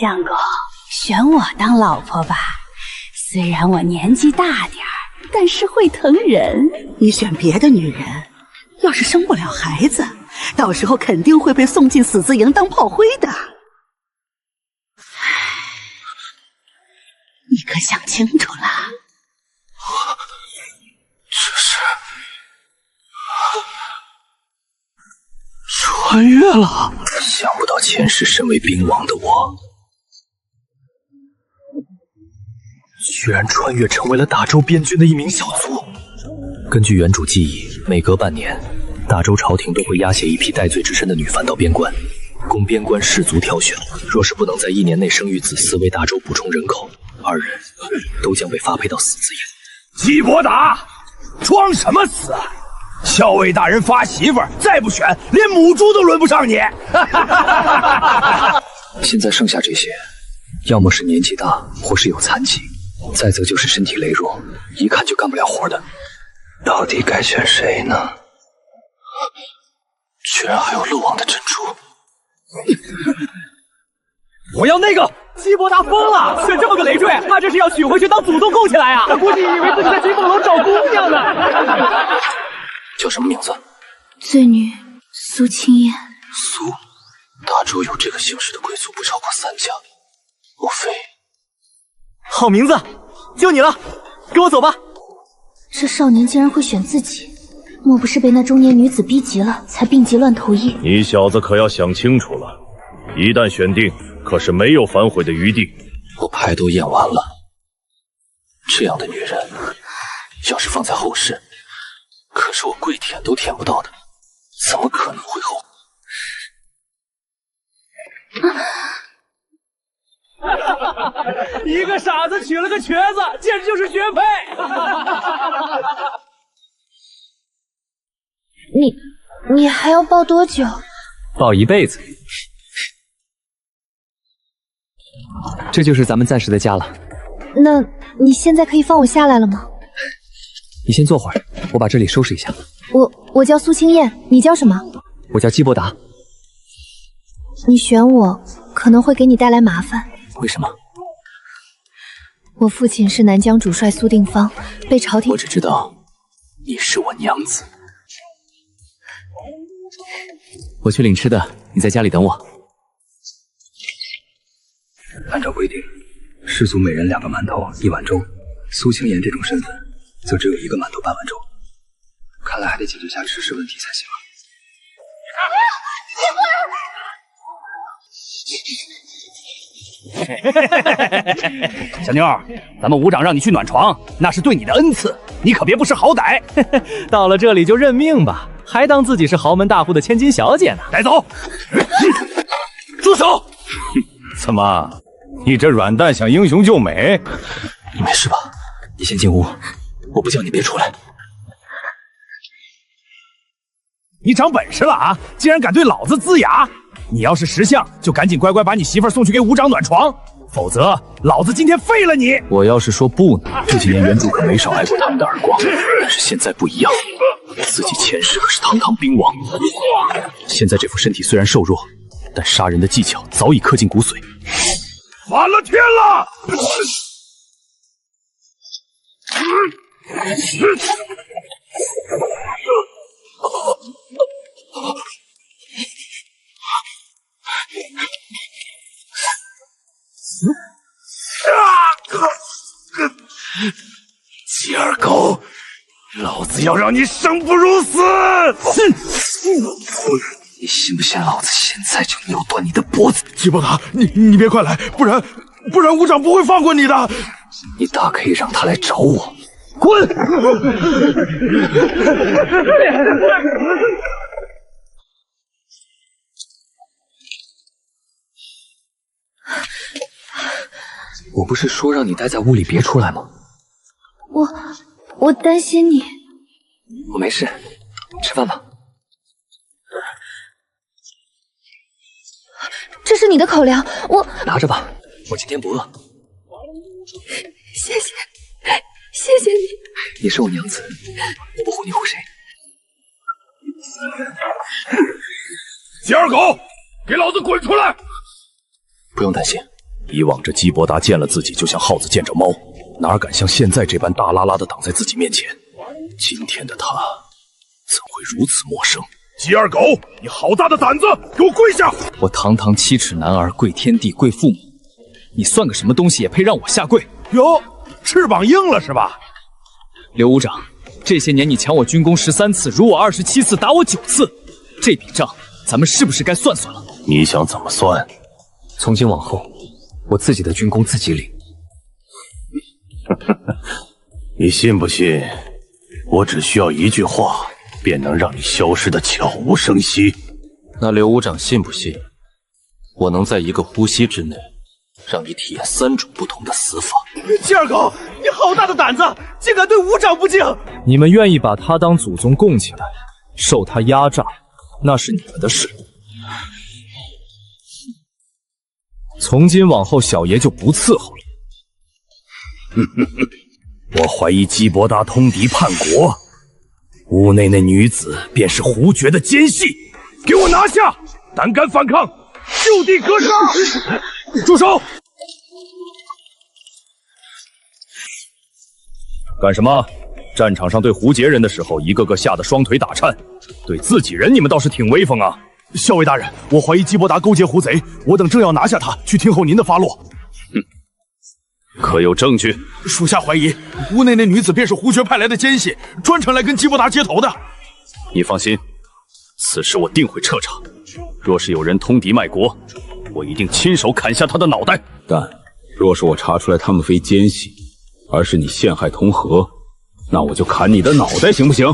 相公，选我当老婆吧。虽然我年纪大点儿，但是会疼人。你选别的女人，要是生不了孩子，到时候肯定会被送进死字营当炮灰的。你可想清楚了？这是穿越了！想不到前世身为兵王的我，居然穿越成为了大周边军的一名小卒。根据原主记忆，每隔半年，大周朝廷都会押解一批戴罪之身的女凡到边关，供边关士卒挑选。若是不能在1年内生育子嗣，为大周补充人口，二人都将被发配到死字营。季伯达，装什么死？校尉大人发媳妇儿，再不选，连母猪都轮不上你。现在剩下这些，要么是年纪大，或是有残疾，再则就是身体羸弱，一看就干不了活的。到底该选谁呢？居然还有漏网的珍珠！我要那个！西伯达疯了，选这么个累赘，他这是要娶回去当祖宗供起来啊！他估计以为自己在金凤楼找姑娘呢。叫什么名字？罪女苏清燕。苏，大周有这个姓氏的贵族不超过3家，莫非？好名字，就你了，跟我走吧。这少年竟然会选自己，莫不是被那中年女子逼急了，才病急乱投医？你小子可要想清楚了，一旦选定，可是没有反悔的余地。我牌都演完了，这样的女人，要是放在后世，可是我跪舔都舔不到的，怎么可能会后悔？一个傻子娶了个瘸子，简直就是绝配！你还要抱多久？抱一辈子。这就是咱们暂时的家了。那你现在可以放我下来了吗？你先坐会儿，我把这里收拾一下。我叫苏清燕，你叫什么？我叫季伯达。你选我可能会给你带来麻烦。为什么？我父亲是南疆主帅苏定方，被朝廷……我只知道你是我娘子。我去领吃的，你在家里等我。按照规定，士卒每人2个馒头1碗粥，苏清言这种身份，则只有1个馒头半碗粥。看来还得解决下吃食问题才行。小妞儿，咱们伍长让你去暖床，那是对你的恩赐，你可别不识好歹。到了这里就认命吧，还当自己是豪门大户的千金小姐呢。带走！住手！怎么，你这软蛋想英雄救美？你没事吧？你先进屋，我不叫你别出来。你长本事了啊！竟然敢对老子龇牙！你要是识相，就赶紧乖乖把你媳妇儿送去给伍长暖床，否则老子今天废了你！我要是说不呢？这几年原主可没少挨过他们的耳光，但是现在不一样，自己前世可是堂堂兵王，现在这副身体虽然瘦弱，但杀人的技巧早已刻进骨髓。反了天了！鸡儿狗，老子要让你生不如死！你信不信老子现在就扭断你的脖子？季伯达，你别快来，不然伍长不会放过你的。你大可以让他来找我。滚！我不是说让你待在屋里别出来吗？我担心你。我没事，吃饭吧。这是你的口粮，拿着吧，我今天不饿。谢谢你。你是我娘子，我不护你护谁？鸡儿狗，给老子滚出来！不用担心，以往这基伯达见了自己就像耗子见着猫，哪敢像现在这般大拉拉的挡在自己面前？今天的他怎会如此陌生？鸡二狗，你好大的胆子，给我跪下！我堂堂7尺男儿，跪天地，跪父母，你算个什么东西，也配让我下跪？哟，翅膀硬了是吧？刘武长，这些年你抢我军功13次，辱我27次，打我9次，这笔账咱们是不是该算算了？你想怎么算？从今往后，我自己的军功自己领。你信不信？我只需要一句话，便能让你消失的悄无声息。那刘武长信不信？我能在一个呼吸之内，让你体验3种不同的死法。鸡二狗，你好大的胆子，竟敢对武长不敬！你们愿意把他当祖宗供起来，受他压榨，那是你们的事。从今往后，小爷就不伺候了。我怀疑基伯达通敌叛国，屋内那女子便是胡爵的奸细，给我拿下！胆敢反抗，就地格杀！住手！干什么？战场上对胡杰人的时候，一个个吓得双腿打颤，对自己人你们倒是挺威风啊！校尉大人，我怀疑基伯达勾结胡贼，我等正要拿下他，去听候您的发落。可有证据？属下怀疑屋内那女子便是胡爵派来的奸细，专程来跟基伯达接头的。你放心，此事我定会彻查。若是有人通敌卖国，我一定亲手砍下他的脑袋。但若是我查出来他们非奸细，而是你陷害同和，那我就砍你的脑袋，行不行？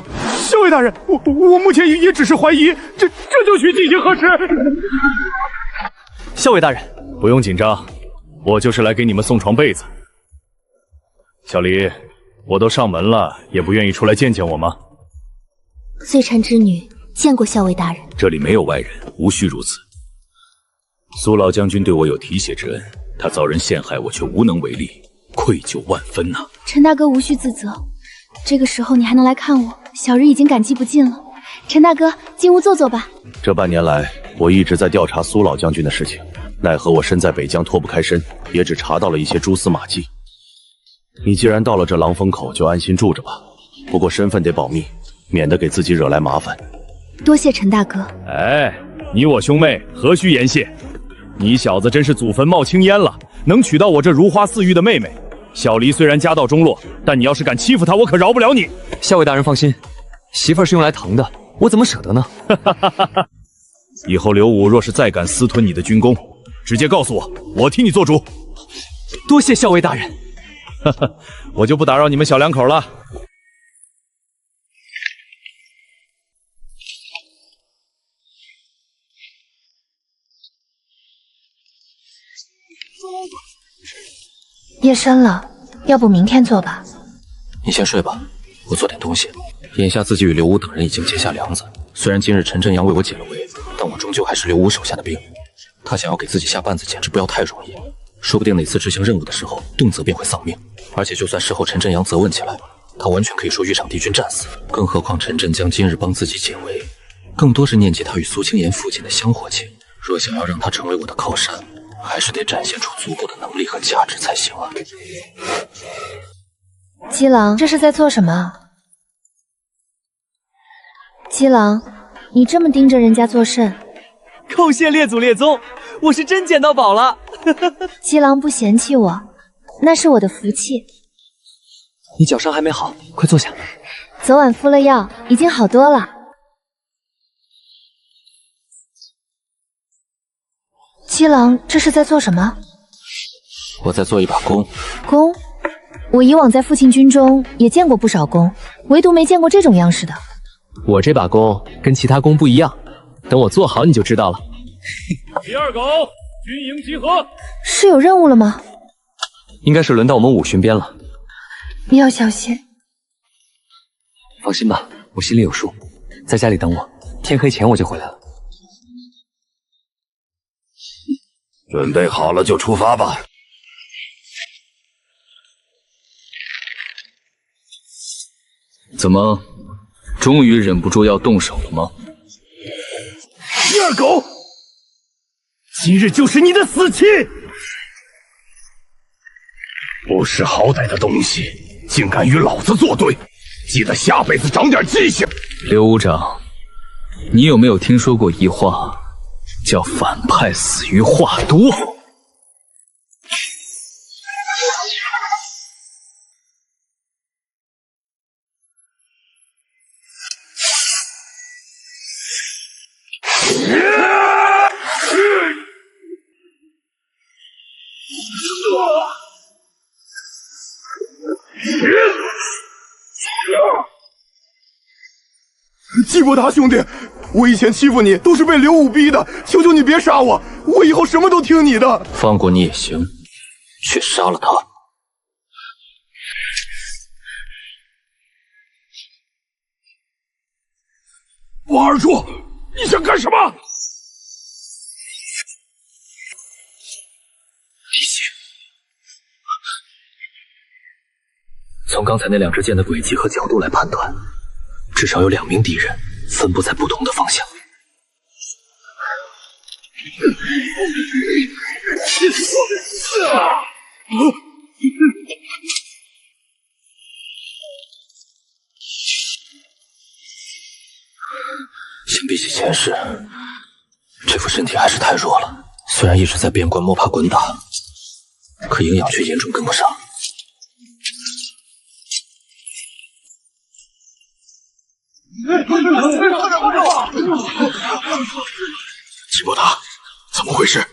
校尉大人，我目前也只是怀疑，这就需进行核实。校尉大人，不用紧张，我就是来给你们送床被子。小黎，我都上门了，也不愿意出来见见我吗？罪臣之女见过校尉大人。这里没有外人，无需如此。苏老将军对我有提携之恩，他遭人陷害，我却无能为力，愧疚万分呐。陈大哥无需自责，这个时候你还能来看我，小人已经感激不尽了。陈大哥，进屋坐坐吧。这半年来，我一直在调查苏老将军的事情，奈何我身在北疆脱不开身，也只查到了一些蛛丝马迹。你既然到了这狼风口，就安心住着吧。不过身份得保密，免得给自己惹来麻烦。多谢陈大哥。哎，你我兄妹何须言谢？你小子真是祖坟冒青烟了，能娶到我这如花似玉的妹妹。小黎虽然家道中落，但你要是敢欺负她，我可饶不了你。校尉大人放心，媳妇儿是用来疼的，我怎么舍得呢？以后刘武若是再敢私吞你的军功，直接告诉我，我替你做主。多谢校尉大人。我就不打扰你们小两口了。夜深了，要不明天做吧？你先睡吧，我做点东西。眼下自己与刘武等人已经结下梁子，虽然今日陈真阳为我解了围，但我终究还是刘武手下的兵。他想要给自己下绊子，简直不要太容易。说不定哪次执行任务的时候，动辄便会丧命。而且就算事后陈真阳责问起来，他完全可以说豫场敌军战死。更何况陈真江今日帮自己解围，更多是念及他与苏青言父亲的香火情。若想要让他成为我的靠山，还是得展现出足够的能力和价值才行啊。姬郎，这是在做什么？姬郎，你这么盯着人家做甚？叩谢列祖列宗，我是真捡到宝了。姬郎不嫌弃我，那是我的福气。你脚伤还没好，快坐下。昨晚敷了药，已经好多了。姬郎，这是在做什么？我在做一把弓。弓？我以往在父亲军中也见过不少弓，唯独没见过这种样式的。我这把弓跟其他弓不一样，等我做好你就知道了。第二狗，军营集合。是有任务了吗？应该是轮到我们武巡边了。你要小心。放心吧，我心里有数，在家里等我，天黑前我就回来了。准备好了就出发吧。怎么，终于忍不住要动手了吗？第二狗，今日就是你的死期！不识好歹的东西，竟敢与老子作对！记得下辈子长点记性。刘武长，你有没有听说过一话，叫反派死于话多？季伯达兄弟，我以前欺负你都是被刘武逼的，求求你别杀我，我以后什么都听你的。放过你也行，却杀了他。王二柱，你想干什么？李信，从刚才那两支箭的轨迹和角度来判断，至少有2名敌人分布在不同的方向。想比起前世，这副身体还是太弱了。虽然一直在边关摸爬滚打，可营养却严重跟不上。季伯达，怎么回事？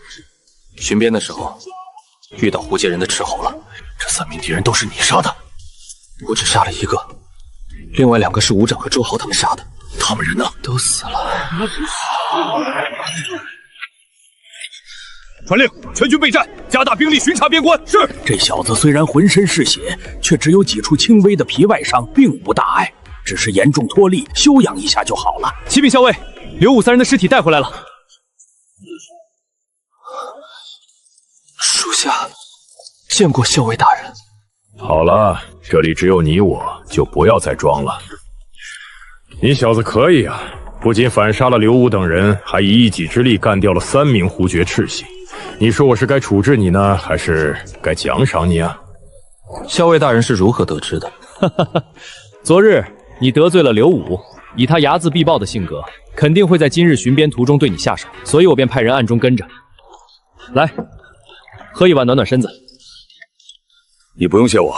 巡边的时候遇到胡界人的斥候了。这3名敌人都是你杀的？我只杀了1个，另外2个是武长和周豪他们杀的。他们人呢？都死了。传令，全军备战，加大兵力巡查边关。是。这小子虽然浑身是血，却只有几处轻微的皮外伤，并无大碍，只是严重脱力，休养一下就好了。启禀校尉，刘武3人的尸体带回来了。属下见过校尉大人。好了，这里只有你我，就不要再装了。你小子可以啊，不仅反杀了刘武等人，还以一己之力干掉了3名胡爵赤系。你说我是该处置你呢，还是该奖赏你啊？校尉大人是如何得知的？昨日你得罪了刘武，以他睚眦必报的性格，肯定会在今日巡边途中对你下手，所以我便派人暗中跟着。来，喝一碗暖暖身子。你不用谢我，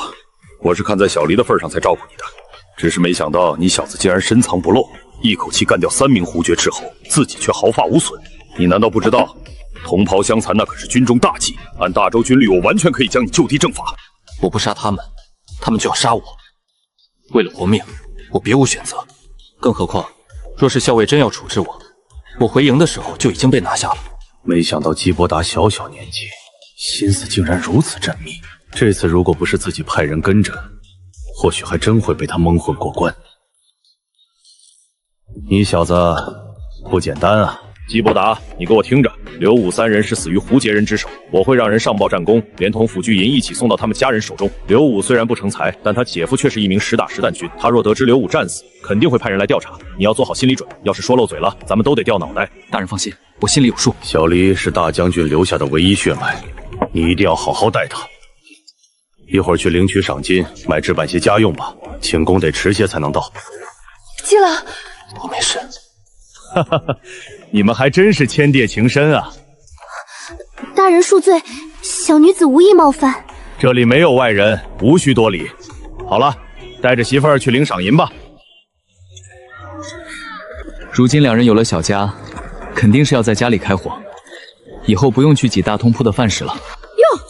我是看在小离的份上才照顾你的。只是没想到你小子竟然深藏不露，一口气干掉3名胡爵斥候，自己却毫发无损。你难道不知道，同袍相残那可是军中大忌？按大周军律，我完全可以将你就地正法。我不杀他们，他们就要杀我。为了活命，我别无选择。更何况，若是校尉真要处置我，我回营的时候就已经被拿下了。没想到季伯达小小年纪，心思竟然如此缜密。这次如果不是自己派人跟着，或许还真会被他蒙混过关。你小子不简单啊！季伯达，你给我听着，刘武3人是死于胡杰人之手，我会让人上报战功，连同抚恤银一起送到他们家人手中。刘武虽然不成才，但他姐夫却是一名实打实弹军，他若得知刘武战死，肯定会派人来调查。你要做好心理准备，要是说漏嘴了，咱们都得掉脑袋。大人放心，我心里有数。小离是大将军留下的唯一血脉，你一定要好好待他。一会儿去领取赏金，买置办些家用吧。庆功得迟些才能到。季郎，我没事。哈哈哈，你们还真是千địa情深啊！大人恕罪，小女子无意冒犯。这里没有外人，无需多礼。好了，带着媳妇儿去领赏银吧。如今2人有了小家，肯定是要在家里开火，以后不用去挤大通铺的饭食了。哟，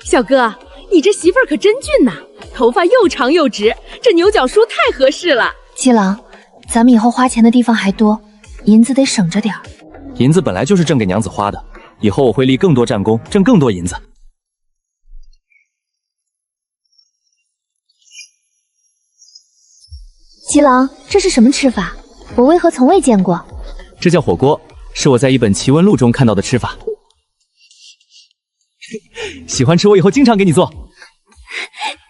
小哥，你这媳妇儿可真俊呐，头发又长又直，这牛角梳太合适了。季郎，咱们以后花钱的地方还多，银子得省着点儿。银子本来就是挣给娘子花的，以后我会立更多战功，挣更多银子。季郎，这是什么吃法？我为何从未见过？这叫火锅，是我在一本奇闻录中看到的吃法。喜欢吃，我以后经常给你做。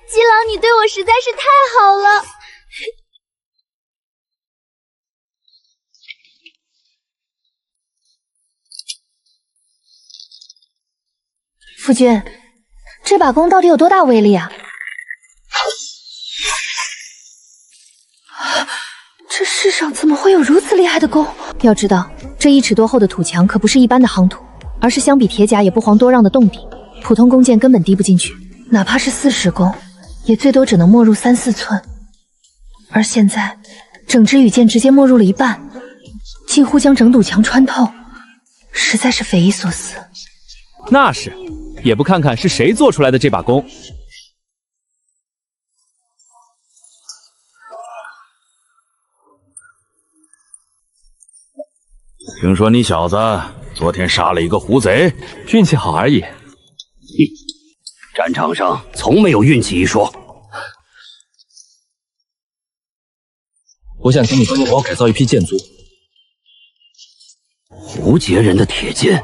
季郎，你对我实在是太好了。夫君，这把弓到底有多大威力啊？这世上怎么会有如此厉害的弓？要知道，这1尺多厚的土墙可不是一般的夯土，而是相比铁甲也不遑多让的洞顶，普通弓箭根本滴不进去。哪怕是40弓，也最多只能没入3、4寸。而现在，整支羽箭直接没入了一半，近乎将整堵墙穿透，实在是匪夷所思。那是，也不看看是谁做出来的这把弓。听说你小子昨天杀了一个狐贼，运气好而已。战场上从没有运气一说。我想请你帮我改造一批箭镞。无节人的铁剑，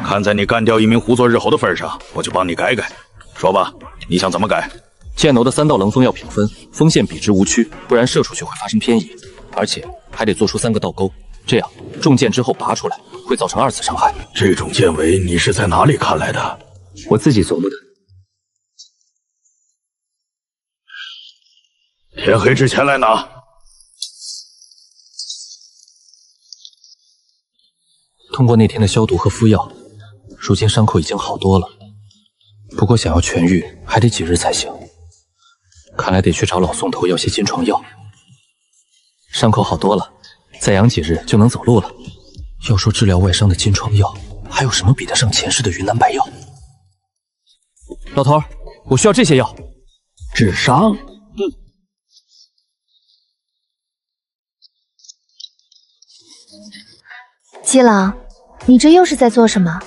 看在你干掉一名胡作日猴的份上，我就帮你改改。说吧，你想怎么改？箭楼的3道棱锋要平分，锋线笔直无曲，不然射出去会发生偏移，而且还得做出3个倒钩，这样中箭之后拔出来会造成2次伤害。这种箭尾你是在哪里看来的？我自己琢磨的。天黑之前来拿。通过那天的消毒和敷药，如今伤口已经好多了。不过想要痊愈，还得几日才行。看来得去找老宋头要些金疮药。伤口好多了，再养几日就能走路了。要说治疗外伤的金疮药，还有什么比得上前世的云南白药？老头，我需要这些药。治伤？姬郎，你这又是在做什么？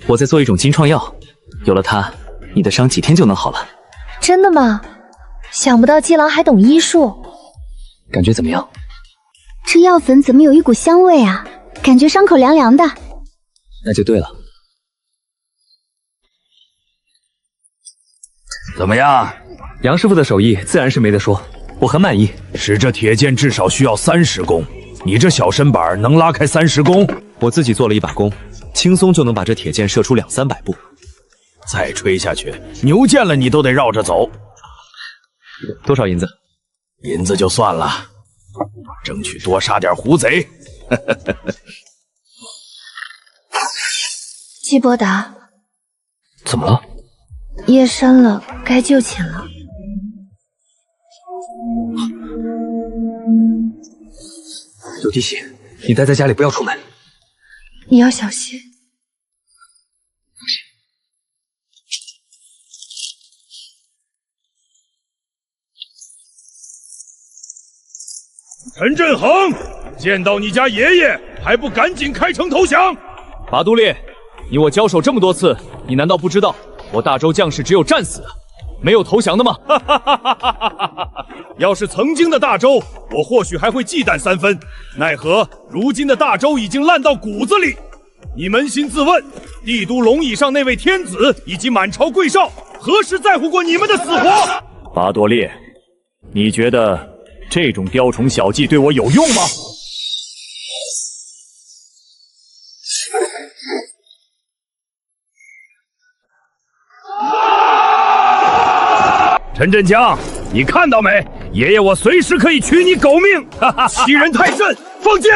我在做一种金创药，有了它，你的伤几天就能好了。真的吗？想不到姬郎还懂医术。感觉怎么样？这药粉怎么有一股香味啊？感觉伤口凉凉的。那就对了。怎么样？杨师傅的手艺自然是没得说，我很满意。使这铁剑至少需要30弓。你这小身板能拉开30弓？我自己做了一把弓，轻松就能把这铁剑射出200-300步。再吹下去，牛见了你都得绕着走。多少银子？银子就算了，争取多杀点狐贼。季伯达，怎么了？夜深了，该就寝了。有提醒，你待在家里不要出门。你要小心。陈振恒，见到你家爷爷还不赶紧开城投降？拔都烈，你我交手这么多次，你难道不知道我大周将士只有战死，没有投降的吗？要是曾经的大周，我或许还会忌惮3分，奈何如今的大周已经烂到骨子里。你扪心自问，帝都龙椅上那位天子以及满朝贵少，何时在乎过你们的死活？拔多烈，你觉得这种雕虫小技对我有用吗？陈振江，你看到没？爷爷我随时可以取你狗命！哈哈，欺人太甚！放箭！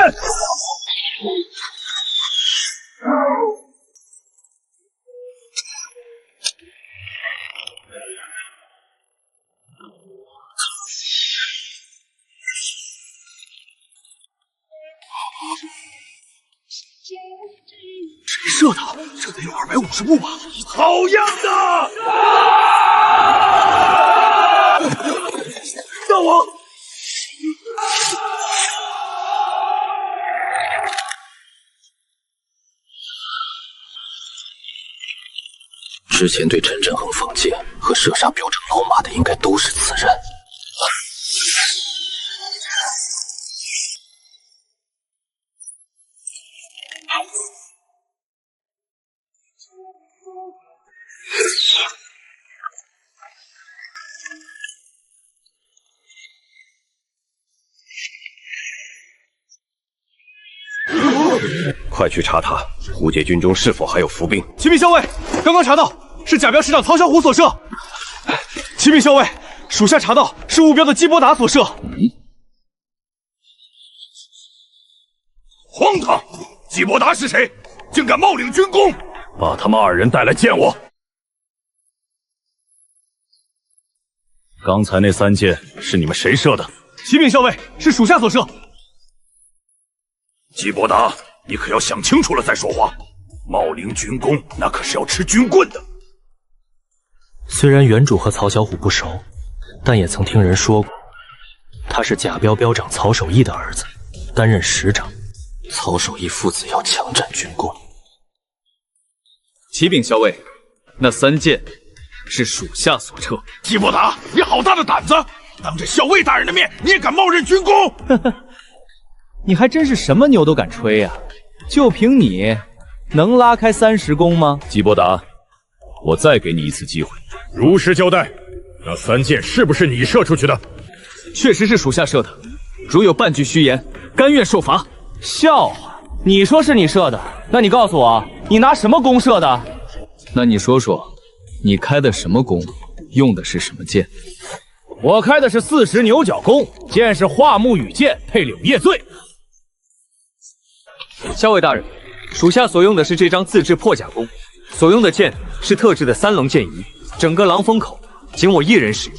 谁射的？这得有250步吧？好样的！大王！之前对陈振恒放箭和射杀标成老马的，应该都是此人。快去查他，胡界军中是否还有伏兵。启禀校尉，刚刚查到，是甲标师长曹小虎所射。启禀校尉，属下查到是目标的基伯达所射。荒唐！基伯达是谁？竟敢冒领军功！把他们2人带来见我。刚才那3箭是你们谁射的？启禀校尉，是属下所射。基伯达，你可要想清楚了再说话。冒领军功，那可是要吃军棍的。虽然原主和曹小虎不熟，但也曾听人说过，他是甲标标长曹守义的儿子，担任师长。曹守义父子要强占军功。启禀校尉，那3箭是属下所撤。基伯达，你好大的胆子！当着校尉大人的面，你也敢冒认军功？你还真是什么牛都敢吹呀！就凭你，能拉开30弓吗？基伯达，我再给你一次机会，如实交代，那3箭是不是你射出去的？确实是属下射的，如有半句虚言，甘愿受罚。笑话！你说是你射的，那你告诉我，你拿什么弓射的？那你说说，你开的什么弓，用的是什么箭？我开的是40牛角弓，箭是桦木羽箭配柳叶醉。校尉大人，属下所用的是这张自制破甲弓，所用的箭是特制的3棱箭仪，整个狼风口仅我1人使用。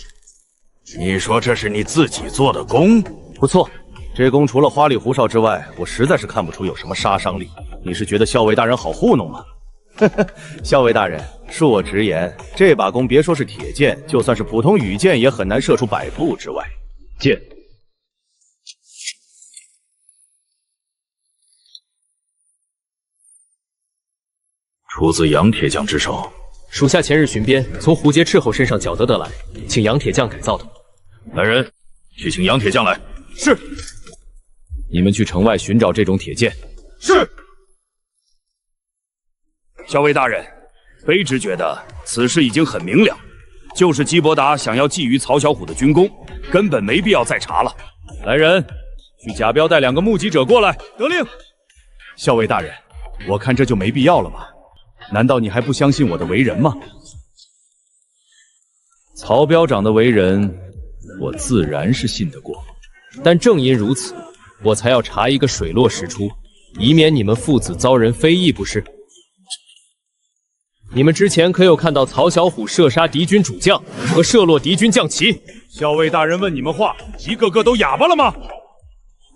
你说这是你自己做的弓？不错，这弓除了花里胡哨之外，我实在是看不出有什么杀伤力。你是觉得校尉大人好糊弄吗？校尉大人，恕我直言，这把弓别说是铁箭，就算是普通羽箭，也很难射出100步之外。箭出自杨铁匠之手。属下前日巡边，从胡杰斥候身上缴得来，请杨铁匠改造的。来人，去请杨铁匠来。是。你们去城外寻找这种铁剑。是。校尉大人，卑职觉得此事已经很明了，就是基伯达想要觊觎曹小虎的军功，根本没必要再查了。来人，去甲标带2个目击者过来。得令。校尉大人，我看这就没必要了吧？难道你还不相信我的为人吗？曹标长的为人，我自然是信得过，但正因如此，我才要查一个水落石出，以免你们父子遭人非议，不是？你们之前可有看到曹小虎射杀敌军主将和射落敌军将旗？校尉大人问你们话，一个个都哑巴了吗？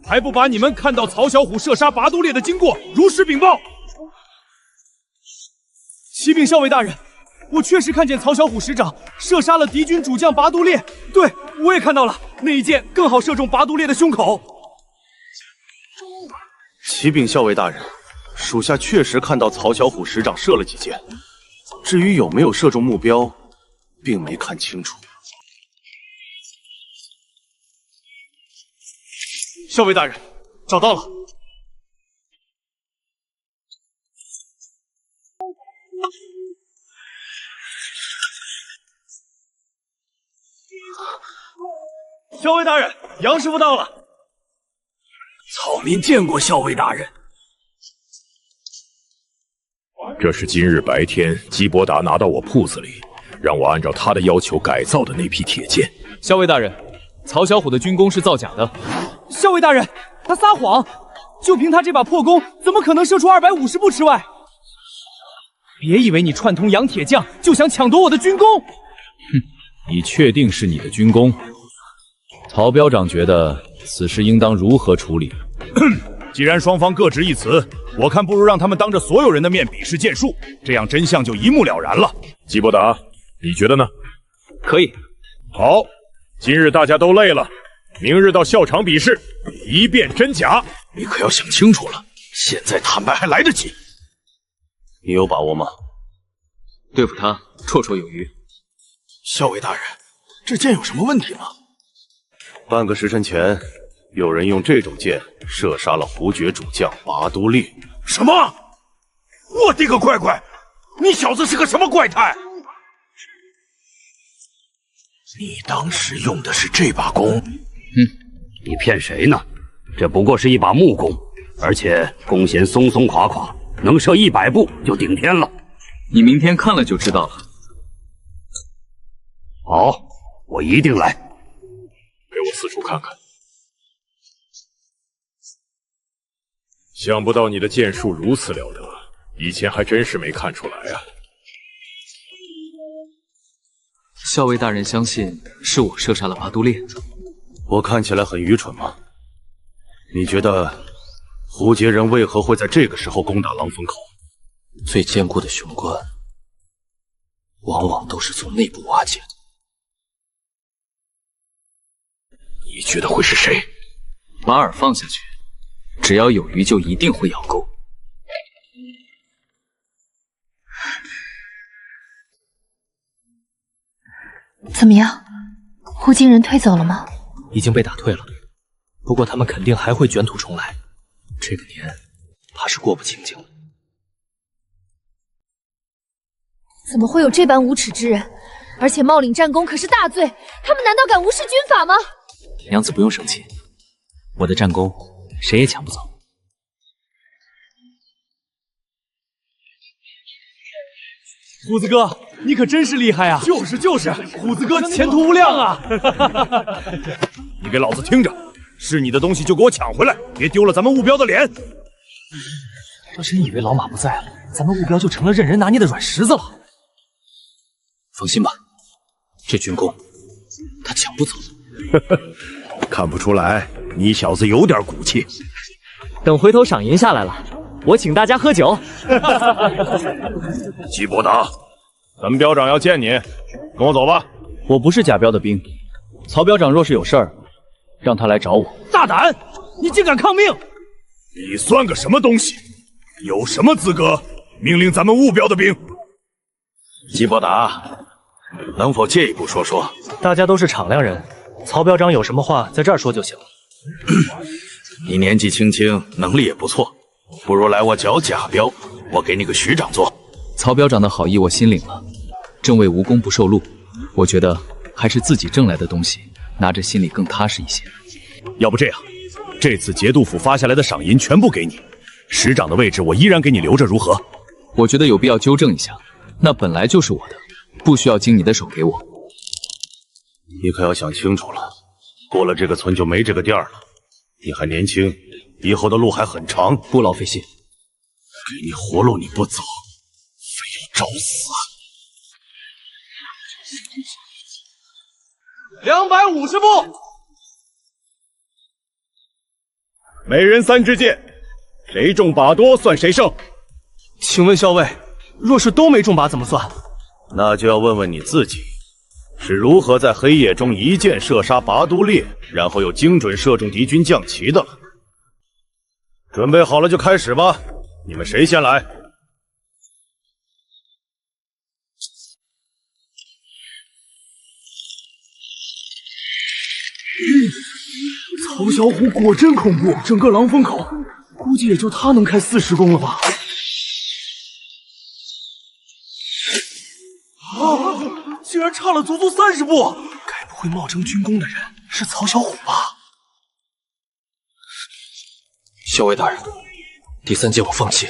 还不把你们看到曹小虎射杀拔都烈的经过如实禀报？启禀校尉大人，我确实看见曹小虎师长射杀了敌军主将拔都烈。对，我也看到了，那一箭更好射中拔都烈的胸口。启禀校尉大人，属下确实看到曹小虎师长射了几箭，至于有没有射中目标，并没看清楚。校尉大人，找到了。校尉大人，杨师傅到了。草民见过校尉大人。这是今日白天基伯达拿到我铺子里，让我按照他的要求改造的那批铁剑。校尉大人，曹小虎的军功是造假的。校尉大人，他撒谎！就凭他这把破弓，怎么可能射出250步之外？别以为你串通杨铁匠就想抢夺我的军功！哼，你确定是你的军功？曹标长觉得此事应当如何处理？既然双方各执一词，我看不如让他们当着所有人的面比试剑术，这样真相就一目了然了。基伯达，你觉得呢？可以。好，今日大家都累了，明日到校场比试，一辨真假。你可要想清楚了，现在坦白还来得及。你有把握吗？对付他绰绰有余。校尉大人，这剑有什么问题吗？半个时辰前，有人用这种箭射杀了胡爵主将拔都烈。什么？我的个乖乖！你小子是个什么怪胎？你当时用的是这把弓？你骗谁呢？这不过是一把木弓，而且弓弦松松垮垮，能射100步就顶天了。你明天看了就知道了。好，我一定来。给我四处看看。想不到你的剑术如此了得，以前还真是没看出来啊。校尉大人相信是我射杀了巴都烈？我看起来很愚蠢吗？你觉得胡杰人为何会在这个时候攻打狼风口？最坚固的雄关，往往都是从内部瓦解的。你觉得会是谁？把饵放下去，只要有鱼就一定会咬钩。怎么样？胡金人退走了吗？已经被打退了，不过他们肯定还会卷土重来。这个年，怕是过不清静了。怎么会有这般无耻之人？而且冒领战功可是大罪，他们难道敢无视军法吗？娘子不用生气，我的战功谁也抢不走。虎子哥，你可真是厉害啊！就是，虎子哥前途无量啊！你给老子听着，是你的东西就给我抢回来，别丢了咱们务标的脸。真以为老马不在了，咱们务标就成了任人拿捏的软石子了？放心吧，这军功他抢不走。看不出来，你小子有点骨气。等回头赏银下来了，我请大家喝酒。季伯达，咱们标长要见你，跟我走吧。我不是贾彪的兵，曹彪长若是有事儿，让他来找我。大胆，你竟敢抗命！你算个什么东西？有什么资格命令咱们务标的兵？季伯达，能否借一步说说？大家都是敞亮人，曹彪长有什么话在这儿说就行了。你年纪轻轻，能力也不错，不如来我剿贾彪，我给你个徐长做。曹彪长的好意我心领了，正为无功不受禄，我觉得还是自己挣来的东西拿着心里更踏实一些。要不这样，这次节度府发下来的赏银全部给你，师长的位置我依然给你留着，如何？我觉得有必要纠正一下，那本来就是我的，不需要经你的手给我。你可要想清楚了，过了这个村就没这个店了。你还年轻，以后的路还很长。不劳费心，给你活路你不走，非要找死！250步，每人3支箭，谁中靶多算谁胜。请问校尉，若是都没中靶怎么算？那就要问问你自己，是如何在黑夜中一箭射杀拔都烈，然后又精准射中敌军将旗的了。准备好了就开始吧，你们谁先来？曹小虎果真恐怖，整个狼风口，估计也就他能开40弓了吧。竟然差了足足30步！该不会冒称军功的人是曹小虎吧？校尉大人，第3箭我放弃。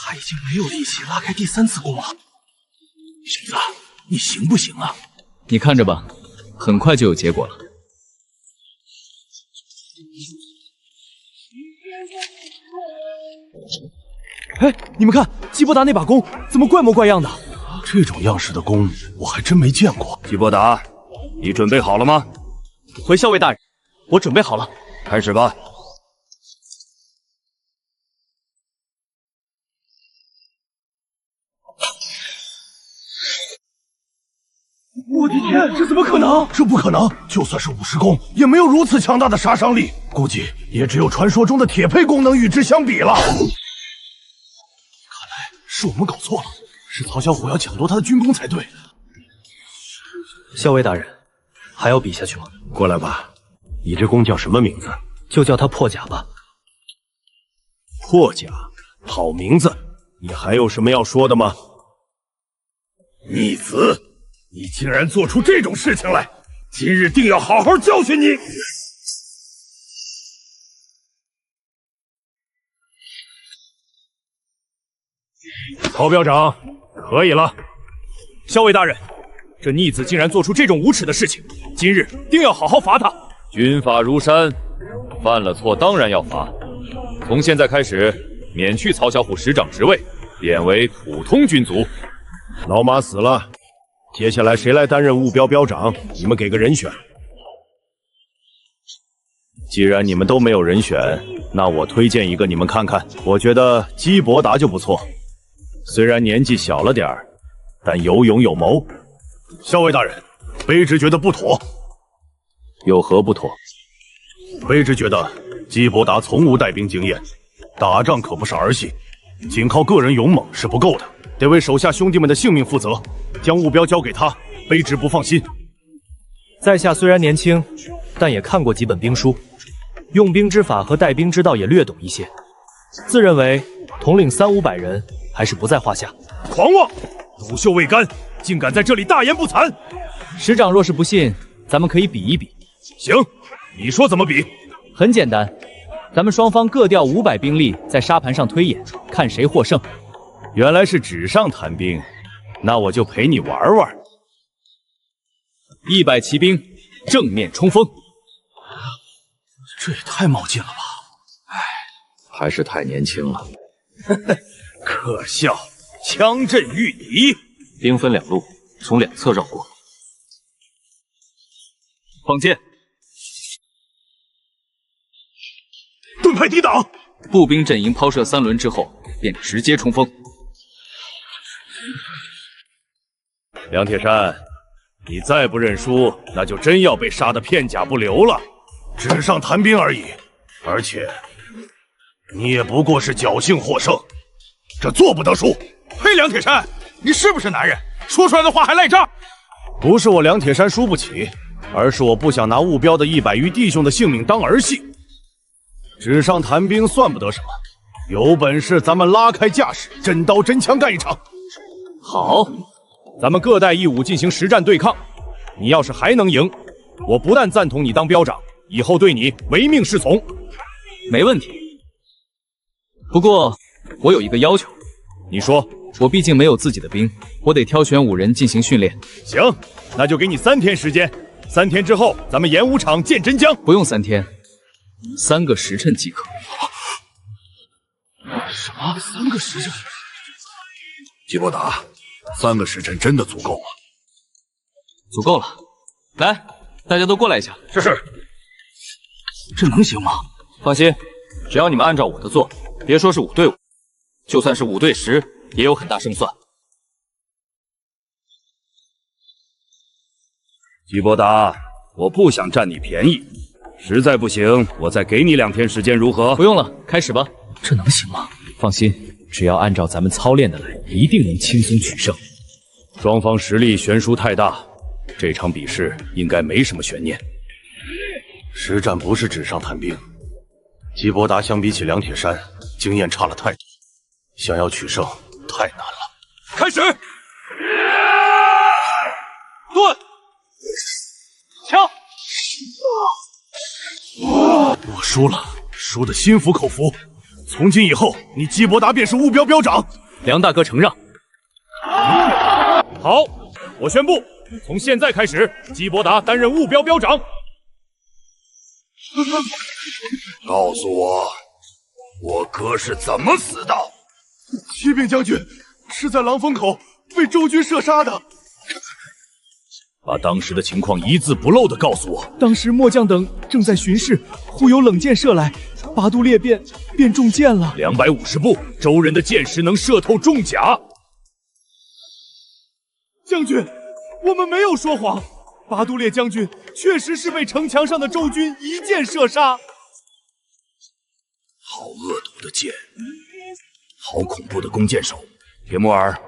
他已经没有力气拉开第3次弓了。小子，你行不行啊？你看着吧，很快就有结果了。哎，你们看，季伯达那把弓怎么怪模怪样的？这种样式的弓我还真没见过。季伯达，你准备好了吗？回校尉大人，我准备好了。开始吧。我的天，这怎么可能？这不可能！就算是50弓，也没有如此强大的杀伤力，估计也只有传说中的铁胚弓能与之相比了。看来是我们搞错了，是曹小虎要抢夺他的军功才对。校尉大人，还要比下去吗？过来吧，你这弓叫什么名字？就叫他破甲吧。破甲，好名字。你还有什么要说的吗？逆子！你竟然做出这种事情来，今日定要好好教训你！曹彪长，可以了。校尉大人，这逆子竟然做出这种无耻的事情，今日定要好好罚他。军法如山，犯了错当然要罚。从现在开始，免去曹小虎师长职位，贬为普通军卒。老马死了，接下来谁来担任务标标长？你们给个人选。既然你们都没有人选，那我推荐一个你们看看。我觉得姬伯达就不错，虽然年纪小了点儿，但有勇有谋。校尉大人，卑职觉得不妥。有何不妥？卑职觉得姬伯达从无带兵经验，打仗可不是儿戏，仅靠个人勇猛是不够的，得为手下兄弟们的性命负责。将目标交给他，卑职不放心。在下虽然年轻，但也看过几本兵书，用兵之法和带兵之道也略懂一些，自认为统领300-500人还是不在话下。狂妄，乳臭未干，竟敢在这里大言不惭！师长若是不信，咱们可以比一比。行，你说怎么比？很简单，咱们双方各调500兵力，在沙盘上推演，看谁获胜。原来是纸上谈兵，那我就陪你玩玩。100骑兵正面冲锋。这也太冒进了吧！还是太年轻了。可笑，枪阵遇敌。兵分2路，从2侧绕过。放箭。盾牌抵挡。步兵阵营抛射3轮之后，便直接冲锋。梁铁山，你再不认输，那就真要被杀得片甲不留了。纸上谈兵而已，而且你也不过是侥幸获胜，这做不得输。嘿，梁铁山，你是不是男人？说出来的话还赖账？不是我梁铁山输不起，而是我不想拿务标的100余弟兄的性命当儿戏。纸上谈兵算不得什么，有本事咱们拉开架势，真刀真枪干一场。好，咱们各带一伍进行实战对抗。你要是还能赢，我不但赞同你当标长，以后对你唯命是从。没问题。不过我有一个要求。你说。我毕竟没有自己的兵，我得挑选5人进行训练。行，那就给你3天时间。3天之后，咱们演武场见真章。不用3天，3个时辰即可。什么？3个时辰？季伯达，3个时辰真的足够吗？足够了。来，大家都过来一下。是。这能行吗？放心，只要你们按照我的做，别说是5对5，就算是5对10，也有很大胜算。季伯达，我不想占你便宜，实在不行，我再给你2天时间，如何？不用了，开始吧。这能行吗？放心，只要按照咱们操练的来，一定能轻松取胜。双方实力悬殊太大，这场比试应该没什么悬念。实战不是纸上谈兵，季伯达相比起梁铁山，经验差了太多，想要取胜太难了。开始，盾，枪。我输了，输得心服口服。从今以后，你季伯达便是务标标长。梁大哥承让。好，我宣布，从现在开始，季伯达担任务标标长。告诉我，我哥是怎么死的？启禀将军，是在狼风口被周军射杀的。把当时的情况一字不漏地告诉我。当时末将等正在巡视，忽有冷箭射来，拔都烈便中箭了。250步，周人的箭矢能射透重甲。将军，我们没有说谎，拔都烈将军确实是被城墙上的周军一箭射杀。好恶毒的箭，好恐怖的弓箭手。铁木儿，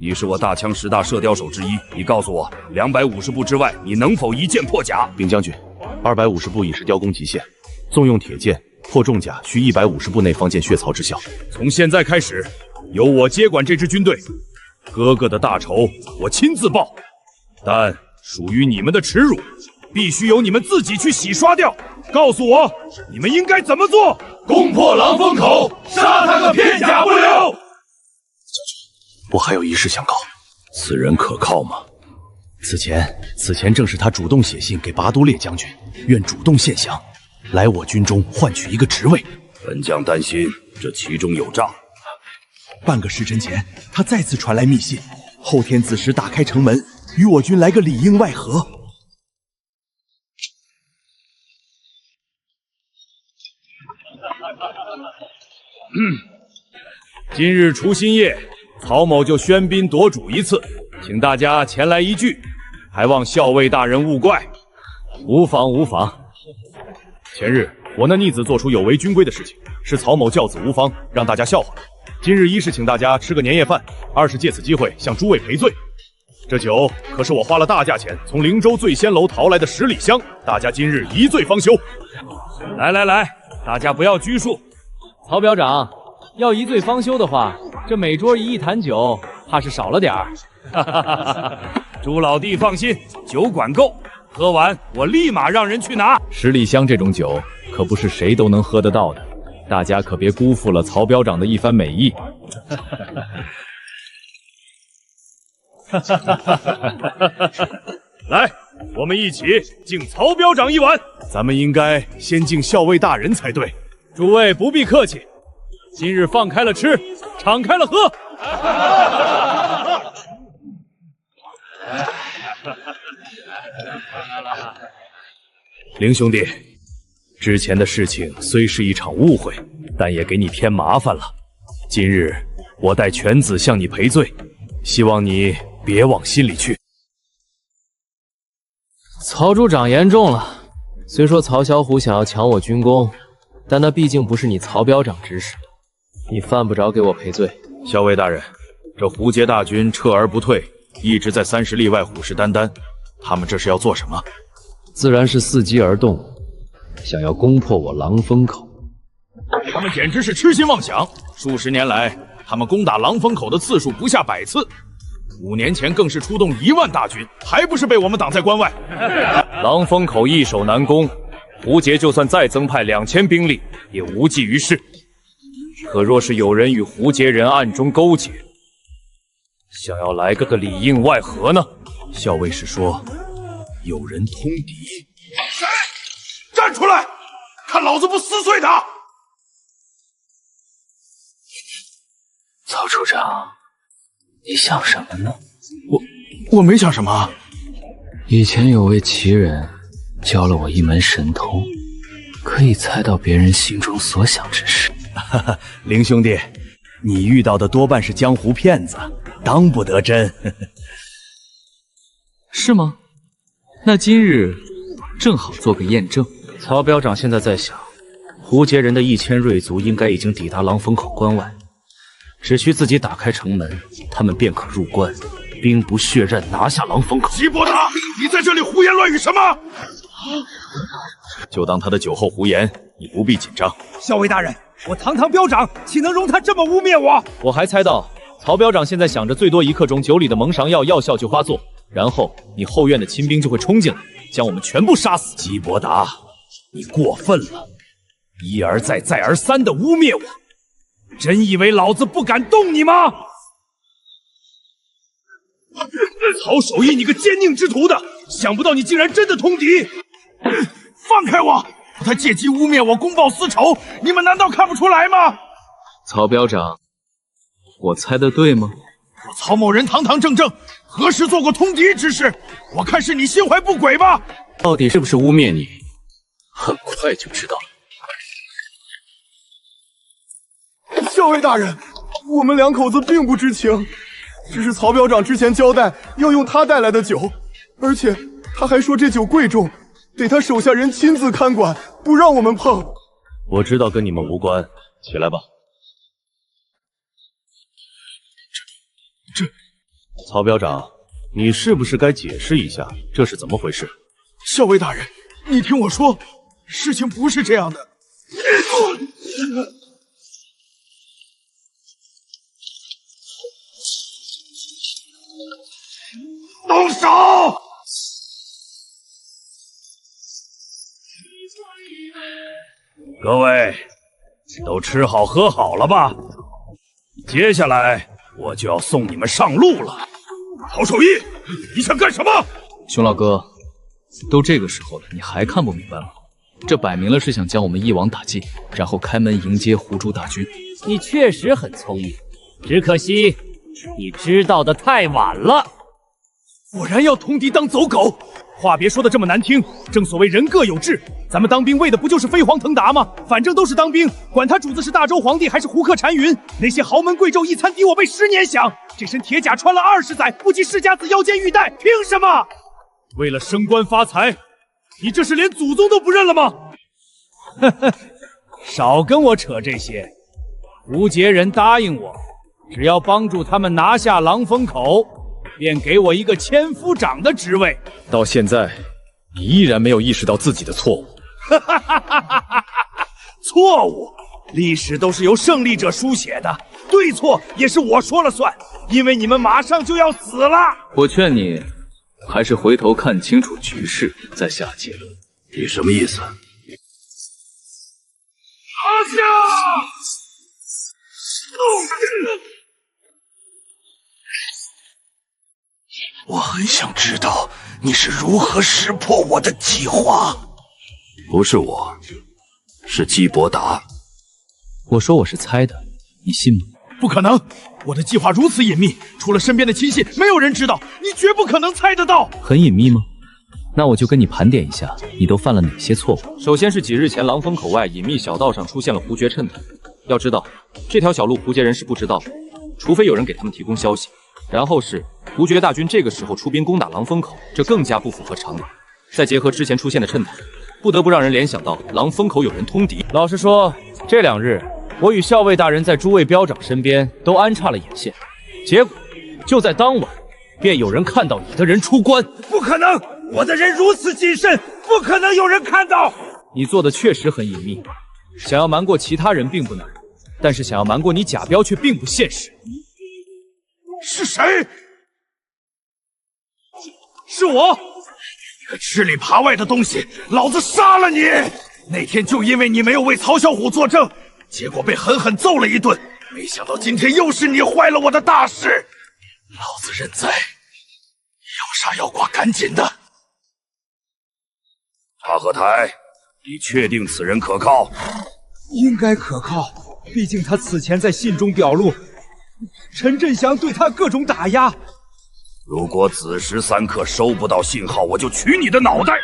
你是我大枪10大射雕手之一，你告诉我，250步之外，你能否一箭破甲？禀将军，250步已是雕弓极限，纵用铁箭破重甲，需150步内方见血槽之效。从现在开始，由我接管这支军队，哥哥的大仇我亲自报，但属于你们的耻辱，必须由你们自己去洗刷掉。告诉我，你们应该怎么做？攻破狼风口，杀他个片甲不留！我还有一事相告。此人可靠吗？此前正是他主动写信给拔都烈将军，愿主动献降，来我军中换取一个职位。本将担心这其中有诈。半个时辰前，他再次传来密信，后天子时打开城门，与我军来个里应外合。今日除夕夜，曹某就喧宾夺主一次，请大家前来一聚，还望校尉大人勿怪。无妨无妨。前日我那逆子做出有违军规的事情，是曹某教子无方，让大家笑话。今日一是请大家吃个年夜饭，二是借此机会向诸位赔罪。这酒可是我花了大价钱从灵州醉仙楼淘来的10里香，大家今日一醉方休。来来来，大家不要拘束。曹表长，要一醉方休的话，这每桌1亿坛酒，怕是少了点儿。哈哈哈哈！朱老弟放心，酒管够，喝完我立马让人去拿。10里香这种酒可不是谁都能喝得到的，大家可别辜负了曹表长的一番美意。来，我们一起敬曹表长一碗。咱们应该先敬校尉大人才对。诸位不必客气，今日放开了吃，敞开了喝。凌兄弟，之前的事情虽是一场误会，但也给你添麻烦了。今日我代犬子向你赔罪，希望你别往心里去。曹主长言重了，虽说曹小虎想要抢我军功，但那毕竟不是你曹表长指使，你犯不着给我赔罪。校尉大人，这胡杰大军撤而不退，一直在30里外虎视眈眈，他们这是要做什么？自然是伺机而动，想要攻破我狼风口。他们简直是痴心妄想！数十年来，他们攻打狼风口的次数不下100次，5年前更是出动1万大军，还不是被我们挡在关外？狼风口易守难攻，胡杰就算再增派2000兵力，也无济于事。可若是有人与胡杰人暗中勾结，想要来个里应外合呢？校尉是说有人通敌？谁？站出来！看老子不撕碎他！曹处长，你想什么呢？我没想什么。以前有位奇人教了我一门神通，可以猜到别人心中所想之事。凌兄弟，你遇到的多半是江湖骗子，当不得真。是吗？那今日正好做个验证。曹表长现在在想，胡杰人的1000锐卒应该已经抵达狼风口关外，只需自己打开城门，他们便可入关，兵不血刃拿下狼风口。吉伯达，你在这里胡言乱语什么？就当他的酒后胡言，你不必紧张。校尉大人，我堂堂表长岂能容他这么污蔑我？我还猜到曹表长现在想着最多1刻钟酒里的蒙赏药药效就发作，然后你后院的亲兵就会冲进来，将我们全部杀死。吉伯达，你过分了，一而再再而三的污蔑我，真以为老子不敢动你吗？曹守义，你个奸佞之徒的，想不到你竟然真的通敌！放开我！他借机污蔑我，公报私仇，你们难道看不出来吗？曹表长，我猜得对吗？我曹某人堂堂正正，何时做过通敌之事？我看是你心怀不轨吧？到底是不是污蔑你，很快就知道了。校尉大人，我们2口子并不知情，只是曹表长之前交代要用他带来的酒，而且他还说这酒贵重，得他手下人亲自看管，不让我们碰。我知道跟你们无关，起来吧。曹表长，你是不是该解释一下这是怎么回事？校尉大人，你听我说，事情不是这样的。动手！各位，都吃好喝好了吧？接下来我就要送你们上路了。曹守义，你想干什么？熊老哥，都这个时候了，你还看不明白吗？这摆明了是想将我们一网打尽，然后开门迎接狐珠大军。你确实很聪明，只可惜你知道的太晚了。果然要通敌当走狗，话别说的这么难听。正所谓人各有志，咱们当兵为的不就是飞黄腾达吗？反正都是当兵，管他主子是大周皇帝还是胡克单云，那些豪门贵胄一餐抵我辈10年饷。这身铁甲穿了20载，不及世家子腰间玉带，凭什么？为了升官发财，你这是连祖宗都不认了吗？呵呵，少跟我扯这些。胡杰人答应我，只要帮助他们拿下狼风口，便给我一个千夫长的职位。到现在，你依然没有意识到自己的错误。错误，历史都是由胜利者书写的，对错也是我说了算，因为你们马上就要死了。我劝你，还是回头看清楚局势，再下结论。你什么意思？拿下！我很想知道你是如何识破我的计划。不是我，是基伯达。我说我是猜的，你信吗？不可能，我的计划如此隐秘，除了身边的亲信，没有人知道。你绝不可能猜得到。很隐秘吗？那我就跟你盘点一下，你都犯了哪些错误。首先是几日前狼风口外隐秘小道上出现了胡爵趁台。要知道，这条小路胡杰人是不知道的，除非有人给他们提供消息。然后是胡爵大军这个时候出兵攻打狼风口，这更加不符合常理。再结合之前出现的趁台，不得不让人联想到狼风口有人通敌。老实说，这2日我与校尉大人在诸位彪长身边都安插了眼线，结果就在当晚，便有人看到你的人出关。不可能，我的人如此谨慎，不可能有人看到。你做的确实很隐秘，想要瞒过其他人并不难，但是想要瞒过你贾彪却并不现实。是谁？是我！你个吃里扒外的东西，老子杀了你！那天就因为你没有为曹小虎作证，结果被狠狠揍了一顿。没想到今天又是你坏了我的大事，老子认栽！要杀要剐，赶紧的！察合台，你确定此人可靠？应该可靠，毕竟他此前在信中表露，陈振祥对他各种打压。如果此时3刻收不到信号，我就取你的脑袋！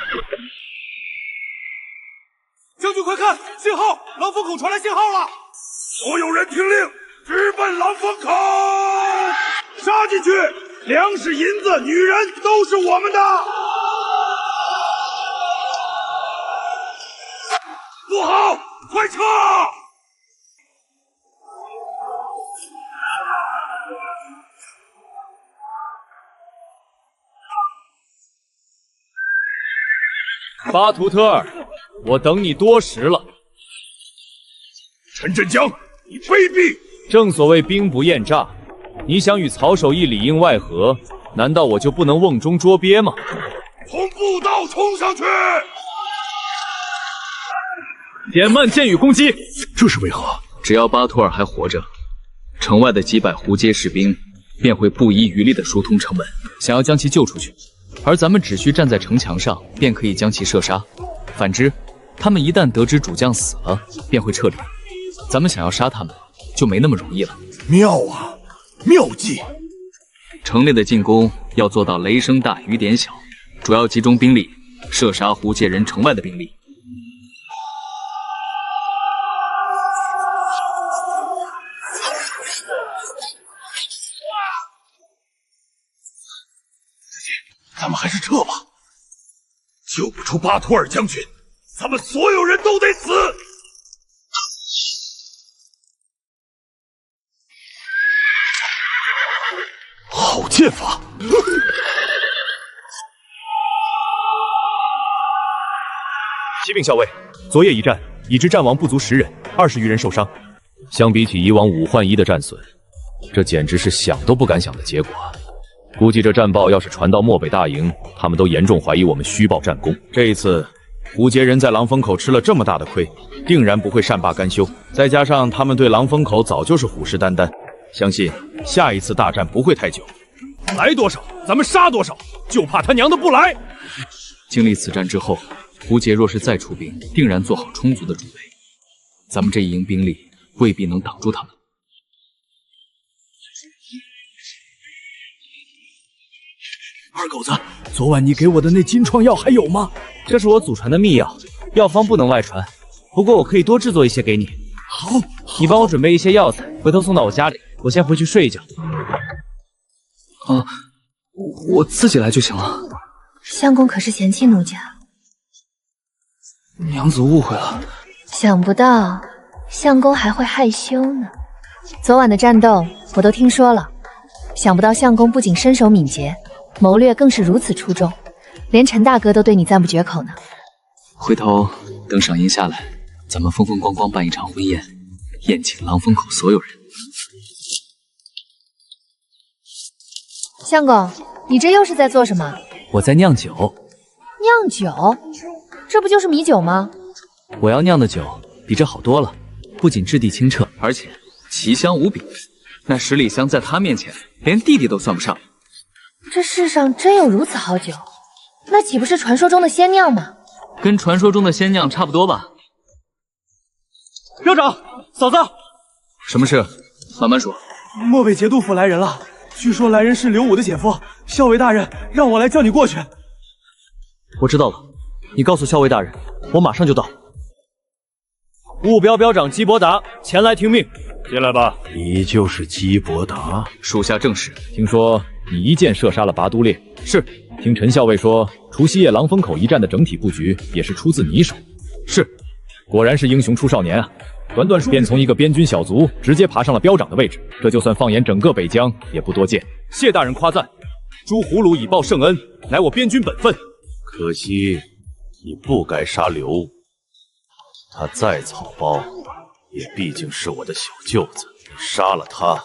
将军快看，信号！狼风口传来信号了！所有人听令，直奔狼风口，杀进去！粮食、银子、女人都是我们的！不好，快撤！巴图特尔，我等你多时了。陈振江，你卑鄙！正所谓兵不厌诈，你想与曹守义里应外合，难道我就不能瓮中捉鳖吗？从步道冲上去！减慢箭雨攻击，这是为何？只要巴图尔还活着，城外的几百胡街士兵便会不遗余力地疏通城门，想要将其救出去。而咱们只需站在城墙上，便可以将其射杀。反之，他们一旦得知主将死了，便会撤离。咱们想要杀他们，就没那么容易了。妙啊，妙计！城内的进攻要做到雷声大雨点小，主要集中兵力射杀胡界人城外的兵力。咱们还是撤吧，救不出巴图尔将军，咱们所有人都得死。好剑法！启禀校尉，昨夜一战，已知战亡不足10人，20余人受伤。相比起以往5换1的战损，这简直是想都不敢想的结果。估计这战报要是传到漠北大营，他们都严重怀疑我们虚报战功。这一次，胡杰人在狼风口吃了这么大的亏，定然不会善罢甘休。再加上他们对狼风口早就是虎视眈眈，相信下一次大战不会太久。来多少咱们杀多少，就怕他娘的不来。经历此战之后，胡杰若是再出兵，定然做好充足的准备。咱们这一营兵力未必能挡住他们。二狗子，昨晚你给我的那金创药还有吗？这是我祖传的秘药，药方不能外传，不过我可以多制作一些给你。好，你帮我准备一些药材，回头送到我家里。我先回去睡一觉。我自己来就行了。相公可是嫌弃奴家？娘子误会了。想不到相公还会害羞呢。昨晚的战斗我都听说了，想不到相公不仅身手敏捷，谋略更是如此出众，连陈大哥都对你赞不绝口呢。回头等赏银下来，咱们风风光光办一场婚宴，宴请狼风口所有人。相公，你这又是在做什么？我在酿酒。酿酒？这不就是米酒吗？我要酿的酒比这好多了，不仅质地清澈，而且奇香无比。那十里香在他面前连弟弟都算不上。这世上真有如此好酒？那岂不是传说中的仙酿吗？跟传说中的仙酿差不多吧。镖长，嫂子，什么事？慢慢说。漠北节度府来人了，据说来人是刘武的姐夫，校尉大人让我来叫你过去。我知道了，你告诉校尉大人，我马上就到。务标标长姬伯达前来听命。进来吧。你就是姬伯达？属下正是。听说你一箭射杀了拔都烈。是。听陈校尉说，除夕夜狼风口一战的整体布局也是出自你手。是。果然是英雄出少年啊！短短便从一个边军小卒直接爬上了标长的位置，这就算放眼整个北疆也不多见。谢大人夸赞，诛葫芦以报圣恩，乃我边军本分。可惜你不该杀刘武，他再草包，也毕竟是我的小舅子。你杀了他，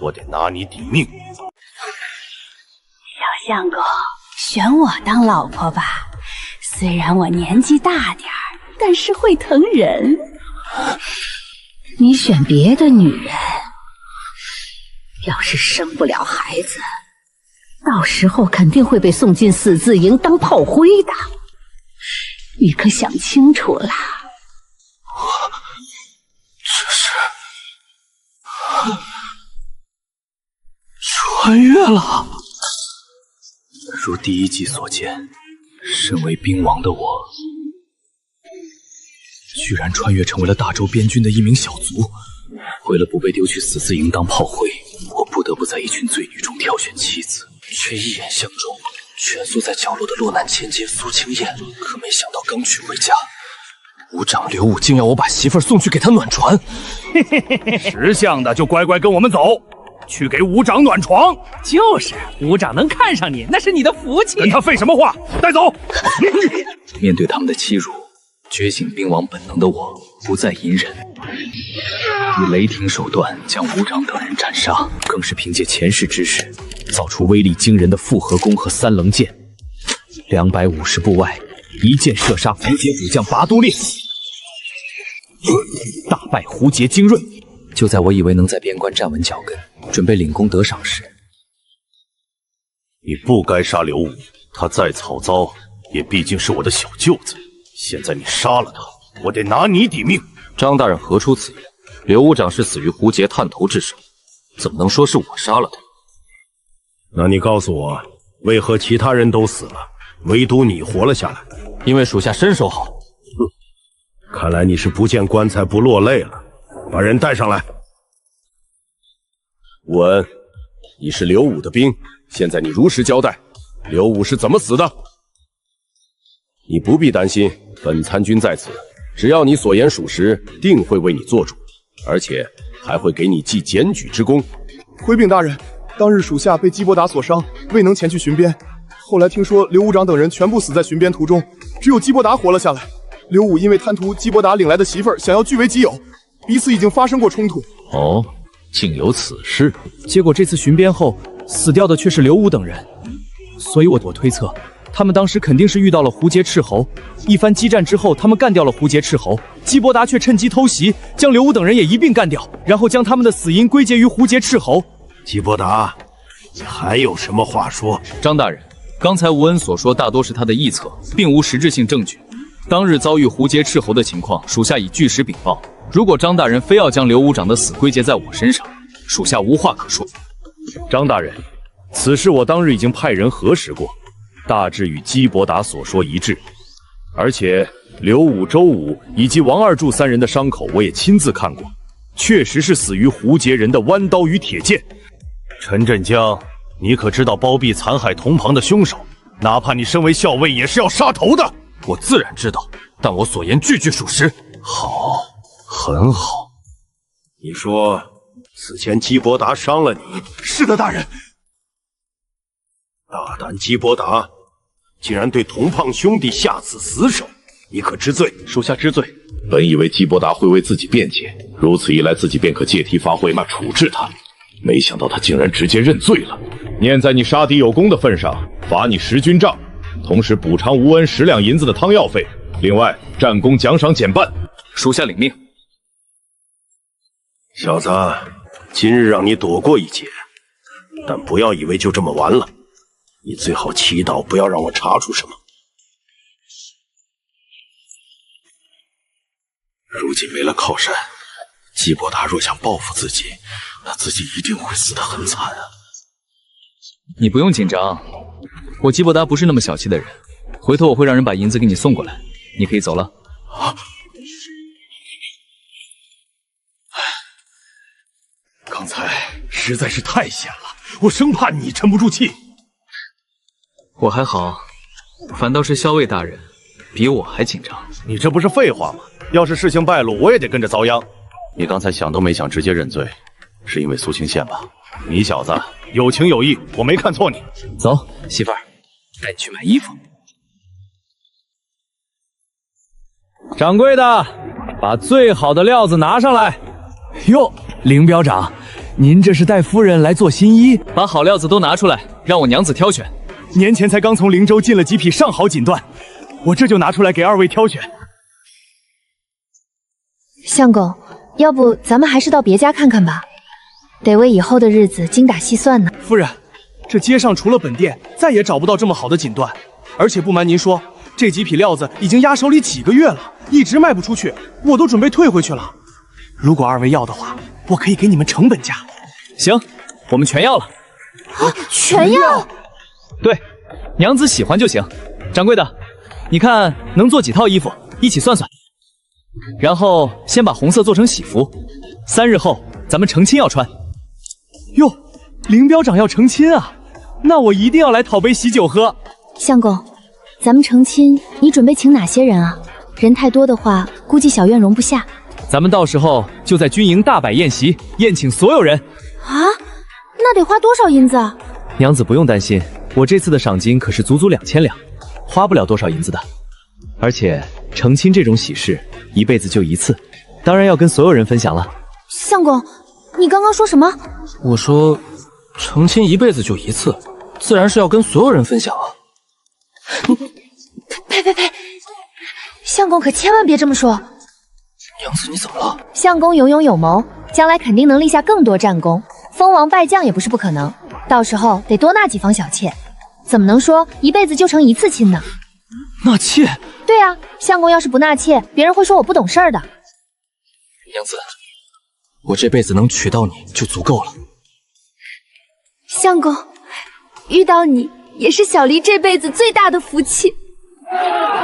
我得拿你抵命。小相公，选我当老婆吧。虽然我年纪大点儿，但是会疼人。你选别的女人，要是生不了孩子，到时候肯定会被送进死字营当炮灰的。你可想清楚了？这是穿越了。如第一集所见，身为兵王的我，居然穿越成为了大周边军的一名小卒。为了不被丢去死字营当炮灰，我不得不在一群罪女中挑选妻子，却一眼相中蜷缩在角落的落难千劫苏清燕。可没想到刚娶回家，武长刘武竟要我把媳妇儿送去给他暖床。识相的就乖乖跟我们走，去给武长暖床。就是武长能看上你，那是你的福气。跟他废什么话？带走！面对他们的欺辱，觉醒兵王本能的我不再隐忍，以雷霆手段将武长等人斩杀，更是凭借前世之势造出威力惊人的复合弓和三棱剑。250步外，一箭射杀胡杰主将拔都烈，大败胡杰精锐。就在我以为能在边关站稳脚跟，准备领功得赏时，你不该杀刘武，他再草遭，也毕竟是我的小舅子。现在你杀了他，我得拿你抵命。张大人何出此言？刘武长是死于胡杰探头之手，怎么能说是我杀了他？那你告诉我，为何其他人都死了，唯独你活了下来？因为属下身手好。看来你是不见棺材不落泪了。把人带上来。武恩，你是刘武的兵，现在你如实交代，刘武是怎么死的？你不必担心，本参军在此，只要你所言属实，定会为你做主，而且还会给你记检举之功。回禀大人，当日属下被姬伯达所伤，未能前去巡边。后来听说刘武长等人全部死在巡边途中，只有姬伯达活了下来。刘武因为贪图姬伯达领来的媳妇儿，想要据为己有，彼此已经发生过冲突。哦，竟有此事。结果这次巡边后，死掉的却是刘武等人，所以我推测，他们当时肯定是遇到了胡杰斥候。一番激战之后，他们干掉了胡杰斥候，姬伯达却趁机偷袭，将刘武等人也一并干掉，然后将他们的死因归结于胡杰斥候。姬伯达，你还有什么话说？张大人，刚才吴恩所说大多是他的臆测，并无实质性证据。当日遭遇胡劫斥候的情况，属下已据实禀报。如果张大人非要将刘武长的死归结在我身上，属下无话可说。张大人，此事我当日已经派人核实过，大致与姬伯达所说一致。而且刘武、周武以及王二柱三人的伤口我也亲自看过，确实是死于胡劫人的弯刀与铁剑。陈振江，你可知道包庇残害同袍的凶手，哪怕你身为校尉，也是要杀头的。我自然知道，但我所言句句属实。好，很好。你说此前姬伯达伤了你？是的，大人。大胆姬伯达，竟然对同胖兄弟下此死手，你可知罪？属下知罪。本以为姬伯达会为自己辩解，如此一来自己便可借题发挥，处置他。没想到他竟然直接认罪了。念在你杀敌有功的份上，罚你10军帐，同时补偿吴恩10两银子的汤药费。另外，战功奖赏减半。属下领命。小子，今日让你躲过一劫，但不要以为就这么完了。你最好祈祷不要让我查出什么。如今没了靠山，姬伯达若想报复自己，那自己一定会死得很惨啊！你不用紧张，我姬伯达不是那么小气的人，回头我会让人把银子给你送过来，你可以走了。啊！刚才实在是太险了，我生怕你沉不住气。我还好，反倒是校尉大人比我还紧张。你这不是废话吗？要是事情败露，我也得跟着遭殃。你刚才想都没想直接认罪，是因为苏清县吧？你小子有情有义，我没看错你。走，媳妇儿，带你去买衣服。掌柜的，把最好的料子拿上来。哟，凌彪长，您这是带夫人来做新衣？把好料子都拿出来，让我娘子挑选。年前才刚从灵州进了几匹上好锦缎，我这就拿出来给二位挑选。相公，要不咱们还是到别家看看吧，得为以后的日子精打细算呢。夫人，这街上除了本店，再也找不到这么好的锦缎，而且不瞒您说，这几匹料子已经压手里几个月了，一直卖不出去，我都准备退回去了。如果二位要的话，我可以给你们成本价。行，我们全要了。啊，全要？对，娘子喜欢就行。掌柜的，你看能做几套衣服，一起算算。然后先把红色做成喜服，3日后咱们成亲要穿。哟，凌彪长要成亲啊，那我一定要来讨杯喜酒喝。相公，咱们成亲，你准备请哪些人啊？人太多的话，估计小院容不下。咱们到时候就在军营大摆宴席，宴请所有人。啊，那得花多少银子啊？娘子不用担心，我这次的赏金可是足足2000两，花不了多少银子的。而且成亲这种喜事，一辈子就一次，当然要跟所有人分享了。相公，你刚刚说什么？我说，成亲一辈子就一次，自然是要跟所有人分享啊。呸！相公可千万别这么说。娘子，你怎么了？相公有勇有谋，将来肯定能立下更多战功，封王拜将也不是不可能。到时候得多纳几房小妾，怎么能说一辈子就成一次亲呢？纳妾？对啊，相公要是不纳妾，别人会说我不懂事儿的。娘子，我这辈子能娶到你就足够了。相公，遇到你也是小离这辈子最大的福气。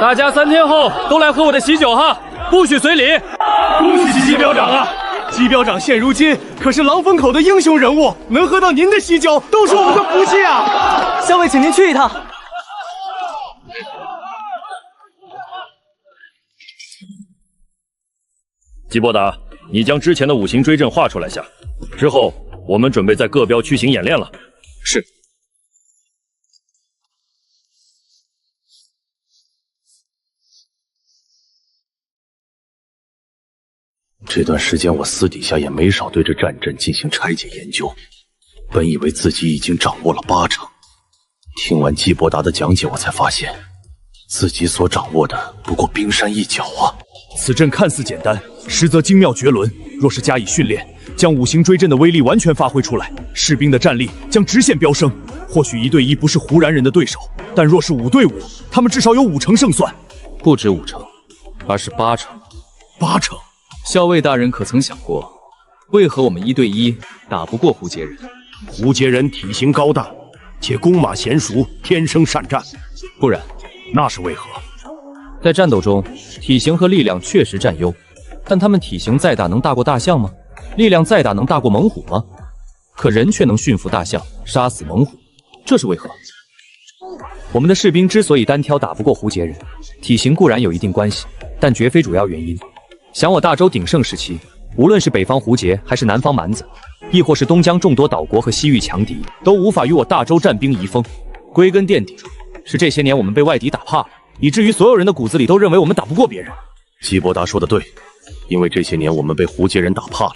大家3天后都来喝我的喜酒哈，不许随礼。恭喜姬彪长啊！姬彪长现如今可是狼风口的英雄人物，能喝到您的喜酒都是我们的福气啊！校尉，请您去一趟。姬伯达，你将之前的5行追阵画出来下，之后我们准备在各标区行演练了。是。这段时间我私底下也没少对这战阵进行拆解研究，本以为自己已经掌握了8成，听完姬伯达的讲解，我才发现自己所掌握的不过冰山一角啊！此阵看似简单，实则精妙绝伦。若是加以训练，将五行追阵的威力完全发挥出来，士兵的战力将直线飙升。或许1对1不是胡然人的对手，但若是5对5，他们至少有5成胜算。不止5成，而是8成。8成？校尉大人可曾想过，为何我们1对1打不过胡杰人？胡杰人体型高大，且弓马娴熟，天生善战。不然，那是为何？在战斗中，体型和力量确实占优，但他们体型再大能大过大象吗？力量再大能大过猛虎吗？可人却能驯服大象，杀死猛虎，这是为何？我们的士兵之所以单挑打不过胡杰人，体型固然有一定关系，但绝非主要原因。想我大周鼎盛时期，无论是北方胡杰，还是南方蛮子，亦或是东疆众多岛国和西域强敌，都无法与我大周战兵移风。归根垫底，是这些年我们被外敌打怕了，以至于所有人的骨子里都认为我们打不过别人。基伯达说的对，因为这些年我们被胡杰人打怕了，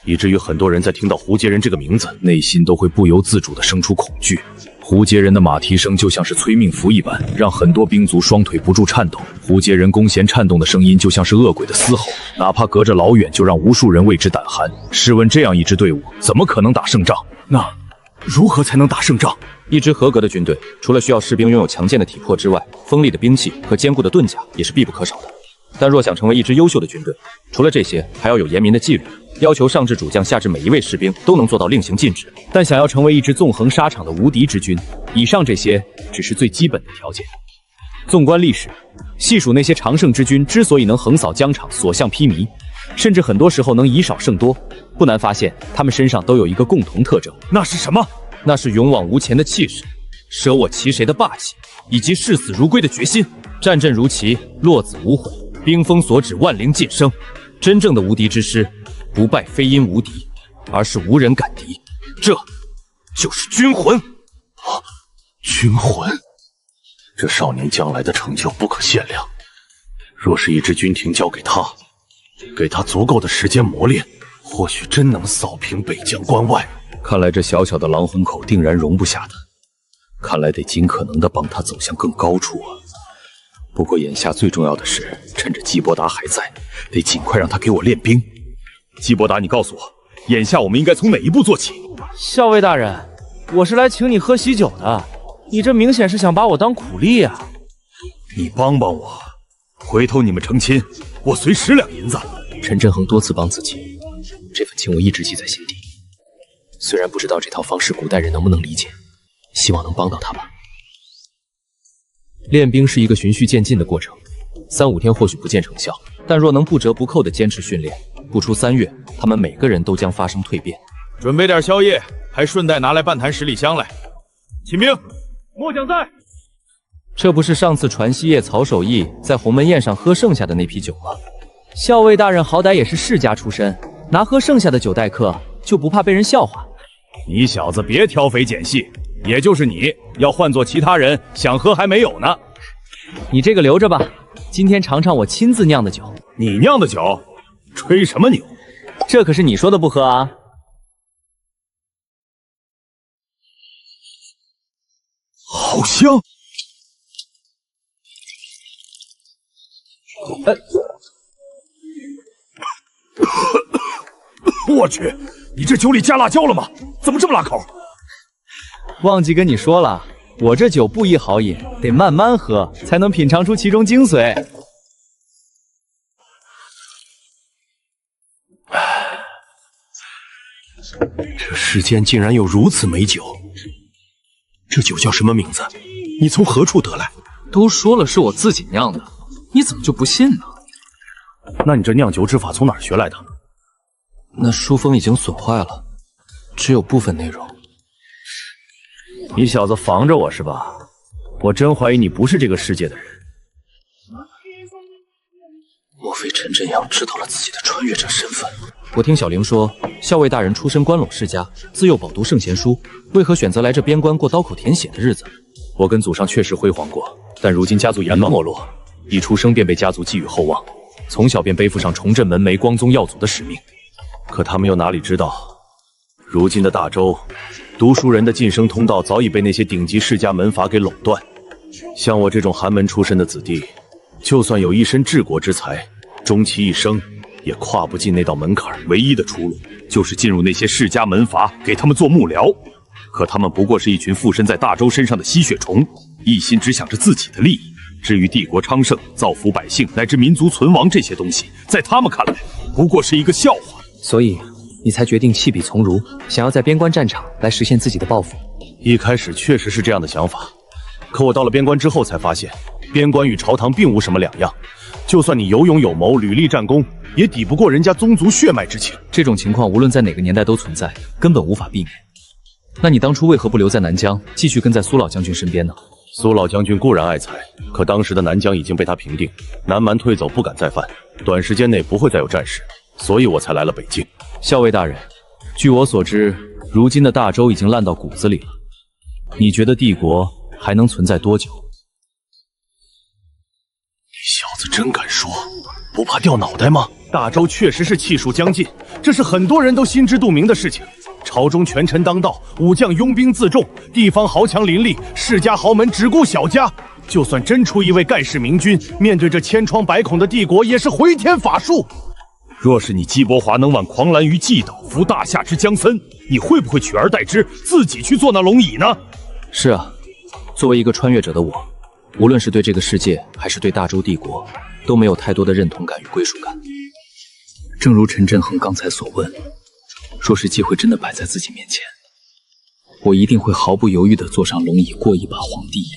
以至于很多人在听到胡杰人这个名字，内心都会不由自主地生出恐惧。胡杰人的马蹄声就像是催命符一般，让很多兵卒双腿不住颤抖。胡杰人弓弦颤动的声音就像是恶鬼的嘶吼，哪怕隔着老远就让无数人为之胆寒。试问这样一支队伍，怎么可能打胜仗？那如何才能打胜仗？一支合格的军队，除了需要士兵拥有强健的体魄之外，锋利的兵器和坚固的盾甲也是必不可少的。但若想成为一支优秀的军队，除了这些，还要有严明的纪律，要求上至主将，下至每一位士兵都能做到令行禁止。但想要成为一支纵横沙场的无敌之军，以上这些只是最基本的条件。纵观历史，细数那些常胜之军之所以能横扫疆场，所向披靡，甚至很多时候能以少胜多，不难发现他们身上都有一个共同特征，那是什么？那是勇往无前的气势，舍我其谁的霸气，以及视死如归的决心。战阵如棋，落子无悔，兵锋所指，万灵尽生。真正的无敌之师，不败非因无敌，而是无人敢敌。这就是军魂。军魂，这少年将来的成就不可限量。若是一支军庭交给他，给他足够的时间磨练，或许真能扫平北疆关外。看来这小小的狼虹口定然容不下他，看来得尽可能的帮他走向更高处啊。不过眼下最重要的是，趁着基伯达还在，得尽快让他给我练兵。基伯达，你告诉我，眼下我们应该从哪一步做起？校尉大人，我是来请你喝喜酒的，你这明显是想把我当苦力啊！你帮帮我，回头你们成亲，我随10两银子。陈振恒多次帮自己，这份情我一直记在心底。虽然不知道这套方式古代人能不能理解，希望能帮到他吧。练兵是一个循序渐进的过程，3、5天或许不见成效，但若能不折不扣地坚持训练，不出3月，他们每个人都将发生蜕变。准备点宵夜，还顺带拿来半坛10里香来。秦兵，末将在。这不是上次传西叶曹守义在鸿门宴上喝剩下的那批酒吗？校尉大人好歹也是世家出身，拿喝剩下的酒待客，就不怕被人笑话？你小子别挑肥拣细，也就是你，要换做其他人，想喝还没有呢。你这个留着吧，今天尝尝我亲自酿的酒。你酿的酒？吹什么牛？这可是你说的不喝啊！好香！我去，你这酒里加辣椒了吗？怎么这么辣口？忘记跟你说了，我这酒不宜豪饮，得慢慢喝，才能品尝出其中精髓。这世间竟然有如此美酒，这酒叫什么名字？你从何处得来？都说了是我自己酿的，你怎么就不信呢？那你这酿酒之法从哪儿学来的？那书封已经损坏了，只有部分内容。你小子防着我是吧？我真怀疑你不是这个世界的人。莫非陈真阳知道了自己的穿越者身份？我听小玲说，校尉大人出身关陇世家，自幼饱读圣贤书，为何选择来这边关过刀口舔血的日子？我跟祖上确实辉煌过，但如今家族阎王没落，一出生便被家族寄予厚望，从小便背负上重振门楣、光宗耀祖的使命。可他们又哪里知道，如今的大周，读书人的晋升通道早已被那些顶级世家门阀给垄断。像我这种寒门出身的子弟，就算有一身治国之才，终其一生也跨不进那道门槛。唯一的出路就是进入那些世家门阀，给他们做幕僚。可他们不过是一群附身在大周身上的吸血虫，一心只想着自己的利益。至于帝国昌盛、造福百姓乃至民族存亡这些东西，在他们看来不过是一个笑话。所以你才决定弃笔从儒，想要在边关战场来实现自己的抱负。一开始确实是这样的想法，可我到了边关之后才发现，边关与朝堂并无什么两样。就算你有勇有谋、屡立战功，也抵不过人家宗族血脉之情。这种情况无论在哪个年代都存在，根本无法避免。那你当初为何不留在南疆，继续跟在苏老将军身边呢？苏老将军固然爱才，可当时的南疆已经被他平定，南蛮退走不敢再犯，短时间内不会再有战事，所以我才来了北境。校尉大人，据我所知，如今的大周已经烂到骨子里了，你觉得帝国还能存在多久？你小子真敢说，不怕掉脑袋吗？大周确实是气数将尽，这是很多人都心知肚明的事情。朝中权臣当道，武将拥兵自重，地方豪强林立，世家豪门只顾小家。就算真出一位盖世明君，面对这千疮百孔的帝国，也是回天乏术。若是你姬伯华能挽狂澜于既倒，扶大夏之江森，你会不会取而代之，自己去坐那龙椅呢？是啊，作为一个穿越者的我，无论是对这个世界，还是对大周帝国，都没有太多的认同感与归属感。正如陈振恒刚才所问，若是机会真的摆在自己面前，我一定会毫不犹豫地坐上龙椅，过一把皇帝瘾。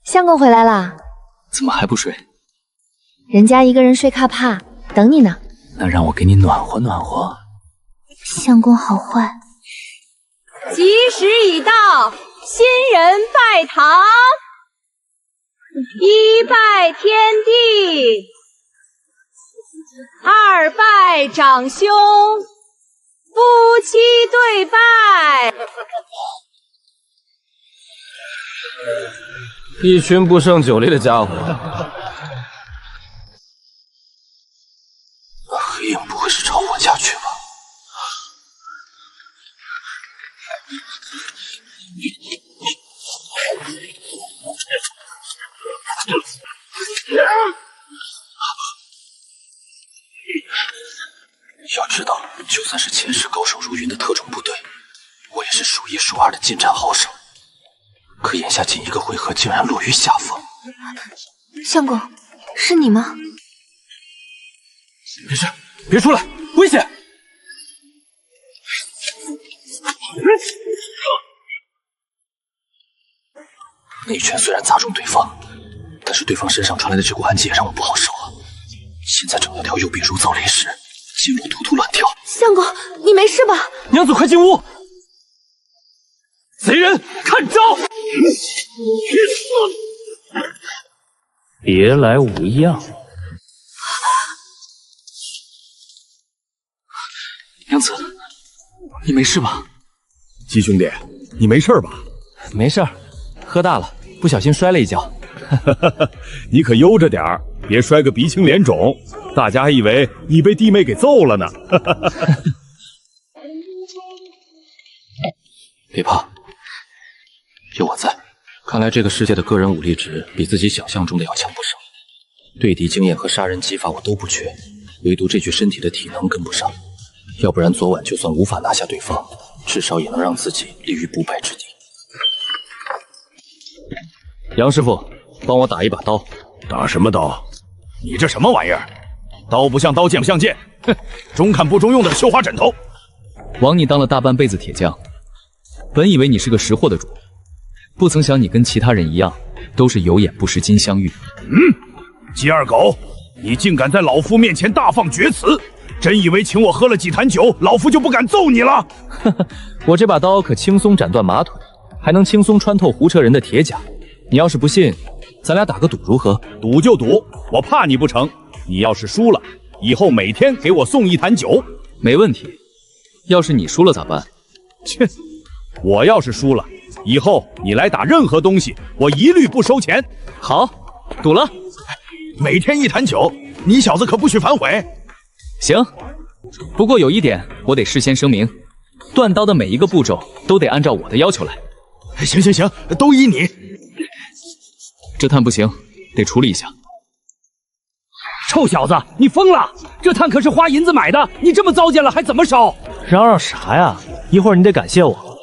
相公回来啦？怎么还不睡？人家一个人睡怕怕，等你呢。那让我给你暖和暖和。相公好坏。吉时已到，新人拜堂。一拜天地，二拜长兄，夫妻对拜。一群不胜酒力的家伙。黑影不会是朝我家去吧？要知道，就算是前世高手如云的特种部队，我也是数一数二的近战好手。可眼下仅一个回合，竟然落于下风。相公，是你吗？没事，别出来，危险！那一拳虽然砸中对方，但是对方身上传来的这股寒气也让我不好受啊。现在整条右臂如遭雷石，心路突突乱跳。相公，你没事吧？娘子，快进屋！贼人，看招！别来无恙。娘子，你没事吧？鸡兄弟，你没事吧？没事，喝大了，不小心摔了一跤。你可悠着点儿，别摔个鼻青脸肿，大家还以为你被弟妹给揍了呢。别怕，有我在。看来这个世界的个人武力值比自己想象中的要强不少，对敌经验和杀人技法我都不缺，唯独这具身体的体能跟不上。要不然昨晚就算无法拿下对方，至少也能让自己立于不败之地。杨师傅，帮我打一把刀。打什么刀？你这什么玩意儿？刀不像刀，剑不像剑，哼，中看不中用的绣花枕头。枉你当了大半辈子铁匠，本以为你是个识货的主，不曾想你跟其他人一样，都是有眼不识金镶玉。鸡二狗，你竟敢在老夫面前大放厥词！真以为请我喝了几坛酒，老夫就不敢揍你了？呵呵，我这把刀可轻松斩断马腿，还能轻松穿透胡车人的铁甲。你要是不信，咱俩打个赌如何？赌就赌，我怕你不成？你要是输了，以后每天给我送一坛酒。没问题。要是你输了咋办？切，我要是输了，以后你来打任何东西，我一律不收钱。好，赌了。每天一坛酒，你小子可不许反悔。行，不过有一点，我得事先声明，断刀的每一个步骤都得按照我的要求来。行，都依你。这摊不行，得处理一下。臭小子，你疯了！这炭可是花银子买的，你这么糟践了还怎么烧？嚷嚷啥呀？一会儿你得感谢我。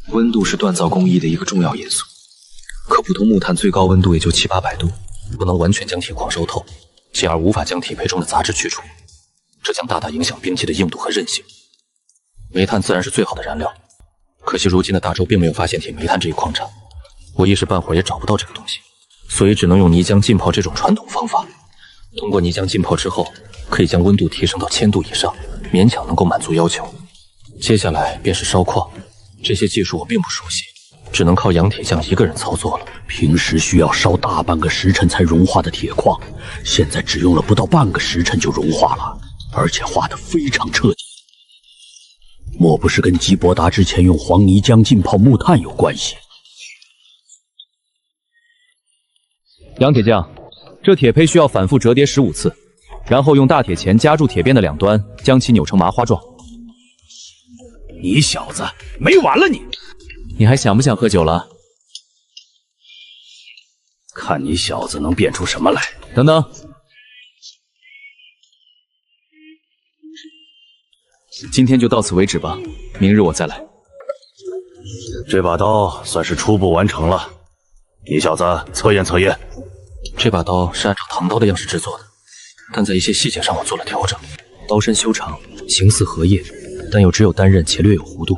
温度是锻造工艺的一个重要因素，可普通木炭最高温度也就700-800度，不能完全将铁矿烧透，进而无法将铁胚中的杂质去除，这将大大影响兵器的硬度和韧性。煤炭自然是最好的燃料，可惜如今的大周并没有发现铁煤炭这一矿产，我一时半会儿也找不到这个东西，所以只能用泥浆浸泡这种传统方法。通过泥浆浸泡之后，可以将温度提升到1000度以上，勉强能够满足要求。接下来便是烧矿，这些技术我并不熟悉，只能靠杨铁匠一个人操作了。平时需要烧大半个时辰才融化的铁矿，现在只用了不到半个时辰就融化了，而且化得非常彻底。莫不是跟基伯达之前用黄泥浆浸泡木炭有关系？杨铁匠，这铁胚需要反复折叠15次，然后用大铁钳夹住铁边的两端，将其扭成麻花状。你小子没完了你！你还想不想喝酒了？看你小子能变出什么来！等等，今天就到此为止吧，明日我再来。这把刀算是初步完成了，你小子测验测验。这把刀是按照唐刀的样式制作的，但在一些细节上我做了调整。刀身修长，形似荷叶，但又只有单刃且略有弧度。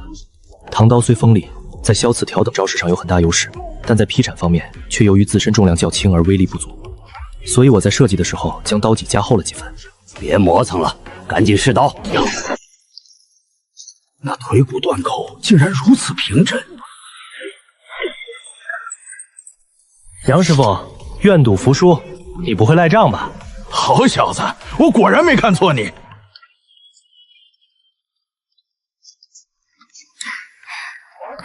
唐刀虽锋利，在削刺挑等招式上有很大优势，但在劈斩方面却由于自身重量较轻而威力不足，所以我在设计的时候将刀脊加厚了几分。别磨蹭了，赶紧试刀。那腿骨断口竟然如此平整。杨师傅，愿赌服输，你不会赖账吧？好小子，我果然没看错你。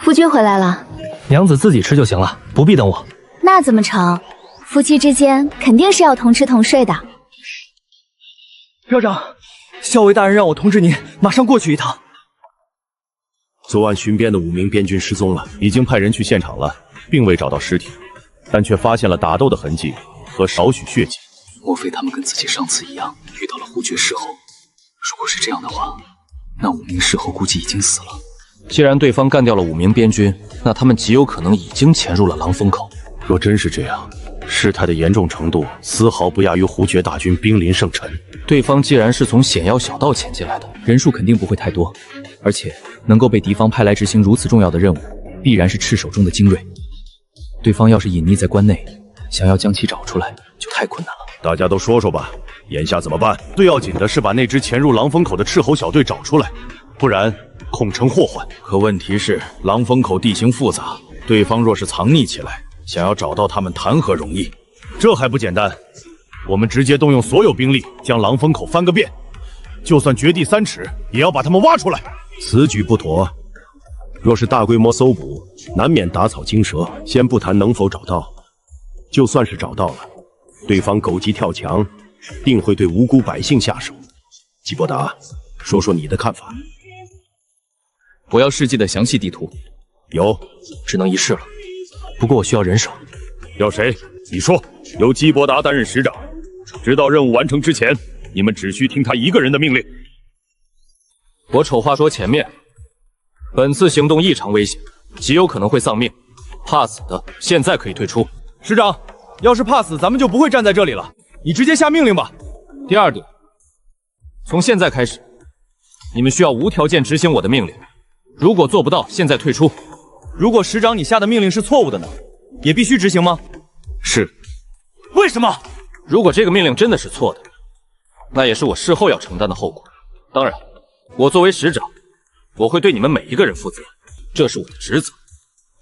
夫君回来了，娘子自己吃就行了，不必等我。那怎么成？夫妻之间肯定是要同吃同睡的。校长，校尉大人让我通知您，马上过去一趟。昨晚巡边的5名边军失踪了，已经派人去现场了，并未找到尸体，但却发现了打斗的痕迹和少许血迹。莫非他们跟自己上次一样遇到了胡爵斥候？如果是这样的话，那5名斥候估计已经死了。既然对方干掉了5名边军，那他们极有可能已经潜入了狼风口。若真是这样，事态的严重程度丝毫不亚于胡爵大军兵临圣城。对方既然是从险要小道潜进来的，人数肯定不会太多，而且能够被敌方派来执行如此重要的任务，必然是赤手中的精锐。对方要是隐匿在关内，想要将其找出来就太困难了。大家都说说吧，眼下怎么办？最要紧的是把那支潜入狼风口的斥候小队找出来，不然恐成祸患。可问题是，狼风口地形复杂，对方若是藏匿起来，想要找到他们谈何容易？这还不简单，我们直接动用所有兵力将狼风口翻个遍，就算掘地3尺，也要把他们挖出来。此举不妥，若是大规模搜捕，难免打草惊蛇。先不谈能否找到，就算是找到了，对方狗急跳墙，定会对无辜百姓下手。季伯达，说说你的看法。我要世纪的详细地图。有，只能一试了。不过我需要人手。要谁？你说。由基伯达担任使长，直到任务完成之前，你们只需听他一个人的命令。我丑话说前面，本次行动异常危险，极有可能会丧命，怕死的现在可以退出。师长，要是怕死，咱们就不会站在这里了。你直接下命令吧。第二点，从现在开始，你们需要无条件执行我的命令。如果做不到，现在退出。如果师长你下的命令是错误的呢，也必须执行吗？是。为什么？如果这个命令真的是错的，那也是我事后要承担的后果。当然，我作为使长，我会对你们每一个人负责，这是我的职责，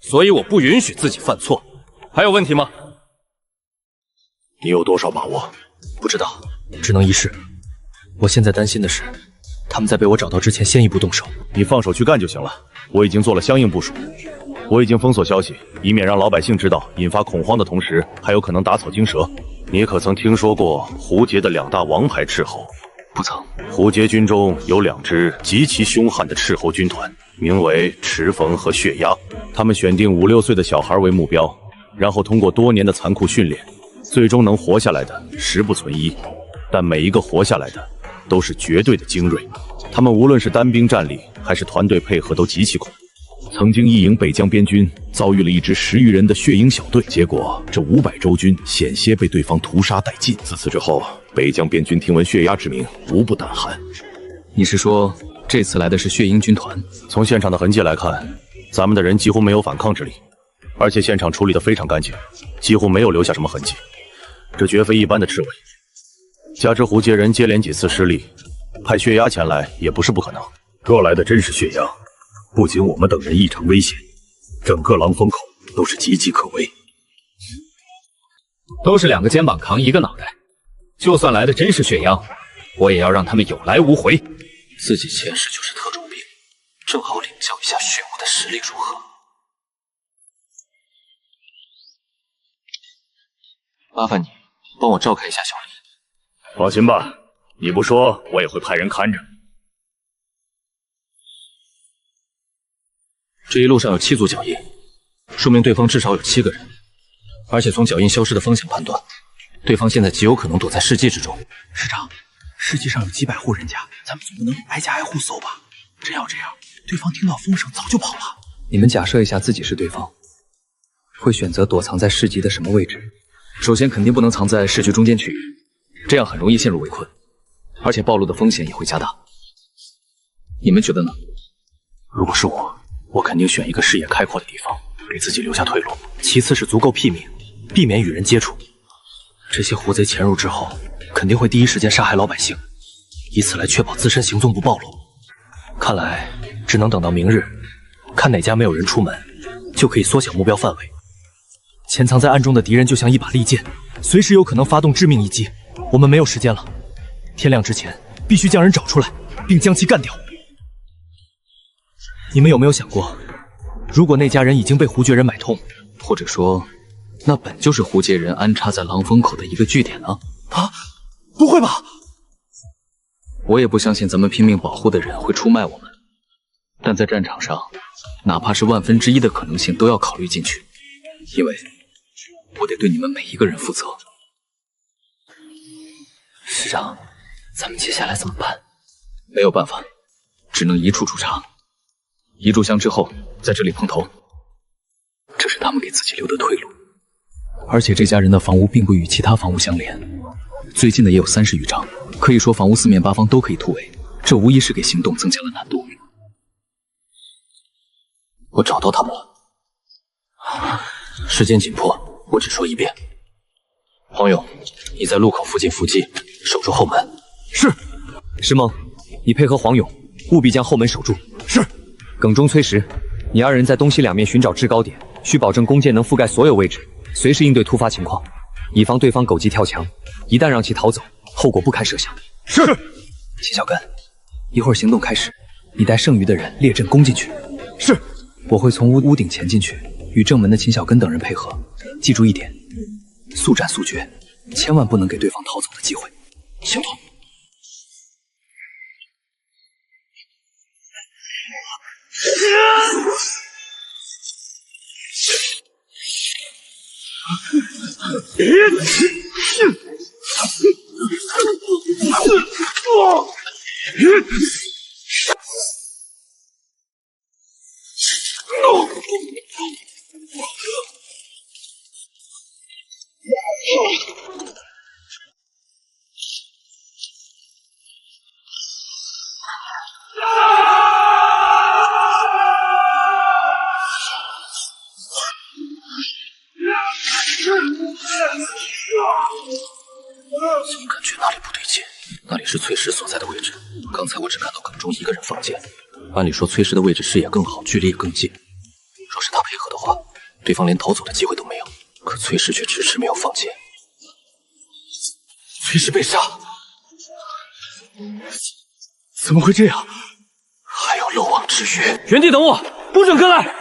所以我不允许自己犯错。还有问题吗？你有多少把握？不知道，只能一试。我现在担心的是，他们在被我找到之前先一步动手。你放手去干就行了，我已经做了相应部署。我已经封锁消息，以免让老百姓知道，引发恐慌的同时，还有可能打草惊蛇。你可曾听说过胡杰的2大王牌斥候？不曾。胡杰军中有2支极其凶悍的斥候军团，名为赤峰和血鸦。他们选定5、6岁的小孩为目标，然后通过多年的残酷训练，最终能活下来的10不存1。但每一个活下来的都是绝对的精锐，他们无论是单兵战力还是团队配合都极其恐怖。曾经一营北疆边军遭遇了一支10余人的血鹰小队，结果这500周军险些被对方屠杀殆尽。自此之后，北疆边军听闻血鸦之名，无不胆寒。你是说这次来的是血鹰军团？从现场的痕迹来看，咱们的人几乎没有反抗之力，而且现场处理得非常干净，几乎没有留下什么痕迹。这绝非一般的赤卫。加之胡杰人接连几次失利，派血鸦前来也不是不可能。若来的真是血鸦，不仅我们等人异常危险，整个狼风口都是岌岌可危。都是2个肩膀扛1个脑袋，就算来的真是血妖，我也要让他们有来无回。自己前世就是特种兵，正好领教一下血雾的实力如何。麻烦你帮我照看一下小丽。放心吧，你不说，我也会派人看着。这一路上有7组脚印，说明对方至少有7个人，而且从脚印消失的方向判断，对方现在极有可能躲在市集之中。师长，市集上有几百户人家，咱们总不能挨家挨户搜吧？真要这样，对方听到风声早就跑了。你们假设一下自己是对方，会选择躲藏在市集的什么位置？首先肯定不能藏在市区中间区域，这样很容易陷入围困，而且暴露的风险也会加大。你们觉得呢？如果是我肯定选一个视野开阔的地方，给自己留下退路。其次是足够僻静，避免与人接触。这些胡贼潜入之后，肯定会第一时间杀害老百姓，以此来确保自身行踪不暴露。看来只能等到明日，看哪家没有人出门，就可以缩小目标范围。潜藏在暗中的敌人就像一把利剑，随时有可能发动致命一击。我们没有时间了，天亮之前必须将人找出来，并将其干掉。你们有没有想过，如果那家人已经被胡绝人买通，或者说，那本就是胡杰人安插在狼风口的一个据点呢？啊，不会吧！我也不相信咱们拼命保护的人会出卖我们，但在战场上，哪怕是1/1000的可能性都要考虑进去，因为我得对你们每一个人负责。师长，咱们接下来怎么办？没有办法，只能一处处查。一炷香之后，在这里碰头，这是他们给自己留的退路。而且这家人的房屋并不与其他房屋相连，最近的也有30余张，可以说房屋4面8方都可以突围，这无疑是给行动增加了难度。我找到他们了，时间紧迫，我只说一遍。黄勇，你在路口附近伏击，守住后门。是。石梦，你配合黄勇，务必将后门守住。是。耿忠、崔实，你2人在东西2面寻找制高点，需保证弓箭能覆盖所有位置，随时应对突发情况，以防对方狗急跳墙。一旦让其逃走，后果不堪设想。是。秦小根，一会儿行动开始，你带剩余的人列阵攻进去。是。我会从屋顶前进去，与正门的秦小根等人配合。记住一点，速战速决，千万不能给对方逃走的机会。行动。总感觉哪里不对劲，那里是崔实所在的位置。刚才我只看到耿忠一个人放箭，按理说崔实的位置视野更好，距离也更近。若是他配合的话，对方连逃走的机会都没有。可崔实却迟迟没有放箭。崔实被杀，怎么会这样？还有漏网之鱼！原地等我，不准跟来！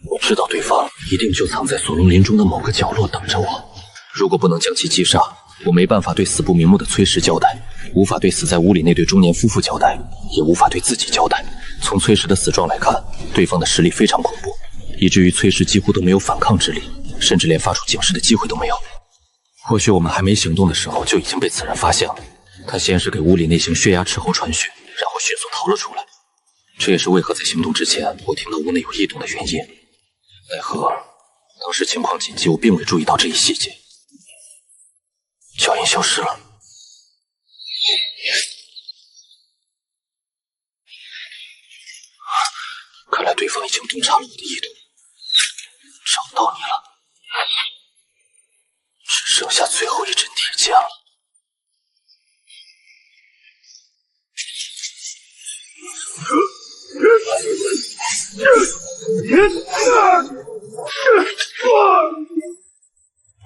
我知道对方一定就藏在索隆林中的某个角落等着我。如果不能将其击杀，我没办法对死不瞑目的崔实交代，无法对死在屋里那对中年夫妇交代，也无法对自己交代。从崔实的死状来看，对方的实力非常恐怖，以至于崔氏几乎都没有反抗之力，甚至连发出警示的机会都没有。或许我们还没行动的时候就已经被此人发现了。他先是给屋里那行血压斥候传讯，然后迅速逃了出来。这也是为何在行动之前我听到屋内有异动的原因。奈何当时情况紧急，我并未注意到这一细节。脚印消失了。看来对方已经洞察了我的意图，找到你了，只剩下最后一针铁剑了。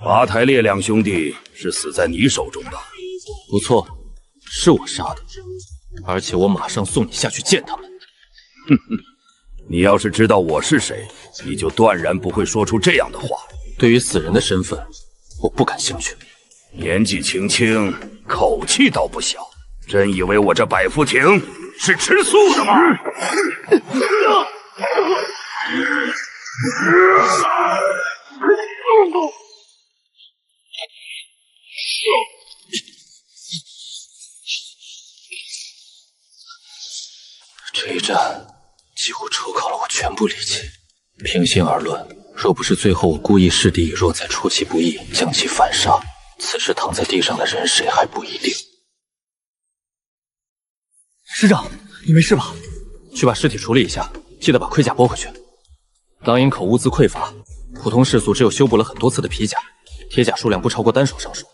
八台烈两兄弟是死在你手中的。不错，是我杀的，而且我马上送你下去见他们。哼哼，你要是知道我是谁，你就断然不会说出这样的话。对于死人的身份，我不感兴趣。年纪轻轻，口气倒不小，真以为我这百夫亭是吃素的吗？这一战几乎抽考了我全部力气。平心而论，若不是最后我故意示敌以弱，再出其不意将其反杀，此时躺在地上的人谁还不一定。师长，你没事吧？去把尸体处理一下，记得把盔甲拨回去。当营口物资匮乏，普通士卒只有修补了很多次的皮甲，铁甲数量不超过单手上数。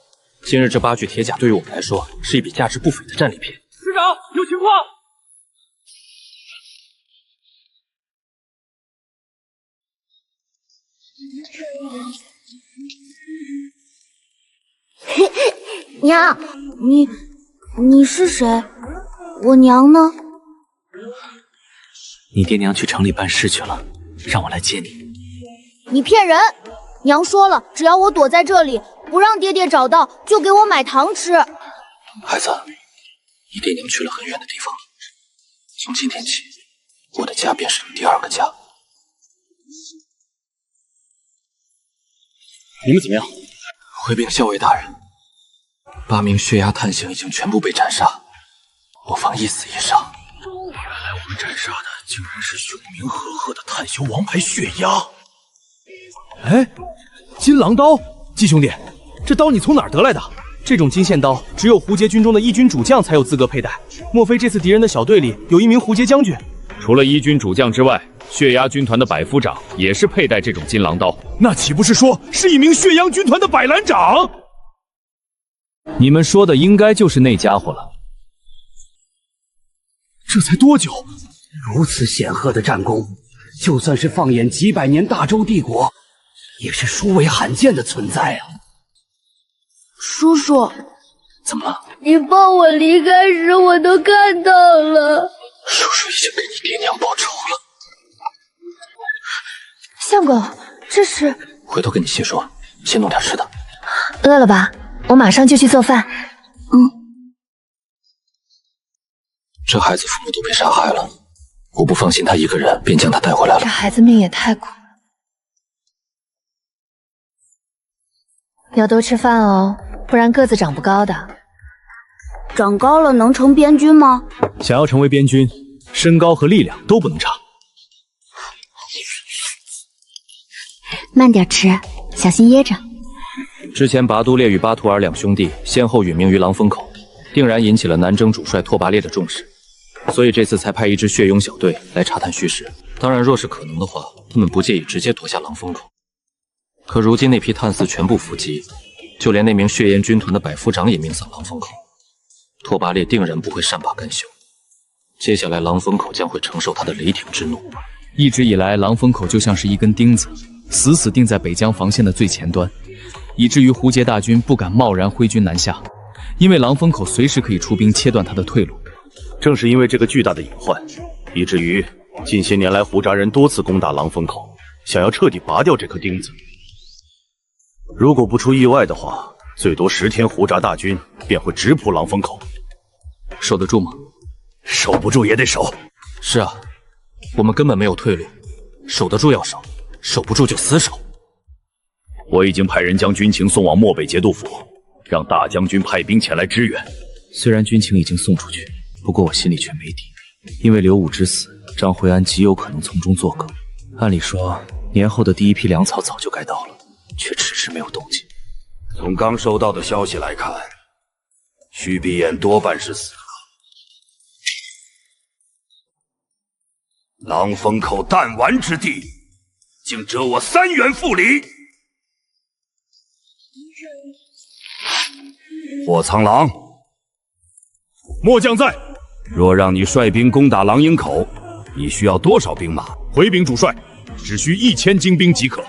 今日这8具铁甲对于我们来说是一笔价值不菲的战利品。师长，有情况！娘，你是谁？我娘呢？你爹娘去城里办事去了，让我来接你。你骗人！娘说了，只要我躲在这里，不让爹爹找到，就给我买糖吃。孩子，你爹娘去了很远的地方，从今天起，我的家便是你第2个家。你们怎么样？回禀校尉大人，8名血压探星已经全部被斩杀，我方一死一伤。原来我们斩杀的竟然是雄名赫赫的探修王牌血压。哎，金狼刀，季兄弟，这刀你从哪儿得来的？这种金线刀只有胡杰军中的1军主将才有资格佩戴，莫非这次敌人的小队里有1名胡杰将军？除了1军主将之外，血压军团的百夫长也是佩戴这种金狼刀。那岂不是说是1名血阳军团的百兰长？你们说的应该就是那家伙了。这才多久？如此显赫的战功，就算是放眼几百年大周帝国，也是殊为罕见的存在啊！叔叔，怎么了？你抱我离开时，我都看到了。叔叔已经给你爹娘报仇了。相公，这是……回头跟你细说，先弄点吃的。饿了吧？我马上就去做饭。这孩子父母都被杀害了，我不放心他一个人，便将他带回来了。这孩子命也太苦了，要多吃饭哦，不然个子长不高的。长高了能成边军吗？想要成为边军，身高和力量都不能差。慢点吃，小心噎着。之前拔都烈与巴图尔2兄弟先后殒命于狼风口，定然引起了南征主帅拓跋烈的重视，所以这次才派1支血勇小队来查探虚实。当然，若是可能的话，他们不介意直接夺下狼风口。可如今那批探司全部伏击，就连那名血焰军团的百夫长也命丧狼风口，拓跋烈定然不会善罢甘休。接下来，狼风口将会承受他的雷霆之怒。一直以来，狼风口就像是一根钉子，死死钉在北疆防线的最前端，以至于胡杰大军不敢贸然挥军南下，因为狼风口随时可以出兵切断他的退路。正是因为这个巨大的隐患，以至于近些年来胡扎人多次攻打狼风口，想要彻底拔掉这颗钉子。如果不出意外的话，最多10天，胡扎大军便会直扑狼风口。守得住吗？守不住也得守。是啊，我们根本没有退路，守得住要守，守不住就死守。我已经派人将军情送往漠北节度府，让大将军派兵前来支援。虽然军情已经送出去，不过我心里却没底，因为刘武之死，张惠安极有可能从中作梗。按理说，年后的第一批粮草早就该到了，却迟迟没有动静。从刚收到的消息来看，徐必彦多半是死了。狼风口弹丸之地，竟折我3员副理。霍苍狼，末将在。若让你率兵攻打狼营口，你需要多少兵马？回禀主帅，只需1000精兵即可。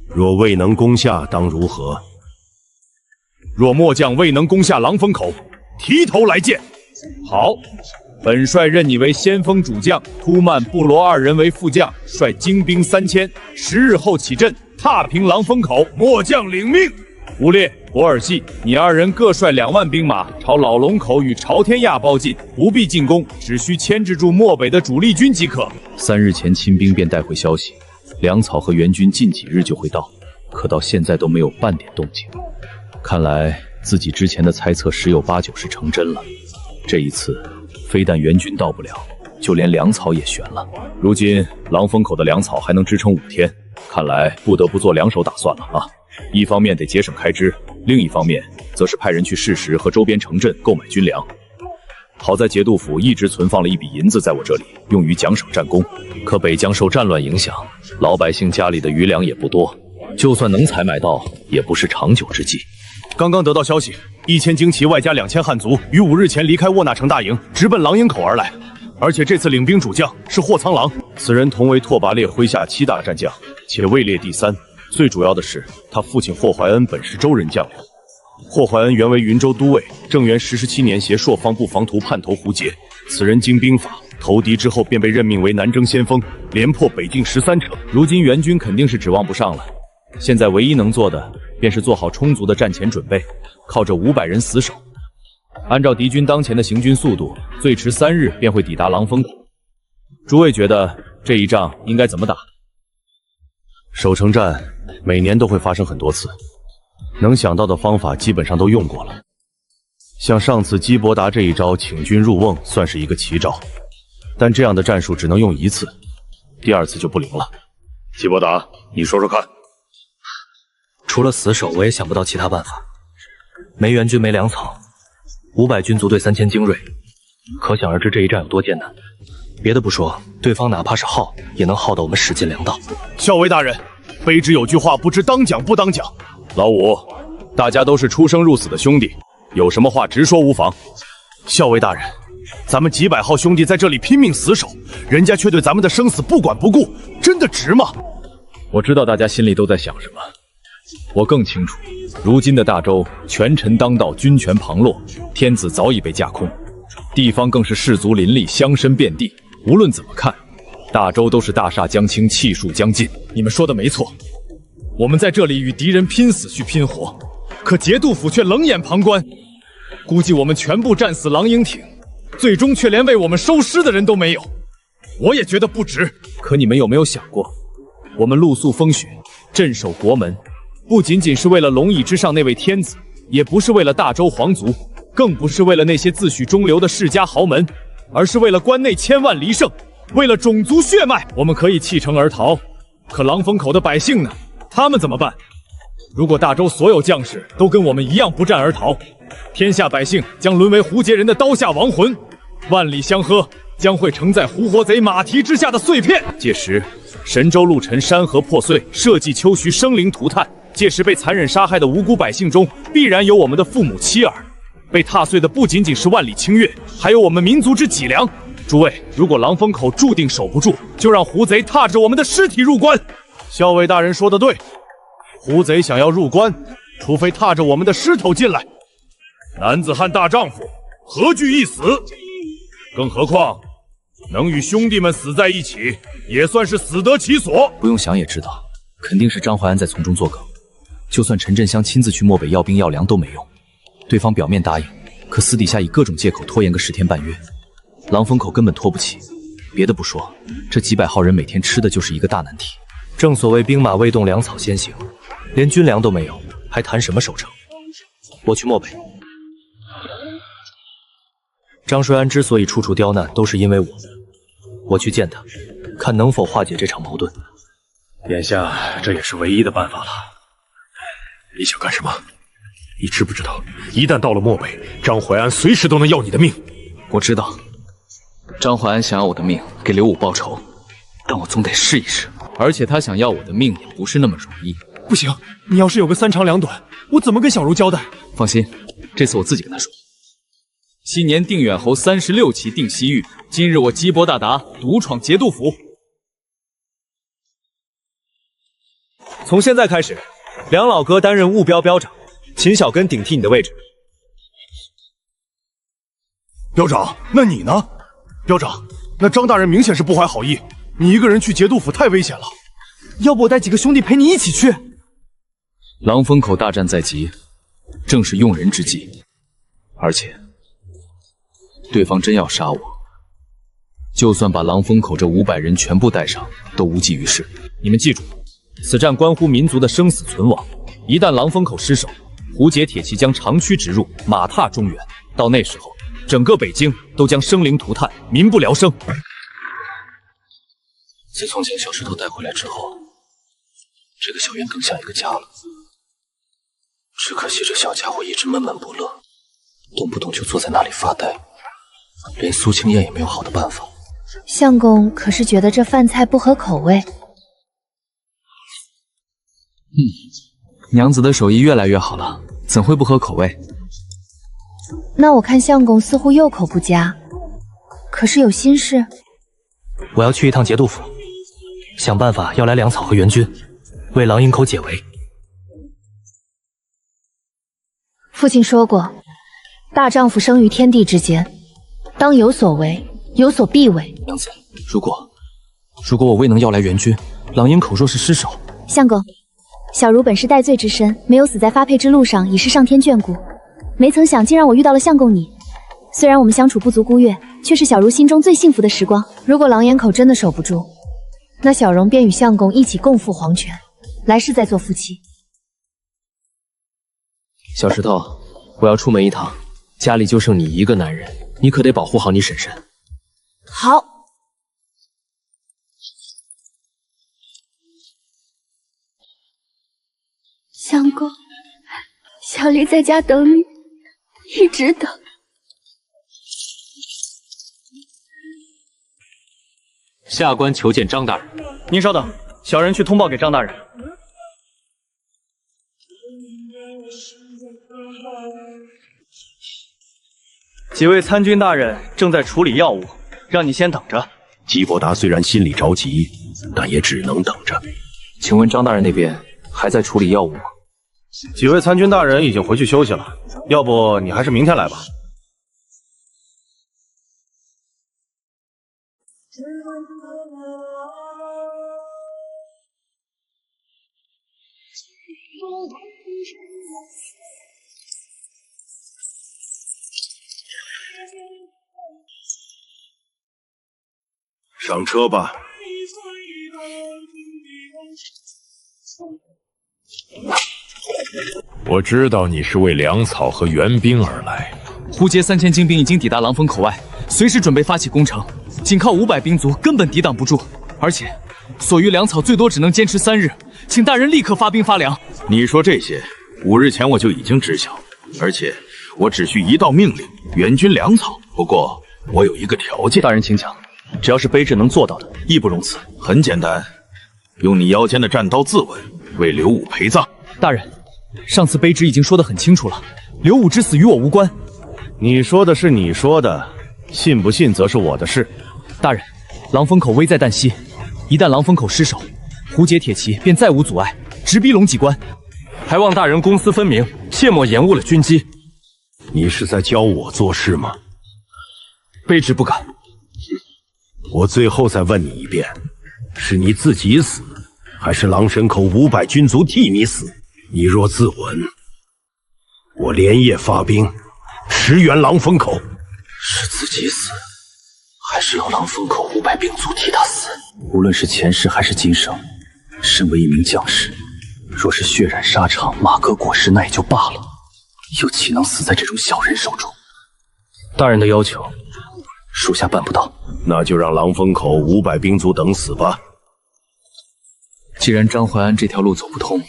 若未能攻下，当如何？若末将未能攻下狼风口，提头来见。好，本帅任你为先锋主将，突曼、布罗2人为副将，率精兵3000，10日后起阵，踏平狼风口。末将领命。吴烈、博尔济，你2人各率2万兵马，朝老龙口与朝天垭包进，不必进攻，只需牵制住漠北的主力军即可。3日前，亲兵便带回消息，粮草和援军近几日就会到，可到现在都没有半点动静。看来自己之前的猜测10有8、9是成真了。这一次，非但援军到不了，就连粮草也悬了。如今狼风口的粮草还能支撑5天，看来不得不做2手打算了啊！一方面得节省开支，另一方面则是派人去适时和周边城镇购买军粮。好在节度府一直存放了一笔银子在我这里，用于奖赏战功。可北疆受战乱影响，老百姓家里的余粮也不多，就算能采买到，也不是长久之计。刚刚得到消息，1000精骑外加2000汉族于5日前离开沃纳城大营，直奔狼营口而来。而且这次领兵主将是霍苍狼，此人同为拓跋烈麾下7大战将，且位列第3。最主要的是，他父亲霍怀恩本是周人将领。霍怀恩原为云州都尉，正元17年携朔方部防图叛投胡节。此人精兵法，投敌之后便被任命为南征先锋，连破北境13城。如今援军肯定是指望不上了，现在唯一能做的便是做好充足的战前准备，靠着500人死守。按照敌军当前的行军速度，最迟3日便会抵达狼风口。诸位觉得这一仗应该怎么打？守城战每年都会发生很多次，能想到的方法基本上都用过了。像上次基伯达这一招请军入瓮算是一个奇招，但这样的战术只能用1次，第2次就不灵了。基伯达，你说说看。除了死守，我也想不到其他办法。没援军，没粮草，500军卒对3000精锐，可想而知这一战有多艰难。别的不说，对方哪怕是耗，也能耗得我们使尽粮道。校尉大人，卑职有句话不知当讲不当讲。老五，大家都是出生入死的兄弟，有什么话直说无妨。校尉大人，咱们几百号兄弟在这里拼命死守，人家却对咱们的生死不管不顾，真的值吗？我知道大家心里都在想什么，我更清楚。如今的大周，权臣当道，军权旁落，天子早已被架空，地方更是士卒林立，乡绅遍地。无论怎么看，大周都是大厦将倾，气数将尽。你们说的没错，我们在这里与敌人拼死去拼活，可节度府却冷眼旁观。估计我们全部战死狼营町，最终却连为我们收尸的人都没有。我也觉得不值。可你们有没有想过，我们露宿风雪，镇守国门，不仅仅是为了龙椅之上那位天子，也不是为了大周皇族，更不是为了那些自诩中流的世家豪门，而是为了关内千万黎胜，为了种族血脉。我们可以弃城而逃，可狼风口的百姓呢？他们怎么办？如果大周所有将士都跟我们一样不战而逃，天下百姓将沦为胡杰人的刀下亡魂，万里香河将会承载胡活贼马蹄之下的碎片。届时神州陆沉，山河破碎，社稷丘墟，生灵涂炭。届时被残忍杀害的无辜百姓中，必然有我们的父母妻儿。被踏碎的不仅仅是万里清月，还有我们民族之脊梁。诸位，如果狼风口注定守不住，就让胡贼踏着我们的尸体入关。校尉大人说得对，胡贼想要入关，除非踏着我们的尸头进来。男子汉大丈夫，何惧一死？更何况能与兄弟们死在一起，也算是死得其所。不用想也知道，肯定是张怀安在从中作梗。就算陈振香亲自去漠北要兵要粮都没用。对方表面答应，可私底下以各种借口拖延个10天半月，狼风口根本拖不起。别的不说，这几百号人每天吃的就是一个大难题。正所谓兵马未动，粮草先行，连军粮都没有，还谈什么守城？我去漠北。张瑞安之所以处处刁难，都是因为我去见他，看能否化解这场矛盾。眼下这也是唯一的办法了。你想干什么？你知不知道，一旦到了漠北，张怀安随时都能要你的命。我知道，张怀安想要我的命，给刘武报仇，但我总得试一试。而且他想要我的命也不是那么容易。不行，你要是有个三长两短，我怎么跟小茹交代？放心，这次我自己跟他说。昔年定远侯36骑定西域，今日我鸡伯大达独闯节度府。从现在开始，梁老哥担任务标标长，秦小根顶替你的位置。标长，那你呢？标长，那张大人明显是不怀好意，你一个人去节度府太危险了。要不我带几个兄弟陪你一起去？狼风口大战在即，正是用人之际，而且对方真要杀我，就算把狼风口这500人全部带上，都无济于事。你们记住，此战关乎民族的生死存亡，一旦狼风口失守，胡解铁骑将长驱直入，马踏中原，到那时候，整个北京都将生灵涂炭，民不聊生。自从将小石头带回来之后，这个小院更像一个家了。只可惜这小家伙一直闷闷不乐，动不动就坐在那里发呆，连苏清燕也没有好的办法。相公可是觉得这饭菜不合口味？娘子的手艺越来越好了，怎会不合口味？那我看相公似乎右口不佳，可是有心事？我要去一趟节度府，想办法要来粮草和援军，为狼营口解围。父亲说过，大丈夫生于天地之间，当有所为，有所必为。娘子，如果我未能要来援军，狼营口若是失守，相公，小茹本是戴罪之身，没有死在发配之路上，已是上天眷顾。没曾想竟让我遇到了相公你。虽然我们相处不足孤月，却是小茹心中最幸福的时光。如果狼烟口真的守不住，那小荣便与相公一起共赴黄泉，来世再做夫妻。小石头，我要出门一趟，家里就剩你一个男人，你可得保护好你婶婶。好。相公，小丽在家等你，一直等。下官求见张大人。您稍等，小人去通报给张大人。几位参军大人正在处理要务，让你先等着。吉伯达虽然心里着急，但也只能等着。请问张大人那边还在处理要务吗？几位参军大人已经回去休息了，要不你还是明天来吧。上车吧。我知道你是为粮草和援兵而来。胡杰3000精兵已经抵达狼峰口外，随时准备发起攻城，仅靠500兵卒根本抵挡不住，而且所余粮草最多只能坚持3日，请大人立刻发兵发粮。你说这些，5日前我就已经知晓，而且我只需一道命令，援军粮草。不过我有一个条件。大人请讲，只要是卑职能做到的，义不容辞。很简单，用你腰间的战刀自刎，为刘武陪葬。大人，上次卑职已经说得很清楚了，刘武之死与我无关。你说的是你说的，信不信则是我的事。大人，狼峰口危在旦夕，一旦狼峰口失守，胡解铁骑便再无阻碍，直逼龙脊关。还望大人公私分明，切莫延误了军机。你是在教我做事吗？卑职不敢。我最后再问你一遍，是你自己死，还是狼神口500军卒替你死？你若自刎，我连夜发兵驰援狼峰口。是自己死，还是由狼峰口500兵卒替他死？无论是前世还是今生，身为一名将士，若是血染沙场，马革裹尸，那也就罢了，又岂能死在这种小人手中？大人的要求，属下办不到。那就让狼风口500兵卒等死吧。既然张怀安这条路走不通，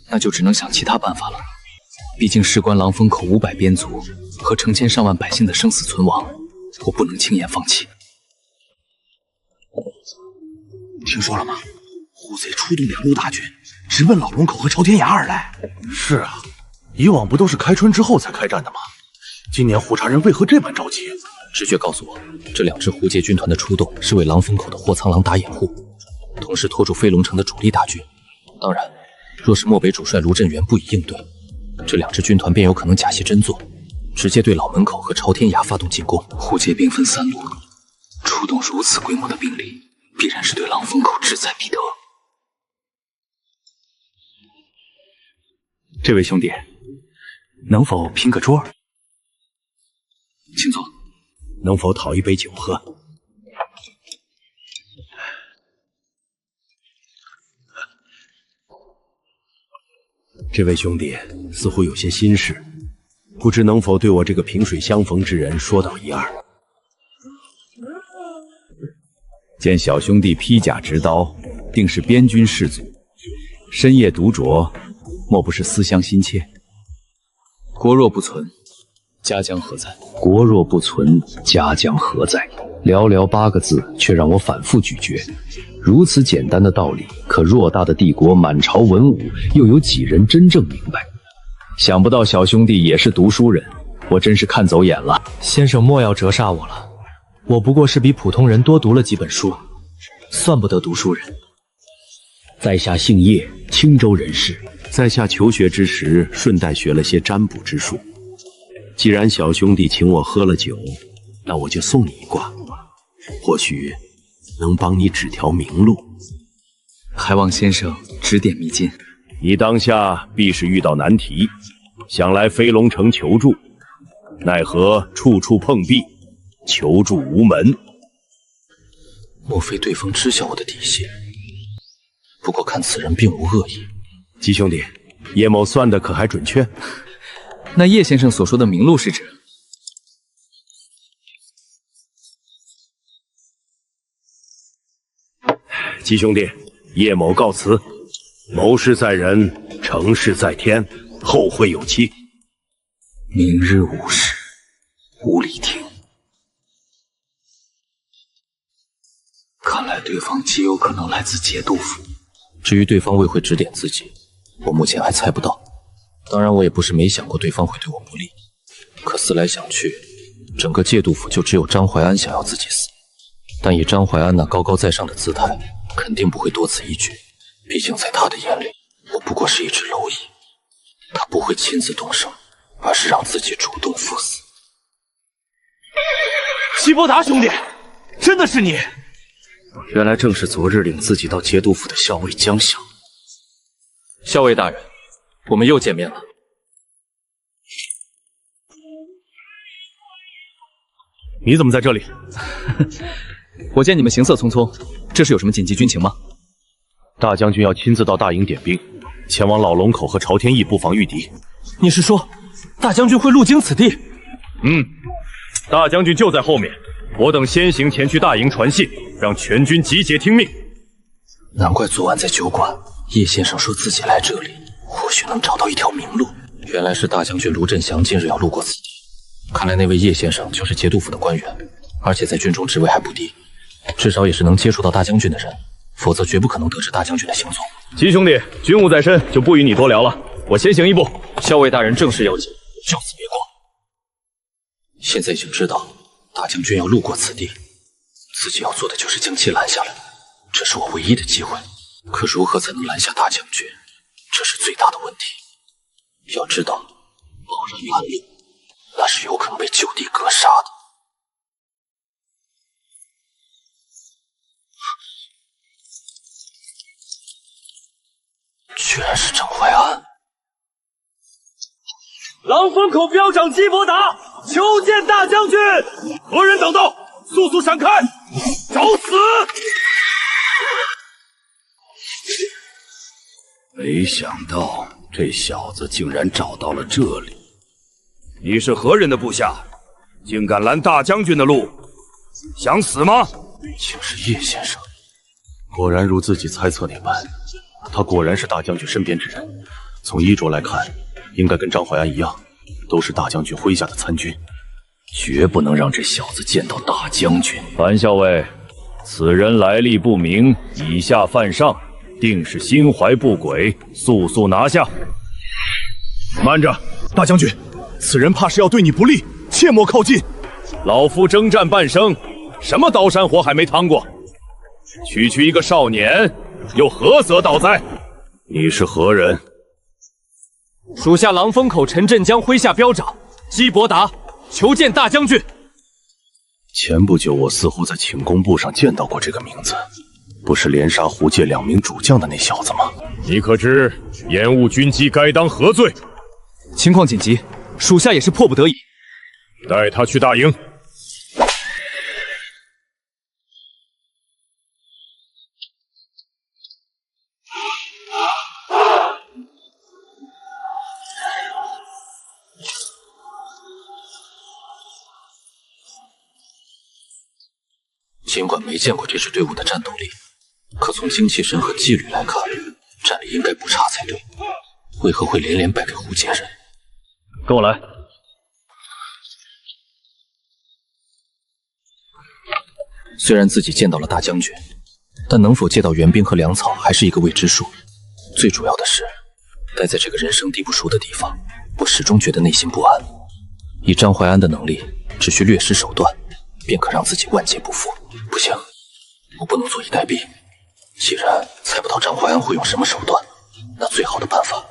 那就只能想其他办法了。毕竟事关狼风口500边族和成千上万百姓的生死存亡，我不能轻言放弃。听说了吗？虎贼出动2路大军，直奔老龙口和朝天崖而来。是啊，以往不都是开春之后才开战的吗？今年虎察人为何这般着急？直觉告诉我，这2支狐界军团的出动是为狼风口的货仓郎打掩护，同时拖住飞龙城的主力大军。当然，若是漠北主帅卢振元不予应对，这2支军团便有可能假戏真做，直接对老门口和朝天崖发动进攻。狐界兵分3路，出动如此规模的兵力，必然是对狼风口志在必得。这位兄弟，能否拼个桌？请坐。能否讨一杯酒喝？这位兄弟似乎有些心事，不知能否对我这个萍水相逢之人说道一二。见小兄弟披甲执刀，定是边军士卒，深夜独酌，莫不是思乡心切？国若不存，家乡何在？国若不存，家乡何在？寥寥8个字，却让我反复咀嚼。如此简单的道理，可偌大的帝国，满朝文武，又有几人真正明白？想不到小兄弟也是读书人，我真是看走眼了。先生莫要折煞我了，我不过是比普通人多读了几本书，算不得读书人。在下姓叶，青州人士，在下求学之时，顺带学了些占卜之术。既然小兄弟请我喝了酒，那我就送你一卦，或许能帮你指条明路。还望先生指点迷津。你当下必是遇到难题，想来飞龙城求助，奈何处处碰壁，求助无门。莫非对方知晓我的底细？不过看此人并无恶意。季兄弟，叶某算的可还准确？那叶先生所说的明路是指？季兄弟，叶某告辞。谋事在人，成事在天，后会有期。明日午时，5里亭。看来对方极有可能来自节度府。至于对方为何指点自己，我目前还猜不到。当然，我也不是没想过对方会对我不利。可思来想去，整个节度府就只有张怀安想要自己死。但以张怀安那高高在上的姿态，肯定不会多此一举。毕竟在他的眼里，我不过是一只蝼蚁。他不会亲自动手，而是让自己主动赴死。齐伯达兄弟，真的是你！原来正是昨日领自己到节度府的校尉江晓。校尉大人，我们又见面了。你怎么在这里？我见你们行色匆匆，这是有什么紧急军情吗？大将军要亲自到大营点兵，前往老龙口和朝天驿布防御敌。你是说，大将军会路经此地？大将军就在后面，我等先行前去大营传信，让全军集结听命。难怪昨晚在酒馆，叶先生说自己来这里，或许能找到一条明路。原来是大将军卢振祥今日要路过此地。看来那位叶先生就是节度府的官员，而且在军中职位还不低，至少也是能接触到大将军的人，否则绝不可能得知大将军的行踪。齐兄弟，军务在身，就不与你多聊了，我先行一步。校尉大人正事要紧，就此别过。现在已经知道大将军要路过此地，自己要做的就是将其拦下来，这是我唯一的机会。可如何才能拦下大将军，这是最大的问题。要知道，贸然拦路，那是有可能被就地格杀的。居然是张怀安！狼风口标长基伯达求见大将军。何人挡道？速速闪开！找死！没想到这小子竟然找到了这里。你是何人的部下？竟敢拦大将军的路？想死吗？竟是叶先生，果然如自己猜测那般，他果然是大将军身边之人。从衣着来看，应该跟张怀安一样，都是大将军麾下的参军。绝不能让这小子见到大将军。樊校尉，此人来历不明，以下犯上，定是心怀不轨，速速拿下！慢着，大将军，此人怕是要对你不利，切莫靠近。老夫征战半生，什么刀山火海没趟过？区一个少年，又何责倒栽？你是何人？属下狼风口陈振江麾下镖长姬伯达，求见大将军。前不久，我似乎在寝宫簿上见到过这个名字，不是连杀胡界2名主将的那小子吗？你可知延误军机该当何罪？情况紧急，属下也是迫不得已。带他去大营。尽管没见过这支队伍的战斗力，可从精气神和纪律来看，战力应该不差才对。为何会连连败给胡界人？跟我来。虽然自己见到了大将军，但能否借到援兵和粮草还是一个未知数。最主要的是，待在这个人生地不熟的地方，我始终觉得内心不安。以张怀安的能力，只需略施手段，便可让自己万劫不复。不行，我不能坐以待毙。既然猜不到张怀安会用什么手段，那最好的办法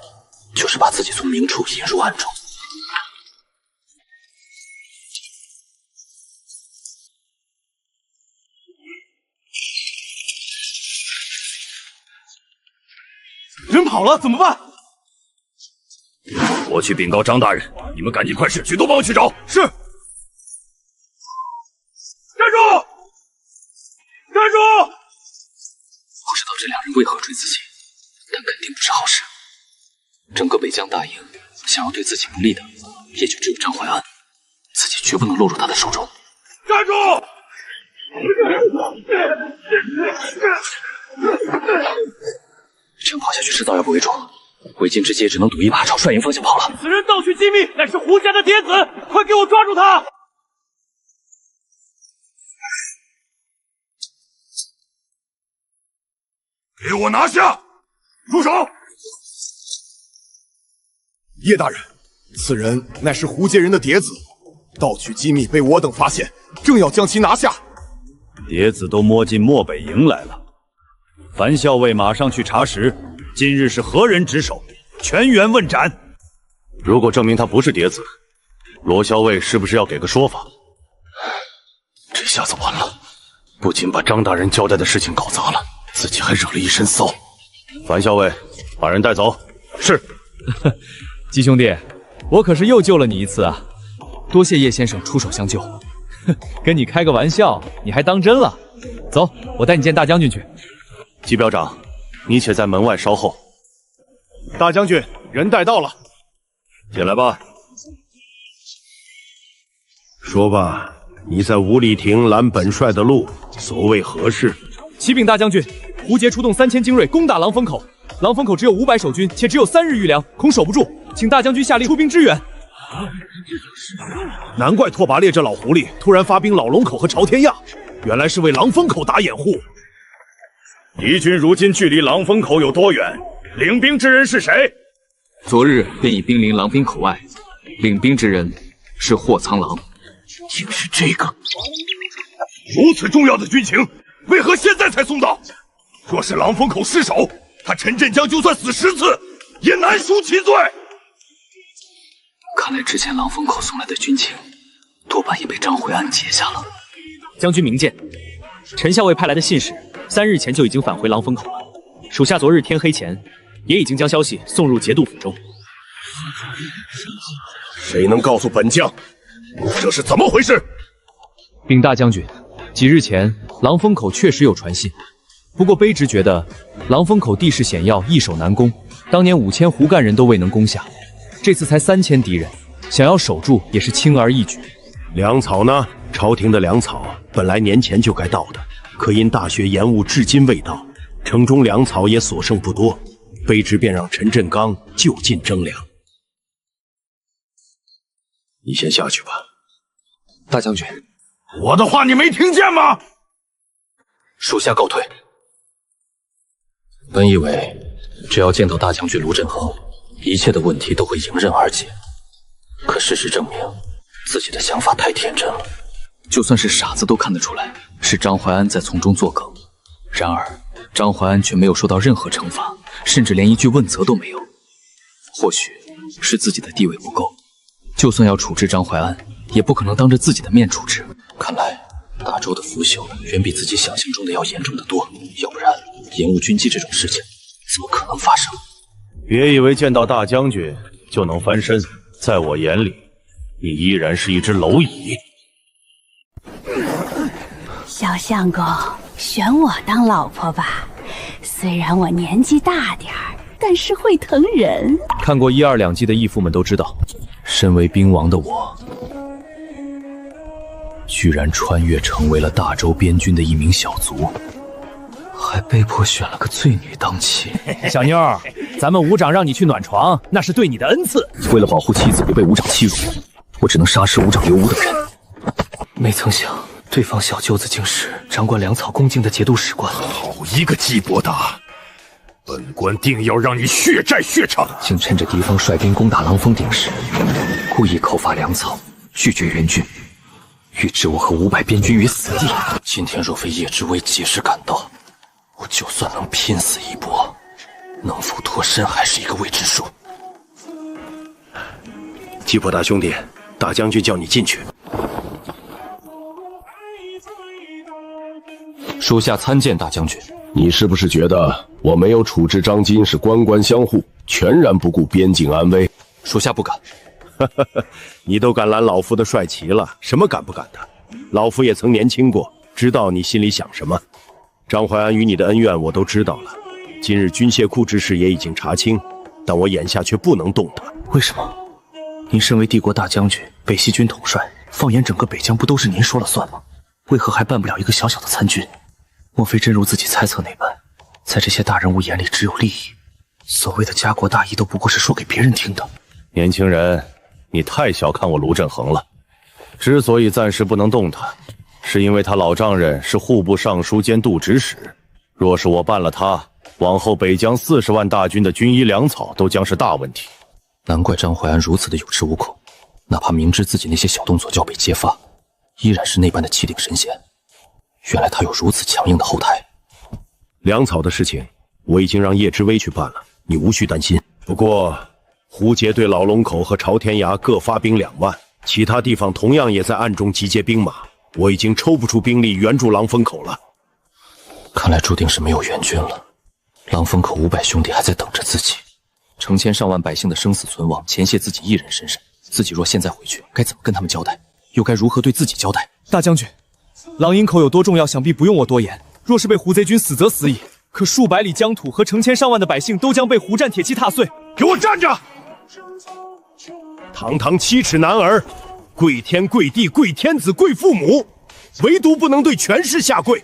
就是把自己从明处引入暗中。人跑了怎么办？我去禀告张大人，你们赶紧快使许多帮我去找。是。站住！站住！不知道这2人为何追自己，但肯定不是好事。整个北疆大营，想要对自己不利的，也就只有张怀安，自己绝不能落入他的手中。站住！这样跑下去迟早要不为主，为今之计只能赌一把朝帅营方向跑了。此人盗取机密，乃是胡家的嫡子，快给我抓住他！给我拿下！住手！叶大人，此人乃是胡界人的嫡子，盗取机密被我等发现，正要将其拿下。嫡子都摸进漠北营来了。樊校尉马上去查实，今日是何人值守，全员问斩。如果证明他不是嫡子，罗校尉是不是要给个说法？这下子完了，不仅把张大人交代的事情搞砸了，自己还惹了一身骚。樊校尉，把人带走。是。季兄弟，我可是又救了你一次啊！多谢叶先生出手相救。跟你开个玩笑，你还当真了？走，我带你见大将军去。季镖长，你且在门外稍后。大将军，人带到了，进来吧。说吧，你在五里亭拦本帅的路，所谓何事？启禀大将军，胡杰出动3000精锐攻打狼风口，狼风口只有500守军，且只有3日余粮，恐守不住，请大将军下令出兵支援。难怪拓跋烈这老狐狸突然发兵老龙口和朝天亚，原来是为狼风口打掩护。敌军如今距离狼风口有多远？领兵之人是谁？昨日便已兵临狼兵口外，领兵之人是霍苍狼。竟是这个！如此重要的军情，为何现在才送到？若是狼风口失守，他陈振江就算死10次，也难赎其罪。看来之前狼风口送来的军情，多半也被张怀安截下了。将军明鉴，陈校尉派来的信使3日前就已经返回狼风口了。属下昨日天黑前，也已经将消息送入节度府中。谁能告诉本将，这是怎么回事？禀大将军，几日前狼风口确实有传信，不过卑职觉得狼风口地势险要，易守难攻，当年5000胡干人都未能攻下，这次才3000敌人，想要守住也是轻而易举。粮草呢？朝廷的粮草本来年前就该到的，可因大雪延误，至今未到，城中粮草也所剩不多。卑职便让陈振刚就近征粮。你先下去吧。大将军，我的话你没听见吗？属下告退。本以为只要见到大将军卢振恒，一切的问题都会迎刃而解，可事实证明，自己的想法太天真了。就算是傻子都看得出来，是张怀安在从中作梗。然而，张怀安却没有受到任何惩罚，甚至连一句问责都没有。或许是自己的地位不够，就算要处置张怀安，也不可能当着自己的面处置。看来大周的腐朽远比自己想象中的要严重得多，要不然延误军机这种事情怎么可能发生？别以为见到大将军就能翻身，在我眼里，你依然是一只蝼蚁。小相公，选我当老婆吧。虽然我年纪大点儿，但是会疼人。看过1、2、2季的义父们都知道，身为兵王的我，居然穿越成为了大周边军的一名小卒，还被迫选了个罪女当妻。小妞儿，咱们伍长让你去暖床，那是对你的恩赐。为了保护妻子不被伍长欺辱，我只能杀死伍长刘武等人。没曾想，对方小舅子竟是掌管粮草供进的节度使官。好一个季伯达！本官定要让你血债血偿！竟趁着敌方率兵攻打狼峰顶时，故意扣发粮草，拒绝援军，欲置我和500边军于死地。今天若非叶之威及时赶到，我就算能拼死一搏，能否脱身还是一个未知数。季伯达兄弟，大将军叫你进去。属下参见大将军。你是不是觉得我没有处置张金是官官相护，全然不顾边境安危？属下不敢。你都敢拦老夫的帅旗了，什么敢不敢的？老夫也曾年轻过，知道你心里想什么。张怀安与你的恩怨我都知道了，今日军械库之事也已经查清，但我眼下却不能动他。为什么？您身为帝国大将军，北西军统帅，放眼整个北疆，不都是您说了算吗？为何还办不了一个小小的参军？莫非真如自己猜测那般，在这些大人物眼里只有利益？所谓的家国大义都不过是说给别人听的。年轻人，你太小看我卢振恒了。之所以暂时不能动他，是因为他老丈人是户部尚书兼度指使。若是我办了他，往后北疆40万大军的军医粮草都将是大问题。难怪张怀安如此的有恃无恐，哪怕明知自己那些小动作就要被揭发，依然是那般的气定神闲。原来他有如此强硬的后台。粮草的事情我已经让叶之威去办了，你无需担心。不过胡杰对老龙口和朝天崖各发兵2万，其他地方同样也在暗中集结兵马，我已经抽不出兵力援助狼风口了。看来注定是没有援军了。狼风口500兄弟还在等着自己，成千上万百姓的生死存亡前卸自己一人身上，自己若现在回去，该怎么跟他们交代？又该如何对自己交代？大将军，狼营口有多重要，想必不用我多言。若是被胡贼军死则死矣，可数百里疆土和成千上万的百姓都将被胡战铁骑踏碎。给我站着！堂堂7尺男儿，跪天跪地跪天子跪父母，唯独不能对权势下跪。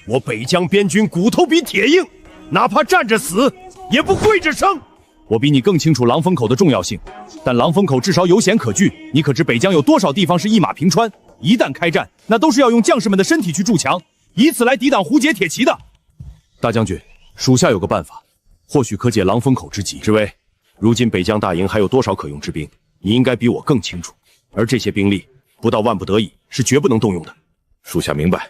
我北疆边军骨头比铁硬，哪怕站着死，也不跪着生。我比你更清楚狼风口的重要性，但狼风口至少有险可据。你可知北疆有多少地方是一马平川？一旦开战，那都是要用将士们的身体去筑墙，以此来抵挡胡杰铁骑的。大将军，属下有个办法，或许可解狼风口之急。之威，如今北疆大营还有多少可用之兵？你应该比我更清楚。而这些兵力，不到万不得已，是绝不能动用的。属下明白，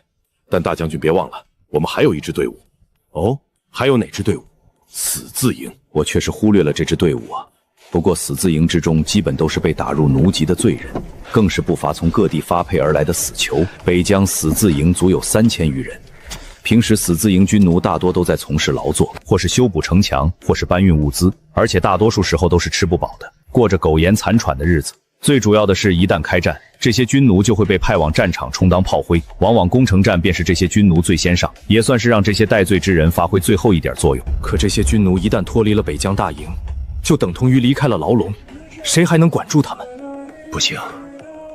但大将军别忘了，我们还有一支队伍。哦，还有哪支队伍？死字营。我却是忽略了这支队伍啊。不过死字营之中，基本都是被打入奴籍的罪人，更是不乏从各地发配而来的死囚。北疆死字营足有3000余人。平时死字营军奴大多都在从事劳作，或是修补城墙，或是搬运物资，而且大多数时候都是吃不饱的，过着苟延残喘的日子。最主要的是，一旦开战，这些军奴就会被派往战场充当炮灰，往往攻城战便是这些军奴最先上，也算是让这些戴罪之人发挥最后一点作用。可这些军奴一旦脱离了北疆大营，就等同于离开了牢笼，谁还能管住他们？不行，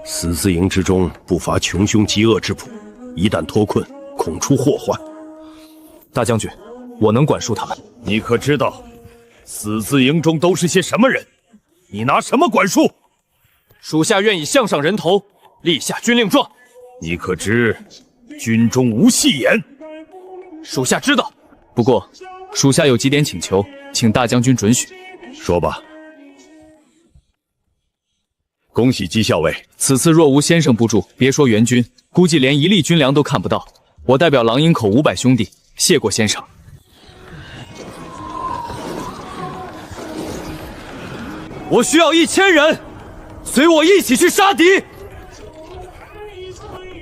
死字营之中不乏穷凶极恶之仆，一旦脱困，恐出祸患。大将军，我能管束他们。你可知道，死字营中都是些什么人？你拿什么管束？属下愿以项上人头立下军令状。你可知军中无戏言？属下知道，不过属下有几点请求，请大将军准许。说吧。恭喜姬校尉，此次若无先生不助，别说援军，估计连一粒军粮都看不到。我代表狼营口500兄弟，谢过先生。我需要1000人，随我一起去杀敌。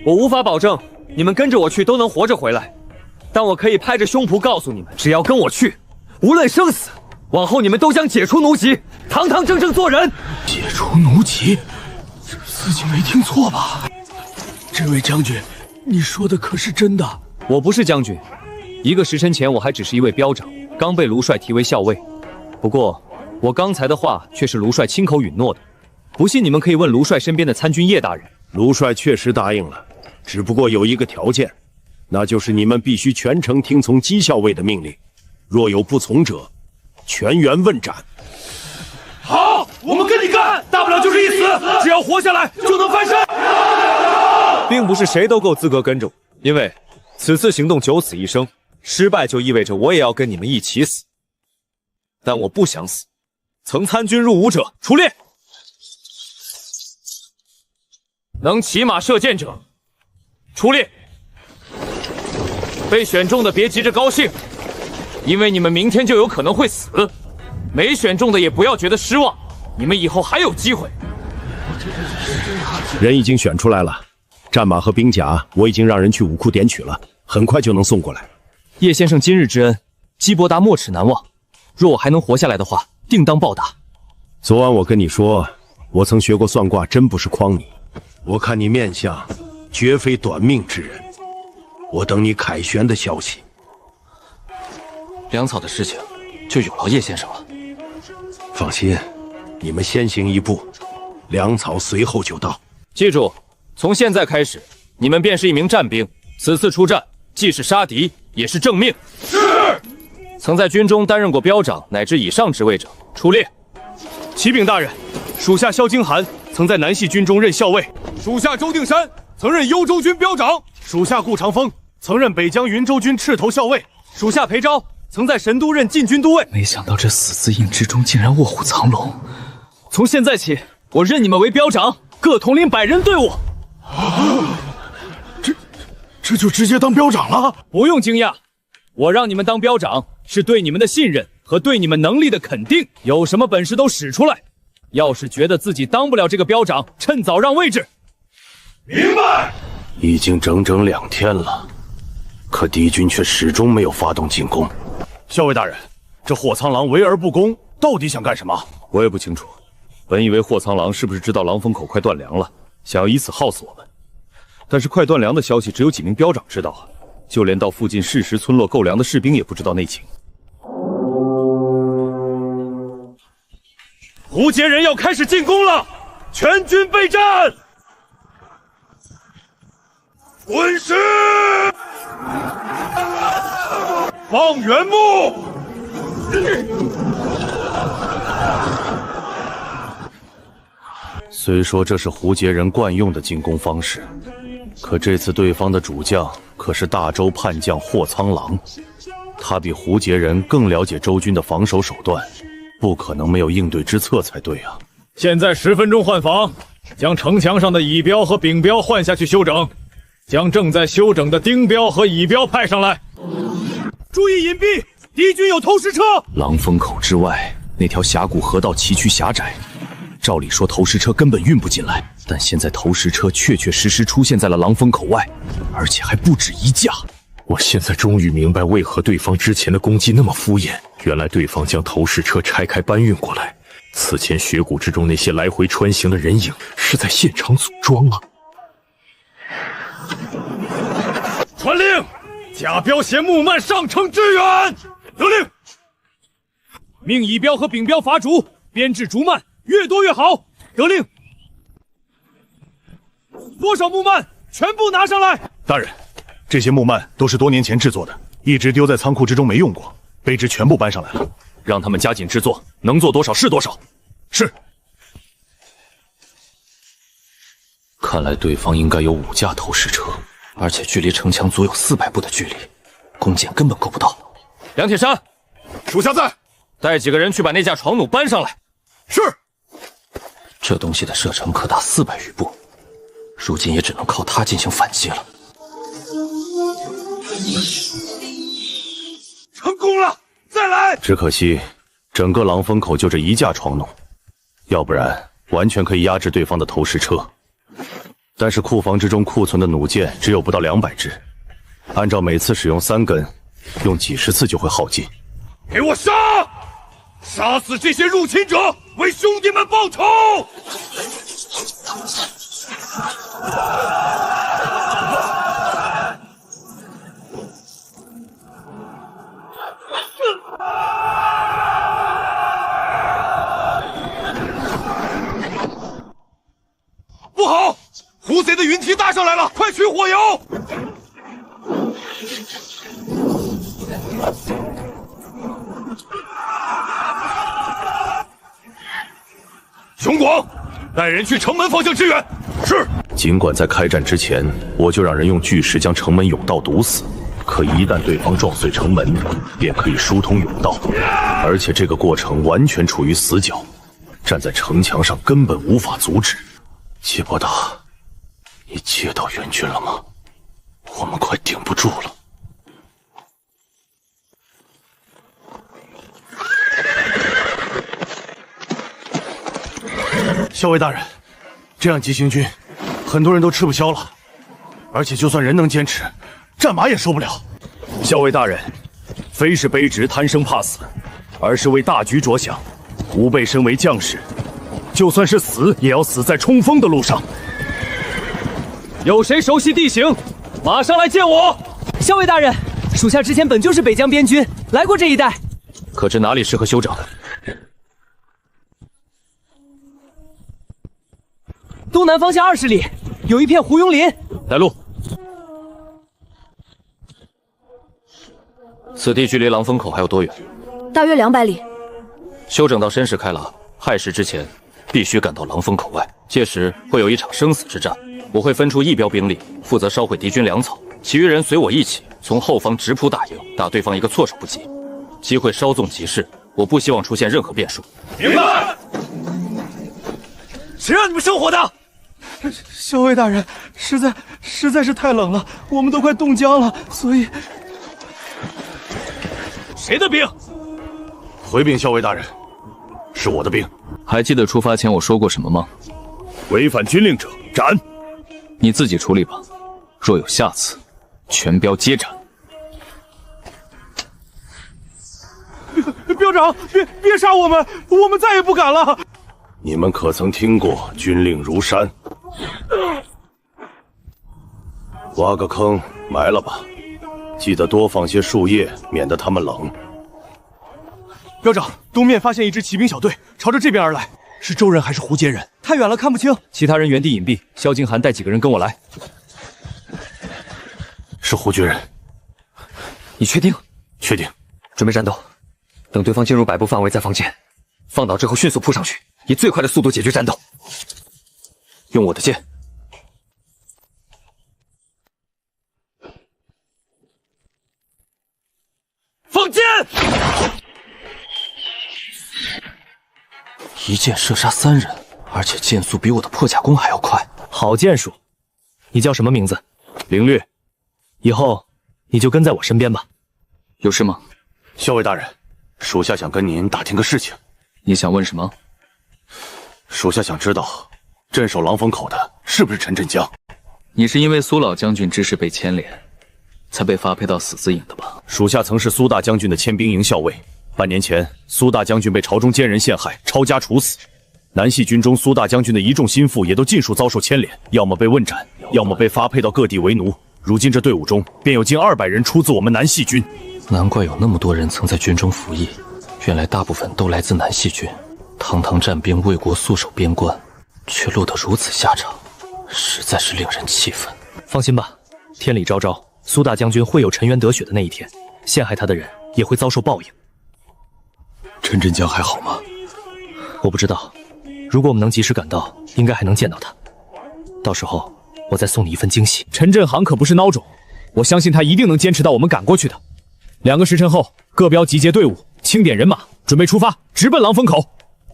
我无法保证你们跟着我去都能活着回来，但我可以拍着胸脯告诉你们，只要跟我去，无论生死，往后你们都将解除奴籍，堂堂正正做人。解除奴籍？这自己没听错吧？这位将军，你说的可是真的？我不是将军，1个时辰前我还只是一位彪长，刚被卢帅提为校尉。不过我刚才的话却是卢帅亲口允诺的，不信你们可以问卢帅身边的参军叶大人。卢帅确实答应了，只不过有一个条件，那就是你们必须全程听从姬校尉的命令，若有不从者，全员问斩。好，我们跟你干，大不了就是一死，只要活下来就能翻身。并不是谁都够资格跟着我，因为此次行动九死一生，失败就意味着我也要跟你们一起死。但我不想死，曾参军入伍者出列，能骑马射箭者出列。被选中的别急着高兴，因为你们明天就有可能会死。没选中的也不要觉得失望，你们以后还有机会。人已经选出来了，战马和兵甲我已经让人去武库点取了，很快就能送过来。叶先生今日之恩，姬伯达没齿难忘。若我还能活下来的话，定当报答。昨晚我跟你说，我曾学过算卦，真不是诓你。我看你面相，绝非短命之人。我等你凯旋的消息。粮草的事情就有劳叶先生了。放心，你们先行一步，粮草随后就到。记住，从现在开始，你们便是一名战兵。此次出战，既是杀敌，也是正命。是。曾在军中担任过彪长乃至以上职位者出列。启禀大人，属下萧京寒曾在南系军中任校尉，属下周定山曾任幽州军彪长，属下顾长风曾任北疆云州军斥头校尉，属下裴昭曾在神都任禁军都尉。没想到这死字营之中竟然卧虎藏龙。从现在起，我任你们为彪长，各统领100人队伍。这就直接当彪长了？不用惊讶，我让你们当彪长是对你们的信任和对你们能力的肯定。有什么本事都使出来，要是觉得自己当不了这个彪长，趁早让位置。明白。已经整整2天了，可敌军却始终没有发动进攻。校尉大人，这霍苍狼围而不攻，到底想干什么？我也不清楚。本以为霍苍狼是不是知道狼风口快断粮了，想要以此耗死我们。但是快断粮的消息只有几名彪长知道，就连到附近适时村落购粮的士兵也不知道内情。胡杰人要开始进攻了，全军备战！滚石，放原木。虽说这是胡杰人惯用的进攻方式，可这次对方的主将可是大周叛将霍苍狼，他比胡杰人更了解周军的防守手段，不可能没有应对之策才对啊！现在10分钟换防，将城墙上的乙标和丙标换下去休整，将正在休整的丁标和乙标派上来。注意隐蔽，敌军有投石车。狼风口之外那条峡谷河道崎岖狭窄，照理说投石车根本运不进来，但现在投石车确确实实出现在了狼风口外，而且还不止一架。我现在终于明白为何对方之前的攻击那么敷衍，原来对方将投石车拆开搬运过来，此前雪谷之中那些来回穿行的人影，是在现场组装啊！传令，甲标携木曼上城支援。得令。命乙标和丙标伐竹，编制竹蔓，越多越好。得令。多少木蔓，全部拿上来。大人，这些木蔓都是多年前制作的，一直丢在仓库之中没用过，卑职全部搬上来了。让他们加紧制作，能做多少是多少。是。看来对方应该有5架投石车，而且距离城墙足有400步的距离，弓箭根本够不到。梁铁山，属下在。带几个人去把那架床弩搬上来。是。这东西的射程可达400余步，如今也只能靠它进行反击了。成功了，再来！只可惜，整个狼风口就这1架床弩，要不然完全可以压制对方的投石车。但是库房之中库存的弩箭只有不到200支，按照每次使用3根，用几十次就会耗尽。给我杀！杀死这些入侵者，为兄弟们报仇！不好，胡贼的云梯搭上来了，快取火油！熊广，带人去城门方向支援。是。尽管在开战之前，我就让人用巨石将城门甬道堵死，可一旦对方撞碎城门，便可以疏通甬道，而且这个过程完全处于死角，站在城墙上根本无法阻止。季伯达，你接到援军了吗？我们快顶不住了。校尉大人，这样急行军，很多人都吃不消了，而且就算人能坚持，战马也受不了。校尉大人，非是卑职贪生怕死，而是为大局着想。吾辈身为将士，就算是死，也要死在冲锋的路上。有谁熟悉地形？马上来见我。校尉大人，属下之前本就是北疆边军，来过这一带。可知哪里适合休整？东南方向20里，有一片胡庸林。带路。此地距离狼风口还有多远？大约200里。休整到申时开朗，亥时之前，必须赶到狼风口外。届时会有一场生死之战，我会分出一标兵力，负责烧毁敌军粮草，其余人随我一起从后方直扑大营，打对方一个措手不及。机会稍纵即逝，我不希望出现任何变数。明白。谁让你们生火的？校尉大人，实在是太冷了，我们都快冻僵了，所以……谁的兵？回禀校尉大人，是我的兵。还记得出发前我说过什么吗？违反军令者斩。你自己处理吧，若有下次，全标皆斩。标长，别杀我们，我们再也不敢了。你们可曾听过军令如山？挖个坑埋了吧，记得多放些树叶，免得他们冷。标长，东面发现一支骑兵小队，朝着这边而来，是周人还是胡杰人？太远了看不清。其他人原地隐蔽，萧金寒带几个人跟我来。是胡军人。你确定？确定。准备战斗，等对方进入100步范围再放箭，放倒之后迅速扑上去，以最快的速度解决战斗。用我的箭。放箭！一箭射杀3人，而且箭速比我的破甲弓还要快。好箭术。你叫什么名字？凌略。以后你就跟在我身边吧。有事吗？校尉大人，属下想跟您打听个事情。你想问什么？属下想知道，镇守狼风口的是不是陈振江？你是因为苏老将军之事被牵连，才被发配到死字营的吧？属下曾是苏大将军的牵兵营校尉，半年前，苏大将军被朝中奸人陷害，抄家处死。南系军中苏大将军的一众心腹也都尽数遭受牵连，要么被问斩，要么被发配到各地为奴。如今这队伍中便有近200人出自我们南系军。难怪有那么多人曾在军中服役，原来大部分都来自南系军。堂堂战兵为国戍守边关，却落得如此下场，实在是令人气愤。放心吧，天理昭昭，苏大将军会有沉冤得雪的那一天，陷害他的人也会遭受报应。陈真江还好吗？我不知道，如果我们能及时赶到，应该还能见到他。到时候我再送你一份惊喜。陈振航可不是孬种，我相信他一定能坚持到我们赶过去的。2个时辰后，各标集结队伍，清点人马，准备出发，直奔狼风口。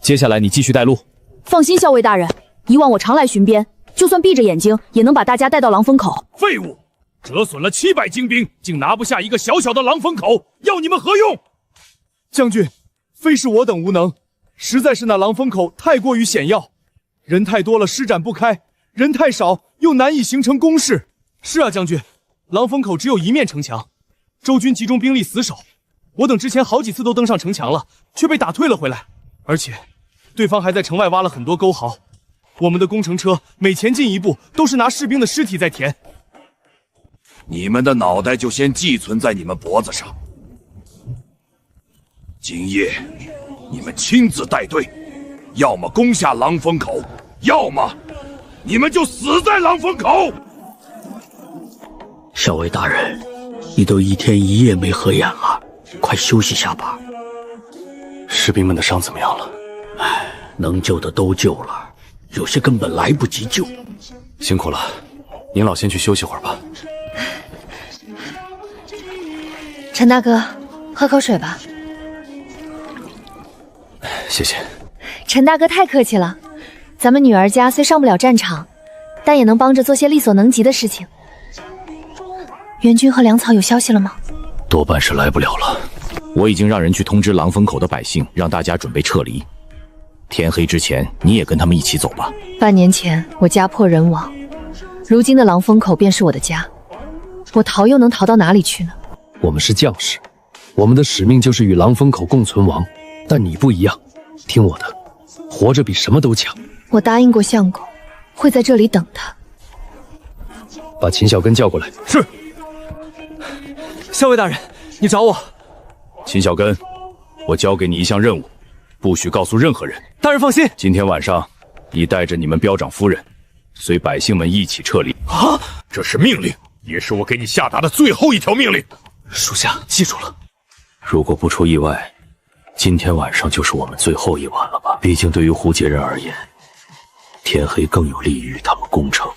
接下来你继续带路。放心，校尉大人，以往我常来巡边，就算闭着眼睛，也能把大家带到狼风口。废物，折损了700精兵，竟拿不下一个小小的狼风口，要你们何用？将军，非是我等无能，实在是那狼风口太过于险要，人太多了施展不开，人太少又难以形成攻势。是啊，将军，狼风口只有一面城墙，周军集中兵力死守，我等之前好几次都登上城墙了，却被打退了回来。而且对方还在城外挖了很多沟壕，我们的工程车每前进一步都是拿士兵的尸体在填。你们的脑袋就先寄存在你们脖子上。今夜你们亲自带队，要么攻下狼风口，要么你们就死在狼风口。校尉大人，你都1天1夜没合眼了，快休息下吧。士兵们的伤怎么样了？唉，能救的都救了，有些根本来不及救。辛苦了，您老先去休息会儿吧。陈大哥，喝口水吧。谢谢。陈大哥太客气了，咱们女儿家虽上不了战场，但也能帮着做些力所能及的事情。援军和粮草有消息了吗？多半是来不了了。我已经让人去通知狼风口的百姓，让大家准备撤离。天黑之前，你也跟他们一起走吧。半年前我家破人亡，如今的狼风口便是我的家，我逃又能逃到哪里去呢？我们是将士，我们的使命就是与狼风口共存亡。但你不一样，听我的，活着比什么都强。我答应过相公，会在这里等他。把秦小根叫过来。是。校尉大人，你找我。秦小根，我交给你一项任务，不许告诉任何人。大人放心，今天晚上，你带着你们彪长夫人，随百姓们一起撤离。啊！这是命令，也是我给你下达的最后一条命令。属下记住了。如果不出意外，今天晚上就是我们最后一晚了吧？毕竟对于胡杰人而言，天黑更有利于他们攻城。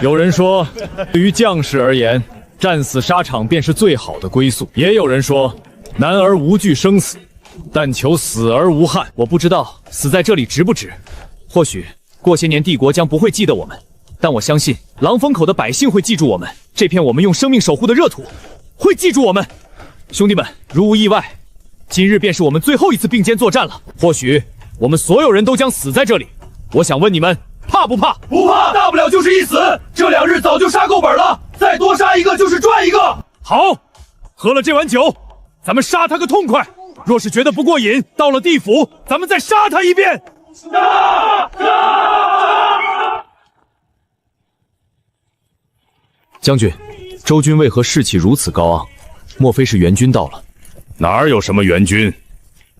有人说，对于将士而言，战死沙场便是最好的归宿。也有人说，男儿无惧生死，但求死而无憾。我不知道死在这里值不值。或许过些年帝国将不会记得我们，但我相信狼风口的百姓会记住我们，这片我们用生命守护的热土会记住我们。兄弟们，如无意外，今日便是我们最后一次并肩作战了。或许我们所有人都将死在这里。我想问你们，怕不怕？不怕，大不了就是一死。这2日早就杀够本了，再多杀一个就是赚一个。好，喝了这碗酒，咱们杀他个痛快。若是觉得不过瘾，到了地府，咱们再杀他一遍。将军，周军为何士气如此高昂？莫非是援军到了？哪有什么援军，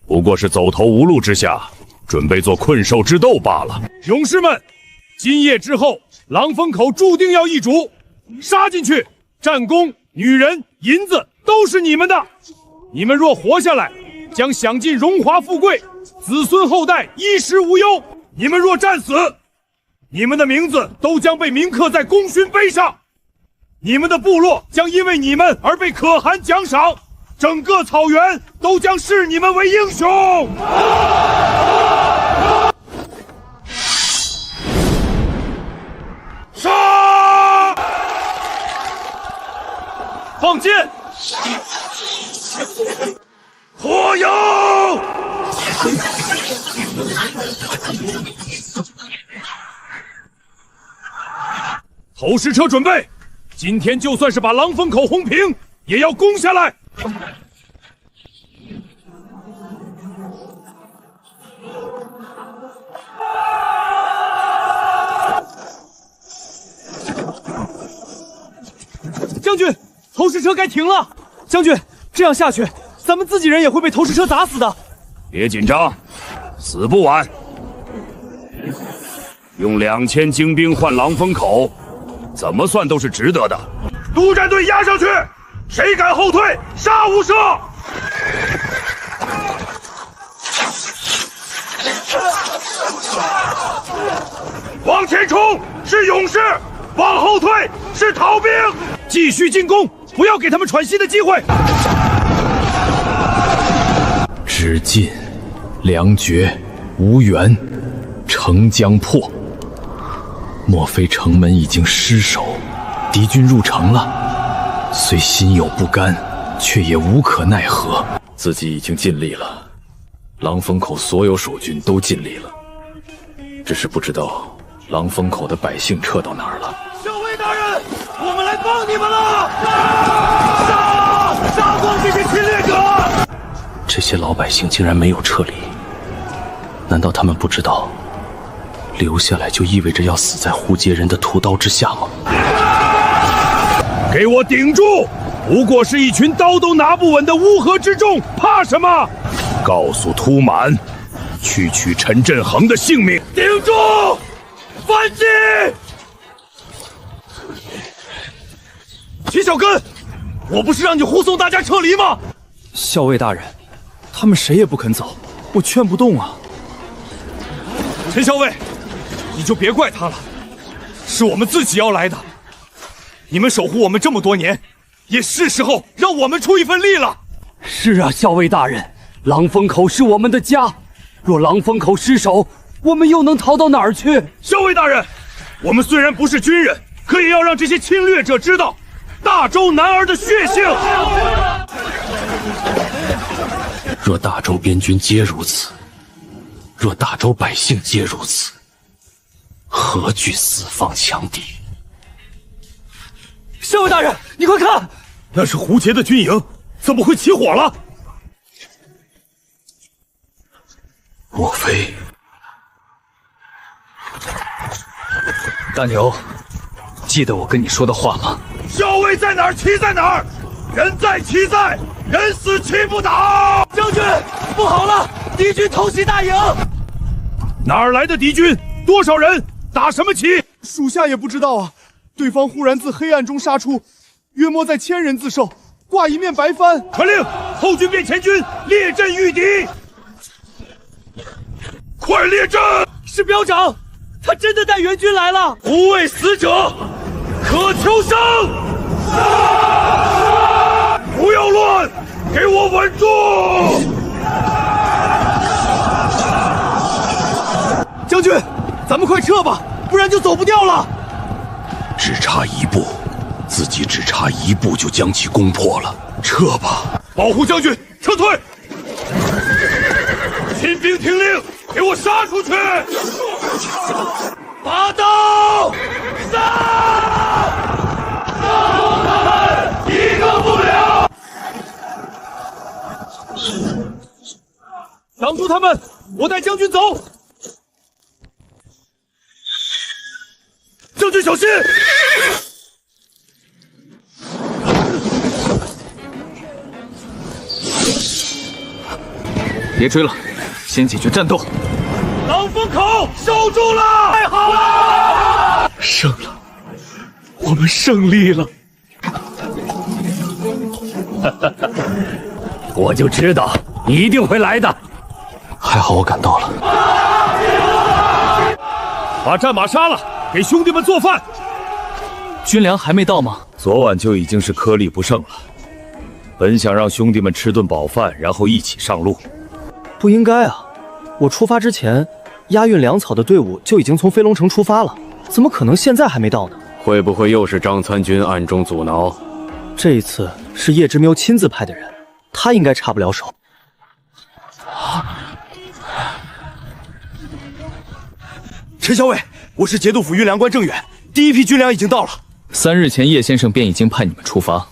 不过是走投无路之下，准备做困兽之斗罢了。勇士们，今夜之后，狼风口注定要易主，杀进去，战功、女人、银子都是你们的。你们若活下来，将享尽荣华富贵，子孙后代衣食无忧；你们若战死，你们的名字都将被铭刻在功勋碑上，你们的部落将因为你们而被可汗奖赏，整个草原都将视你们为英雄。杀！放箭！火油！投石车准备！今天就算是把狼风口轰平，也要攻下来！尸车该停了。将军，这样下去，咱们自己人也会被投石车砸死的。别紧张，死不晚。用2000精兵换狼风口，怎么算都是值得的。督战队压上去，谁敢后退，杀无赦！往前冲是勇士，往后退是逃兵。继续进攻，不要给他们喘息的机会。只进粮绝，无援，城将破。莫非城门已经失守，敌军入城了？虽心有不甘，却也无可奈何。自己已经尽力了，狼风口所有守军都尽力了，只是不知道狼风口的百姓撤到哪儿了。校尉大人，我们来帮你们了！杀光这些侵略者！这些老百姓竟然没有撤离，难道他们不知道留下来就意味着要死在胡杰人的屠刀之下吗？给我顶住！不过是一群刀都拿不稳的乌合之众，怕什么？告诉突满，去取陈振恒的性命！顶住！反击！齐小根，我不是让你护送大家撤离吗？校尉大人，他们谁也不肯走，我劝不动啊。陈校尉，你就别怪他了，是我们自己要来的。你们守护我们这么多年，也是时候让我们出一份力了。是啊，校尉大人，狼风口是我们的家，若狼风口失守，我们又能逃到哪儿去？校尉大人，我们虽然不是军人，可也要让这些侵略者知道大周男儿的血性。若大周边军皆如此，若大周百姓皆如此，何惧四方强敌？校尉大人，你快看，那是胡杰的军营，怎么会起火了？莫非……大牛，记得我跟你说的话吗？校尉在哪儿，旗在哪儿，人在旗在，人死旗不倒。将军，不好了，敌军偷袭大营！哪儿来的敌军？多少人？打什么旗？属下也不知道啊。对方忽然自黑暗中杀出，约莫在1000人自受，挂一面白帆。传令，后军变前军，列阵御敌。快列阵！是彪长，他真的带援军来了。不畏死者，可求生。不要乱，给我稳住！将军，咱们快撤吧，不然就走不掉了。只差一步，自己只差一步就将其攻破了。撤吧，保护将军，撤退！亲兵听令，给我杀出去！拔刀！杀！杀光他们，一个不留！挡住他们，我带将军走。将军小心！别追了，先解决战斗。狼风口守住了，太好了！胜了，我们胜利了！我就知道你一定会来的。还好我赶到了。把战马杀了，给兄弟们做饭。军粮还没到吗？昨晚就已经是颗粒不剩了。本想让兄弟们吃顿饱饭，然后一起上路。不应该啊！我出发之前，押运粮草的队伍就已经从飞龙城出发了，怎么可能现在还没到呢？会不会又是张参军暗中阻挠？这一次是叶之喵亲自派的人，他应该插不了手。陈校尉，我是节度府运粮官郑远，第一批军粮已经到了。3日前叶先生便已经派你们出发，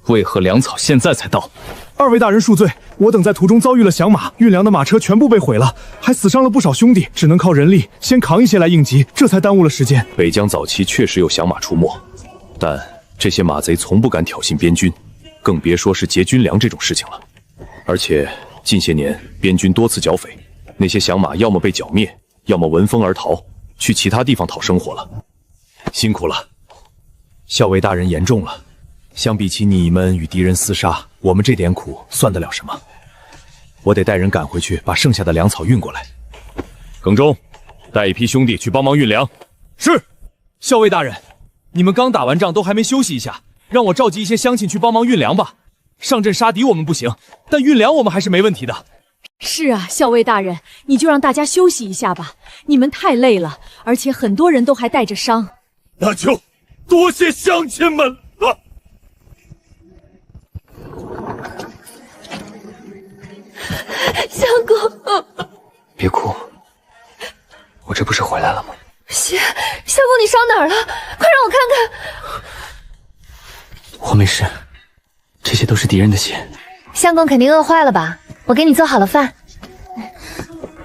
为何粮草现在才到？二位大人恕罪，我等在途中遭遇了响马，运粮的马车全部被毁了，还死伤了不少兄弟，只能靠人力先扛一些来应急，这才耽误了时间。北疆早期确实有响马出没，但这些马贼从不敢挑衅边军，更别说是劫军粮这种事情了。而且近些年边军多次剿匪，那些响马要么被剿灭，要么闻风而逃，去其他地方讨生活了。辛苦了，校尉大人言重了。相比起你们与敌人厮杀，我们这点苦算得了什么？我得带人赶回去，把剩下的粮草运过来。耿忠，带一批兄弟去帮忙运粮。是，校尉大人。你们刚打完仗都还没休息一下，让我召集一些乡亲去帮忙运粮吧。上阵杀敌我们不行，但运粮我们还是没问题的。是啊，校尉大人，你就让大家休息一下吧，你们太累了，而且很多人都还带着伤。那就多谢乡亲们了。相公，别哭，我这不是回来了吗？相公，你伤哪儿了？快让我看看。我没事，这些都是敌人的血。相公肯定饿坏了吧？我给你做好了饭。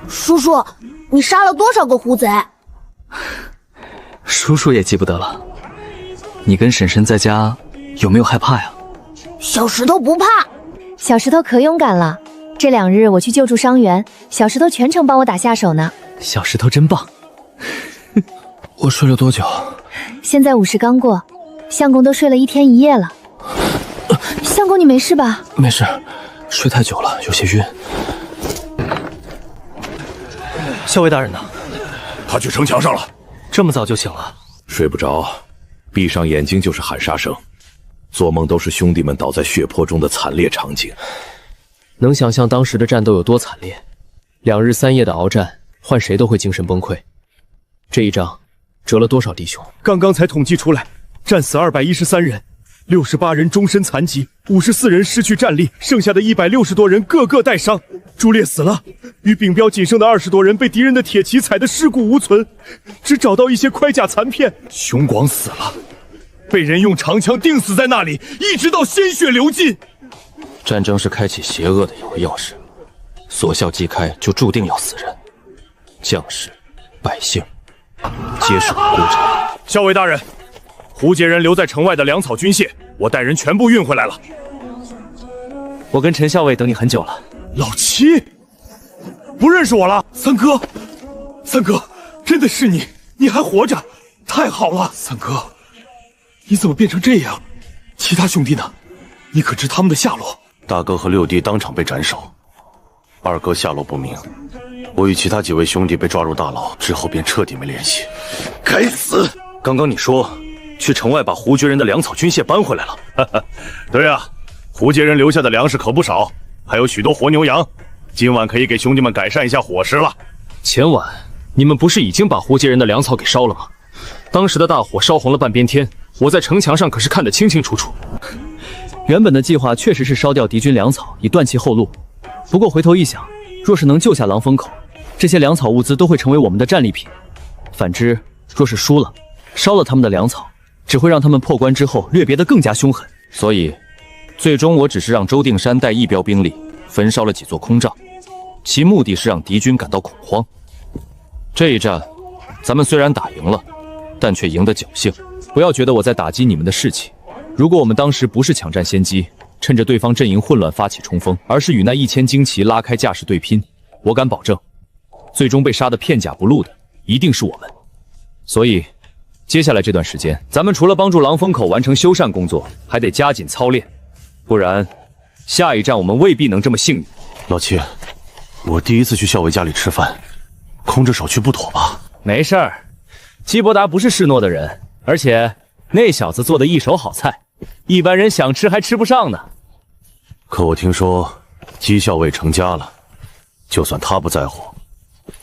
叔叔，你杀了多少个狐贼？叔叔也记不得了。你跟婶婶在家有没有害怕呀？小石头不怕。小石头可勇敢了，这2日我去救助伤员，小石头全程帮我打下手呢。小石头真棒。我睡了多久？现在5时刚过，相公都睡了1天1夜了。相公，你没事吧？没事，睡太久了，有些晕。校尉大人呢？他去城墙上了。这么早就醒了？睡不着，闭上眼睛就是喊杀声，做梦都是兄弟们倒在血泊中的惨烈场景。能想象当时的战斗有多惨烈，2日3夜的鏖战，换谁都会精神崩溃。这一仗折了多少弟兄？刚刚才统计出来，战死213人，68人终身残疾，54人失去战力，剩下的160多人个个带伤。朱烈死了，与丙彪仅剩的20多人被敌人的铁骑踩得尸骨无存，只找到一些盔甲残片。熊广死了，被人用长枪钉死在那里，一直到鲜血流尽。战争是开启邪恶的一个钥匙，锁校即开就注定要死人，将士、百姓皆是无辜者。校尉大人，胡杰人留在城外的粮草军械，我带人全部运回来了。我跟陈校尉等你很久了。老七，不认识我了？三哥，三哥，真的是你，你还活着，太好了！三哥，你怎么变成这样？其他兄弟呢？你可知他们的下落？大哥和六弟当场被斩首，二哥下落不明。我与其他几位兄弟被抓入大牢之后，便彻底没联系。该死！刚刚你说去城外把胡绝人的粮草军械搬回来了。哈哈，对啊，胡杰人留下的粮食可不少，还有许多活牛羊，今晚可以给兄弟们改善一下伙食了。前晚你们不是已经把胡杰人的粮草给烧了吗？当时的大火烧红了半边天，我在城墙上可是看得清清楚楚。原本的计划确实是烧掉敌军粮草，以断其后路。不过回头一想，若是能救下狼风口，这些粮草物资都会成为我们的战利品。反之，若是输了，烧了他们的粮草，只会让他们破关之后掠别得更加凶狠。所以，最终我只是让周定山带一标兵力焚烧了几座空帐，其目的是让敌军感到恐慌。这一战，咱们虽然打赢了，但却赢得侥幸。不要觉得我在打击你们的士气。如果我们当时不是抢占先机，趁着对方阵营混乱发起冲锋，而是与那1000精骑拉开架势对拼，我敢保证，最终被杀得片甲不露的一定是我们。所以，接下来这段时间，咱们除了帮助狼风口完成修缮工作，还得加紧操练，不然下一站我们未必能这么幸运。老七，我第一次去校尉家里吃饭，空着手去不妥吧？没事儿，基伯达不是示懦的人，而且那小子做的一手好菜，一般人想吃还吃不上呢。可我听说姬校尉成家了，就算他不在乎，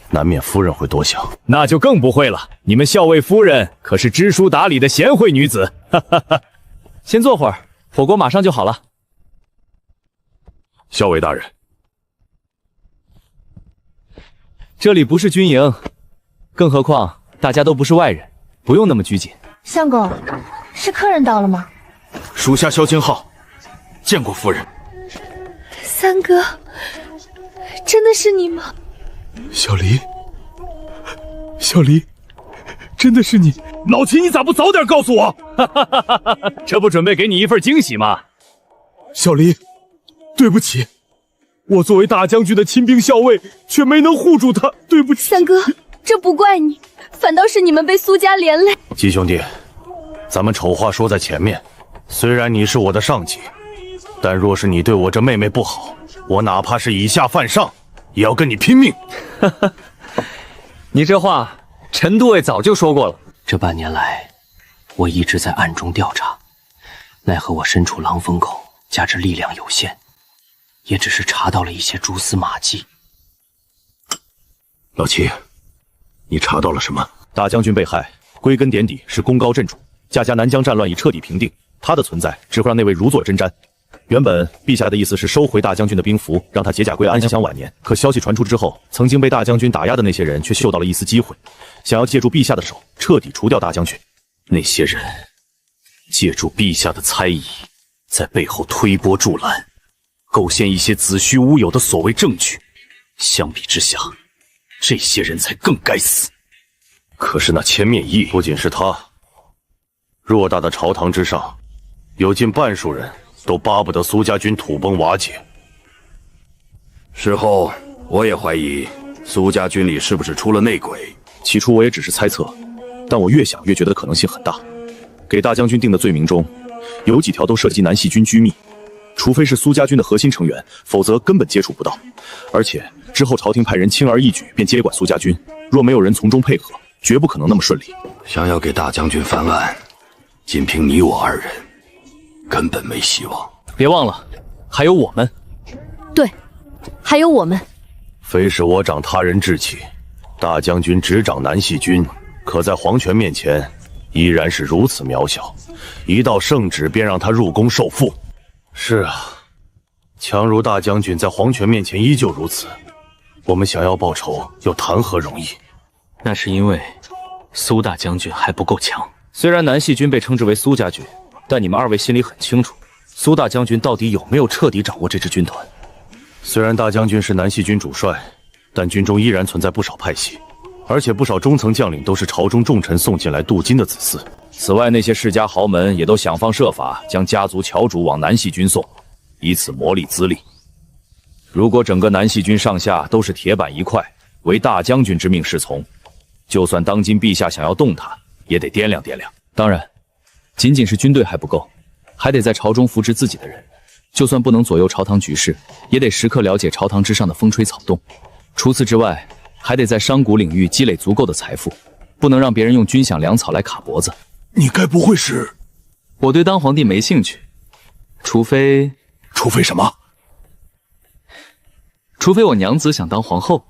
难免夫人会多想。那就更不会了，你们校尉夫人可是知书达理的贤惠女子。哈哈哈。先坐会儿，火锅马上就好了。校尉大人，这里不是军营，更何况大家都不是外人，不用那么拘谨。相公，是客人到了吗？属下萧清浩，见过夫人。三哥，真的是你吗？小离，小离，真的是你。老齐，你咋不早点告诉我？这不准备给你一份惊喜吗？小黎，对不起，我作为大将军的亲兵校尉，却没能护住他，对不起。三哥，这不怪你，反倒是你们被苏家连累。季兄弟，咱们丑话说在前面，虽然你是我的上级，但若是你对我这妹妹不好，我哪怕是以下犯上，也要跟你拼命。你这话，陈都尉早就说过了。这半年来，我一直在暗中调查，奈何我身处狼风口，加之力量有限，也只是查到了一些蛛丝马迹。老齐，你查到了什么？大将军被害，归根点底是功高震主，家南疆战乱已彻底平定，他的存在只会让那位如坐针毡。原本陛下的意思是收回大将军的兵符，让他解甲归安，享晚年。可消息传出之后，曾经被大将军打压的那些人却嗅到了一丝机会，想要借助陛下的手彻底除掉大将军。那些人借助陛下的猜疑，在背后推波助澜，构陷一些子虚乌有的所谓证据。相比之下，这些人才更该死。可是那千面异不仅是他，偌大的朝堂之上，有近半数人都巴不得苏家军土崩瓦解。事后我也怀疑苏家军里是不是出了内鬼。起初我也只是猜测，但我越想越觉得可能性很大。给大将军定的罪名中，有几条都涉及南细军机密，除非是苏家军的核心成员，否则根本接触不到。而且之后朝廷派人轻而易举便接管苏家军，若没有人从中配合，绝不可能那么顺利。想要给大将军翻案，仅凭你我二人，根本没希望。别忘了，还有我们。对，还有我们。非是我长他人志气，大将军执掌南细军，可在皇权面前依然是如此渺小，一道圣旨便让他入宫受缚。是啊，强如大将军在皇权面前依旧如此，我们想要报仇又谈何容易？那是因为苏大将军还不够强。虽然南细军被称之为苏家军，但你们二位心里很清楚，苏大将军到底有没有彻底掌握这支军团。虽然大将军是南细军主帅，但军中依然存在不少派系，而且不少中层将领都是朝中重臣送进来镀金的子嗣。此外，那些世家豪门也都想方设法将家族侨主往南细军送，以此磨砺资历。如果整个南细军上下都是铁板一块，为大将军之命是从，就算当今陛下想要动他，也得掂量掂量。当然，仅仅是军队还不够，还得在朝中扶植自己的人。就算不能左右朝堂局势，也得时刻了解朝堂之上的风吹草动。除此之外，还得在商贾领域积累足够的财富，不能让别人用军饷粮草来卡脖子。你该不会是……我对当皇帝没兴趣，除非什么？除非我娘子想当皇后。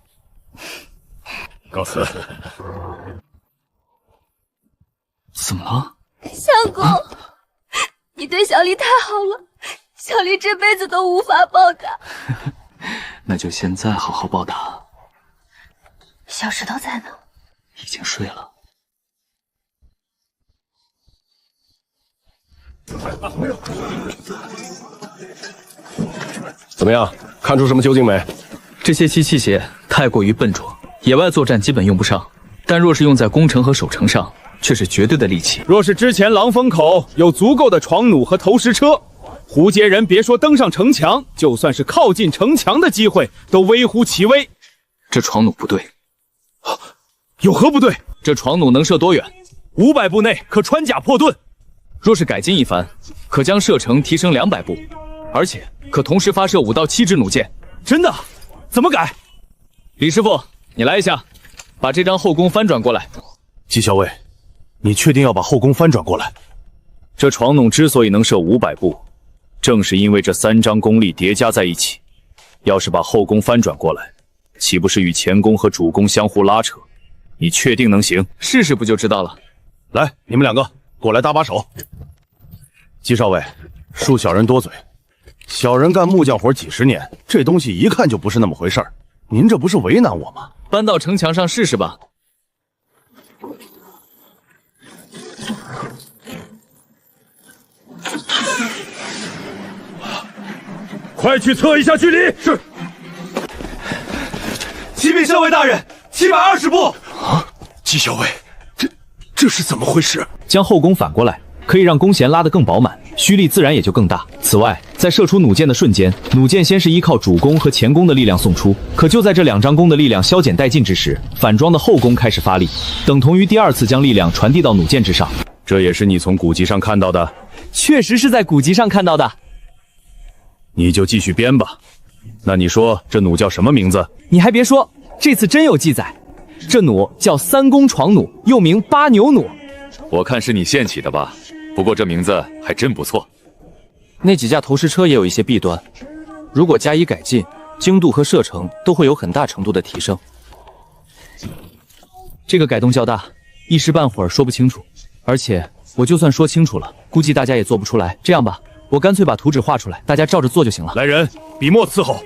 告辞。怎么了？相公，你对小丽太好了，小丽这辈子都无法报答。那就现在好好报答。小石头在呢？已经睡了。怎么样？看出什么究竟没？这些新器械太过于笨拙，野外作战基本用不上，但若是用在攻城和守城上，却是绝对的利器。若是之前狼风口有足够的床弩和投石车，胡杰人别说登上城墙，就算是靠近城墙的机会都微乎其微。这床弩不对。有何不对？这床弩能射多远？500步内可穿甲破盾。若是改进一番，可将射程提升200步，而且可同时发射5到7支弩箭。真的？怎么改？李师傅，你来一下，把这张后宫翻转过来。季校尉，你确定要把后宫翻转过来？这床弩之所以能射500步，正是因为这3张弓力叠加在一起。要是把后宫翻转过来，岂不是与前宫和主宫相互拉扯？你确定能行？试试不就知道了。来，你们两个过来搭把手。季少尉，恕小人多嘴，小人干木匠活几10年，这东西一看就不是那么回事儿。您这不是为难我吗？搬到城墙上试试吧。快去测一下距离。是。启禀校尉大人，720步。季校尉，这是怎么回事？将后弓反过来，可以让弓弦拉得更饱满，虚力自然也就更大。此外，在射出弩箭的瞬间，弩箭先是依靠主弓和前弓的力量送出，可就在这2张弓的力量消减殆尽之时，反装的后弓开始发力，等同于第2次将力量传递到弩箭之上。这也是你从古籍上看到的？确实是在古籍上看到的。你就继续编吧。那你说这弩叫什么名字？你还别说，这次真有记载。这弩叫3弓床弩，又名8牛弩。我看是你现起的吧？不过这名字还真不错。那几架投石车也有一些弊端，如果加以改进，精度和射程都会有很大程度的提升。这个改动较大，一时半会儿说不清楚，而且我就算说清楚了，估计大家也做不出来。这样吧，我干脆把图纸画出来，大家照着做就行了。来人，笔墨伺候。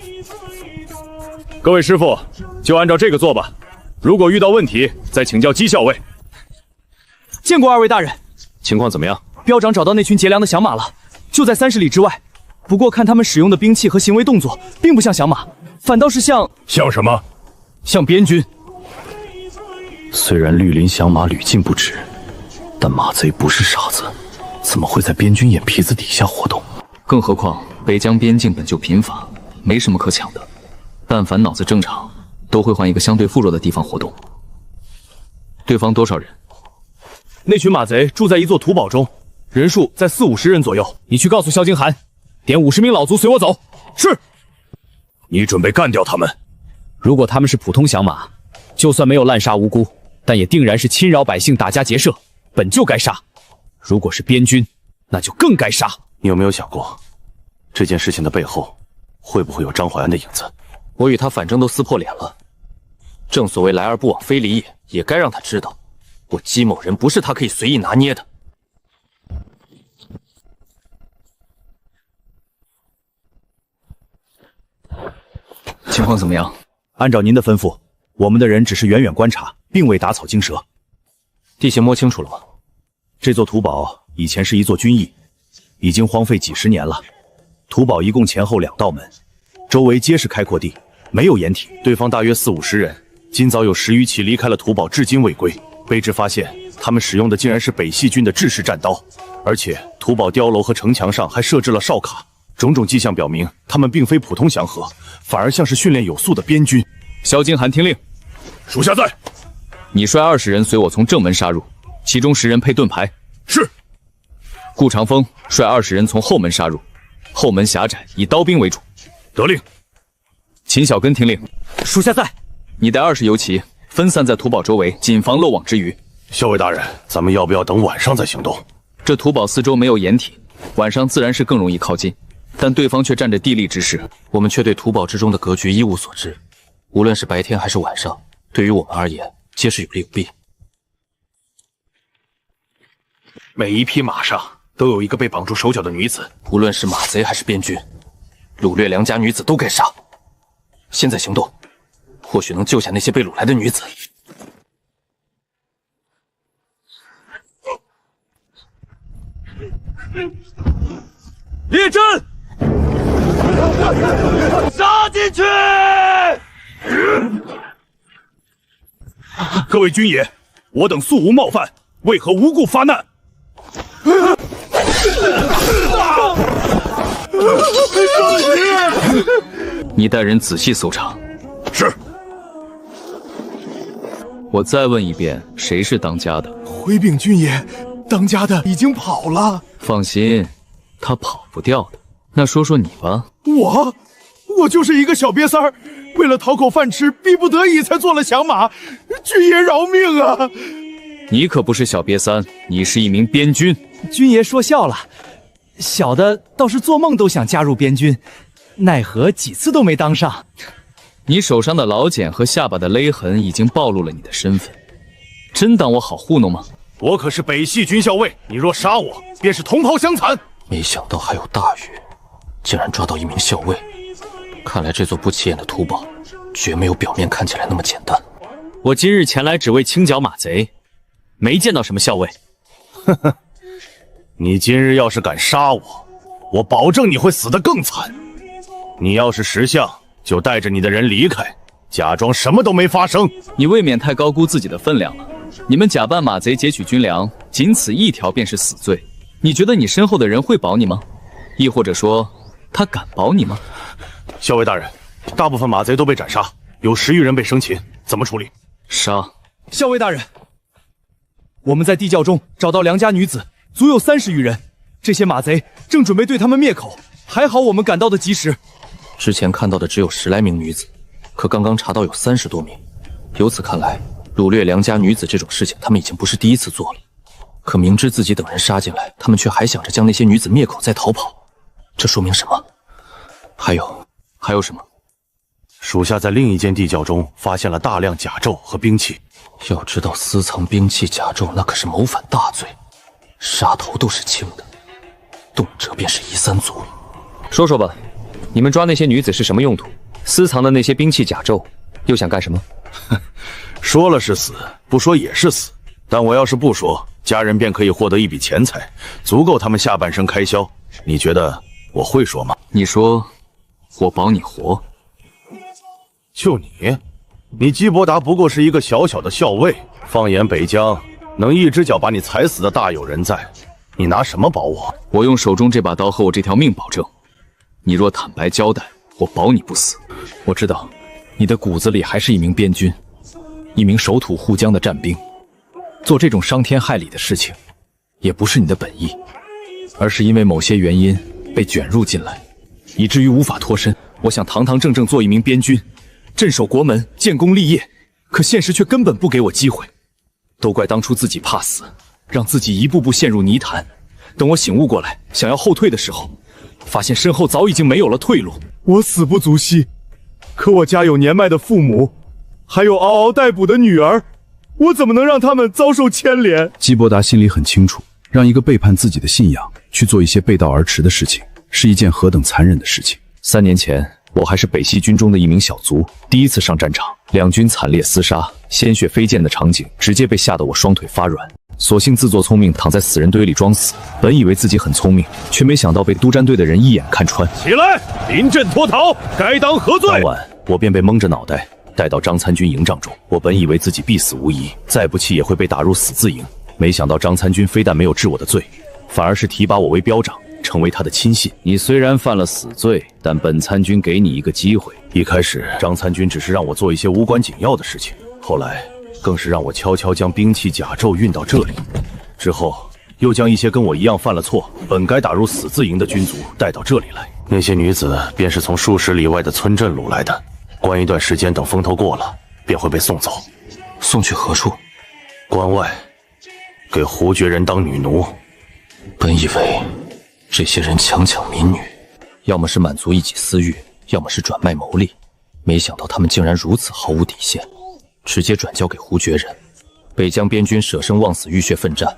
各位师傅，就按照这个做吧。如果遇到问题，再请教姬校尉。见过2位大人。情况怎么样？标长找到那群劫粮的响马了，就在30里之外。不过看他们使用的兵器和行为动作，并不像响马，反倒是像什么？像边军。虽然绿林响马屡禁不止，但马贼不是傻子，怎么会在边军眼皮子底下活动？更何况北疆边境本就贫乏，没什么可抢的。但凡脑子正常，都会换一个相对富弱的地方活动。对方多少人？那群马贼住在一座土堡中，人数在40-50人左右。你去告诉萧京寒，点50名老卒随我走。是。你准备干掉他们？如果他们是普通响马，就算没有滥杀无辜，但也定然是侵扰百姓、打家劫舍，本就该杀。如果是边军，那就更该杀。你有没有想过，这件事情的背后会不会有张怀安的影子？我与他反正都撕破脸了，正所谓来而不往非礼也，也该让他知道，我姬某人不是他可以随意拿捏的。情况怎么样？按照您的吩咐，我们的人只是远远观察，并未打草惊蛇。地形摸清楚了吗？这座土堡以前是一座军驿，已经荒废几10年了。土堡一共前后2道门，周围皆是开阔地，没有掩体。对方大约40-50人，今早有10余骑离开了土堡，至今未归。卑职发现他们使用的竟然是北系军的制式战刀，而且土堡碉楼和城墙上还设置了哨卡。种种迹象表明，他们并非普通降河，反而像是训练有素的边军。萧京寒听令，属下在。你率20人随我从正门杀入，其中10人配盾牌。是。顾长风率20人从后门杀入，后门狭窄，以刀兵为主。得令。秦小根听令，属下在。你带20游骑分散在土堡周围，谨防漏网之鱼。校尉大人，咱们要不要等晚上再行动？这土堡四周没有掩体，晚上自然是更容易靠近，但对方却占着地利之势，我们却对土堡之中的格局一无所知。无论是白天还是晚上，对于我们而言，皆是有利有弊。每一匹马上都有一个被绑住手脚的女子，无论是马贼还是边军，掳掠良家女子都该杀。现在行动，或许能救下那些被掳来的女子。列阵，杀进去！各位军爷，我等素无冒犯，为何无故发难？你带人仔细搜查。是。我再问一遍，谁是当家的？回禀军爷，当家的已经跑了。放心，他跑不掉的。那说说你吧。我就是一个小瘪三儿，为了讨口饭吃，逼不得已才做了响马。军爷饶命啊！你可不是小瘪三，你是一名边军。军爷说笑了，小的倒是做梦都想加入边军，奈何几次都没当上。你手上的老茧和下巴的勒痕已经暴露了你的身份，真当我好糊弄吗？我可是北系军校尉，你若杀我，便是同袍相残。没想到还有大雨，竟然抓到一名校尉。看来这座不起眼的土堡，绝没有表面看起来那么简单。我今日前来只为清剿马贼，没见到什么校尉。呵呵，你今日要是敢杀我，我保证你会死得更惨。你要是识相，就带着你的人离开，假装什么都没发生。你未免太高估自己的分量了。你们假扮马贼劫取军粮，仅此一条便是死罪。你觉得你身后的人会保你吗？亦或者说，他敢保你吗？校尉大人，大部分马贼都被斩杀，有10余人被生擒，怎么处理？杀。校尉大人，我们在地窖中找到良家女子，足有30余人。这些马贼正准备对他们灭口，还好我们赶到的及时。之前看到的只有10来名女子，可刚刚查到有30多名。由此看来，掳掠良家女子这种事情，他们已经不是第一次做了。可明知自己等人杀进来，他们却还想着将那些女子灭口再逃跑，这说明什么？还有什么？属下在另一间地窖中发现了大量甲胄和兵器。要知道，私藏兵器甲胄那可是谋反大罪，杀头都是轻的，动辄便是夷3族。说说吧，你们抓那些女子是什么用途？私藏的那些兵器甲胄又想干什么？说了是死，不说也是死。但我要是不说，家人便可以获得一笔钱财，足够他们下半生开销。你觉得我会说吗？你说我保你活？就你基伯达不过是一个小小的校尉，放眼北疆，能一只脚把你踩死的大有人在。你拿什么保我？我用手中这把刀和我这条命保证，你若坦白交代，我保你不死。我知道，你的骨子里还是一名边军，一名守土护疆的战兵。做这种伤天害理的事情，也不是你的本意，而是因为某些原因被卷入进来，以至于无法脱身。我想堂堂正正做一名边军，镇守国门，建功立业，可现实却根本不给我机会。都怪当初自己怕死，让自己一步步陷入泥潭。等我醒悟过来，想要后退的时候，发现身后早已经没有了退路。我死不足惜，可我家有年迈的父母，还有嗷嗷待哺的女儿，我怎么能让他们遭受牵连？基伯达心里很清楚，让一个背叛自己的信仰去做一些背道而驰的事情，是一件何等残忍的事情。3年前，我还是北西军中的一名小卒，第一次上战场，两军惨烈厮杀，鲜血飞溅的场景，直接被吓得我双腿发软。索性自作聪明，躺在死人堆里装死。本以为自己很聪明，却没想到被督战队的人一眼看穿。起来，临阵脱逃，该当何罪？当晚，我便被蒙着脑袋带到张参军营帐中。我本以为自己必死无疑，再不济也会被打入死字营。没想到张参军非但没有治我的罪，反而是提拔我为标长，成为他的亲信。你虽然犯了死罪，但本参军给你一个机会。一开始，张参军只是让我做一些无关紧要的事情，后来更是让我悄悄将兵器甲胄运到这里，之后又将一些跟我一样犯了错、本该打入死字营的军卒带到这里来。那些女子便是从数十里外的村镇掳来的，关一段时间，等风头过了，便会被送走。送去何处？关外，给胡觉人当女奴。本以为这些人强抢民女，要么是满足一己私欲，要么是转卖牟利，没想到他们竟然如此毫无底线，直接转交给胡觉人。北疆边军舍生忘死，浴血奋战，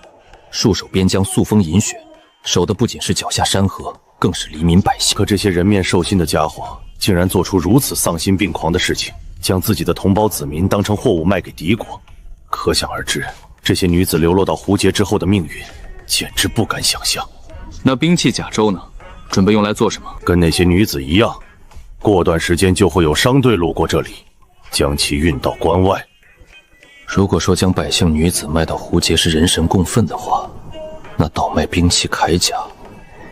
戍守边疆，素风饮血，守的不仅是脚下山河，更是黎民百姓。可这些人面兽心的家伙，竟然做出如此丧心病狂的事情，将自己的同胞子民当成货物卖给敌国。可想而知，这些女子流落到胡劫之后的命运，简直不敢想象。那兵器甲胄呢？准备用来做什么？跟那些女子一样，过段时间就会有商队路过这里，将其运到关外。如果说将百姓女子卖到胡劫是人神共愤的话，那倒卖兵器铠甲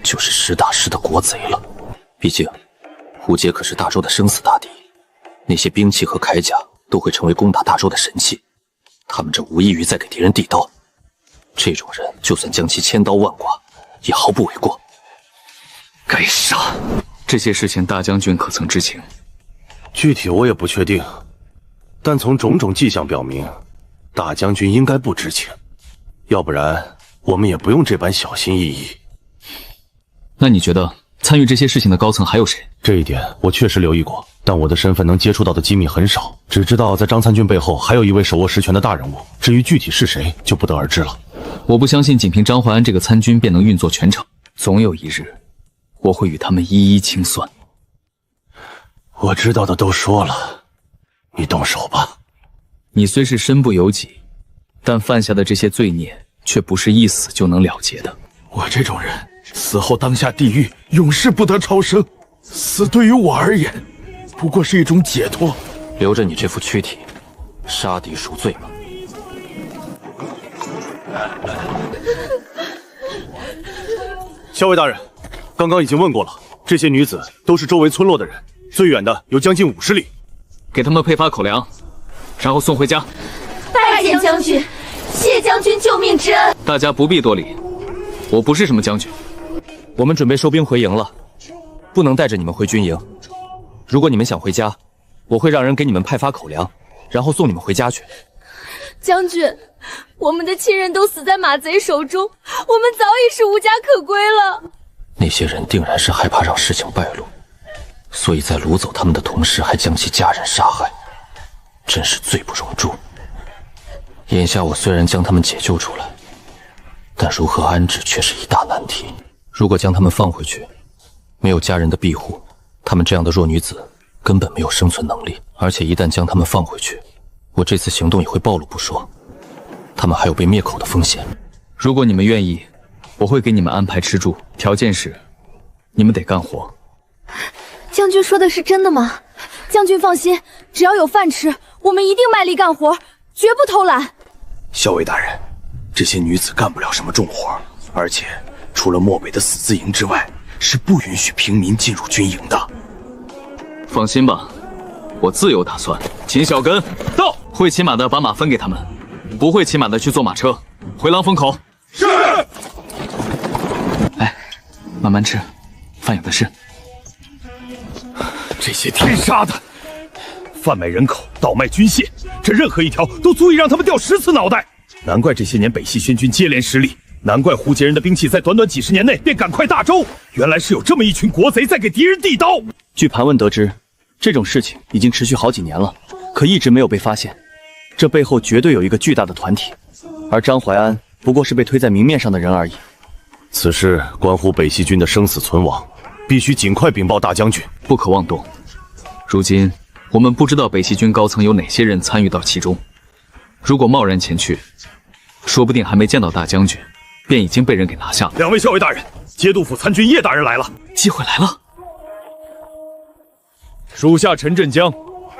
就是实打实的国贼了。毕竟胡劫可是大周的生死大敌，那些兵器和铠甲都会成为攻打大周的神器，他们这无异于在给敌人递刀。这种人就算将其千刀万剐，也毫不为过。该杀！这些事情大将军可曾知情？具体我也不确定，但从种种迹象表明，大将军应该不知情，要不然我们也不用这般小心翼翼。那你觉得参与这些事情的高层还有谁？这一点我确实留意过，但我的身份能接触到的机密很少，只知道在张参军背后还有一位手握实权的大人物，至于具体是谁就不得而知了。我不相信仅凭张怀安这个参军便能运作全城，总有一日我会与他们一一清算。我知道的都说了，你动手吧。你虽是身不由己，但犯下的这些罪孽却不是一死就能了结的。我这种人死后当下地狱，永世不得超生，死对于我而言不过是一种解脱。留着你这副躯体，杀敌赎罪吧。校尉大人，刚刚已经问过了，这些女子都是周围村落的人，最远的有将近50里。给他们配发口粮，然后送回家。拜见将军，谢将军救命之恩。大家不必多礼，我不是什么将军。我们准备收兵回营了，不能带着你们回军营。如果你们想回家，我会让人给你们派发口粮，然后送你们回家去。将军，我们的亲人都死在马贼手中，我们早已是无家可归了。那些人定然是害怕让事情败露，所以在掳走他们的同时，还将其家人杀害，真是罪不容诛。眼下我虽然将他们解救出来，但如何安置却是一大难题。如果将他们放回去，没有家人的庇护，他们这样的弱女子根本没有生存能力。而且一旦将他们放回去，我这次行动也会暴露不说，他们还有被灭口的风险。如果你们愿意，我会给你们安排吃住，条件是你们得干活。将军说的是真的吗？将军放心，只要有饭吃，我们一定卖力干活，绝不偷懒。校尉大人，这些女子干不了什么重活，而且除了漠北的死字营之外，是不允许平民进入军营的。放心吧，我自有打算。秦小根到，会骑马的把马分给他们，不会骑马的去坐马车回狼风口。是。哎，慢慢吃，饭有的是。这些天杀的，贩卖人口、倒卖军械，这任何一条都足以让他们掉10次脑袋。难怪这些年北系宣军接连失利，难怪胡杰人的兵器在短短几十年内便赶快大周。原来是有这么一群国贼在给敌人递刀。据盘问得知，这种事情已经持续好几年了，可一直没有被发现。这背后绝对有一个巨大的团体，而张怀安不过是被推在明面上的人而已。此事关乎北西军的生死存亡，必须尽快禀报大将军，不可妄动。如今我们不知道北西军高层有哪些人参与到其中，如果贸然前去，说不定还没见到大将军，便已经被人给拿下了。2位校尉大人，节度府参军叶大人来了，机会来了。属下陈振江，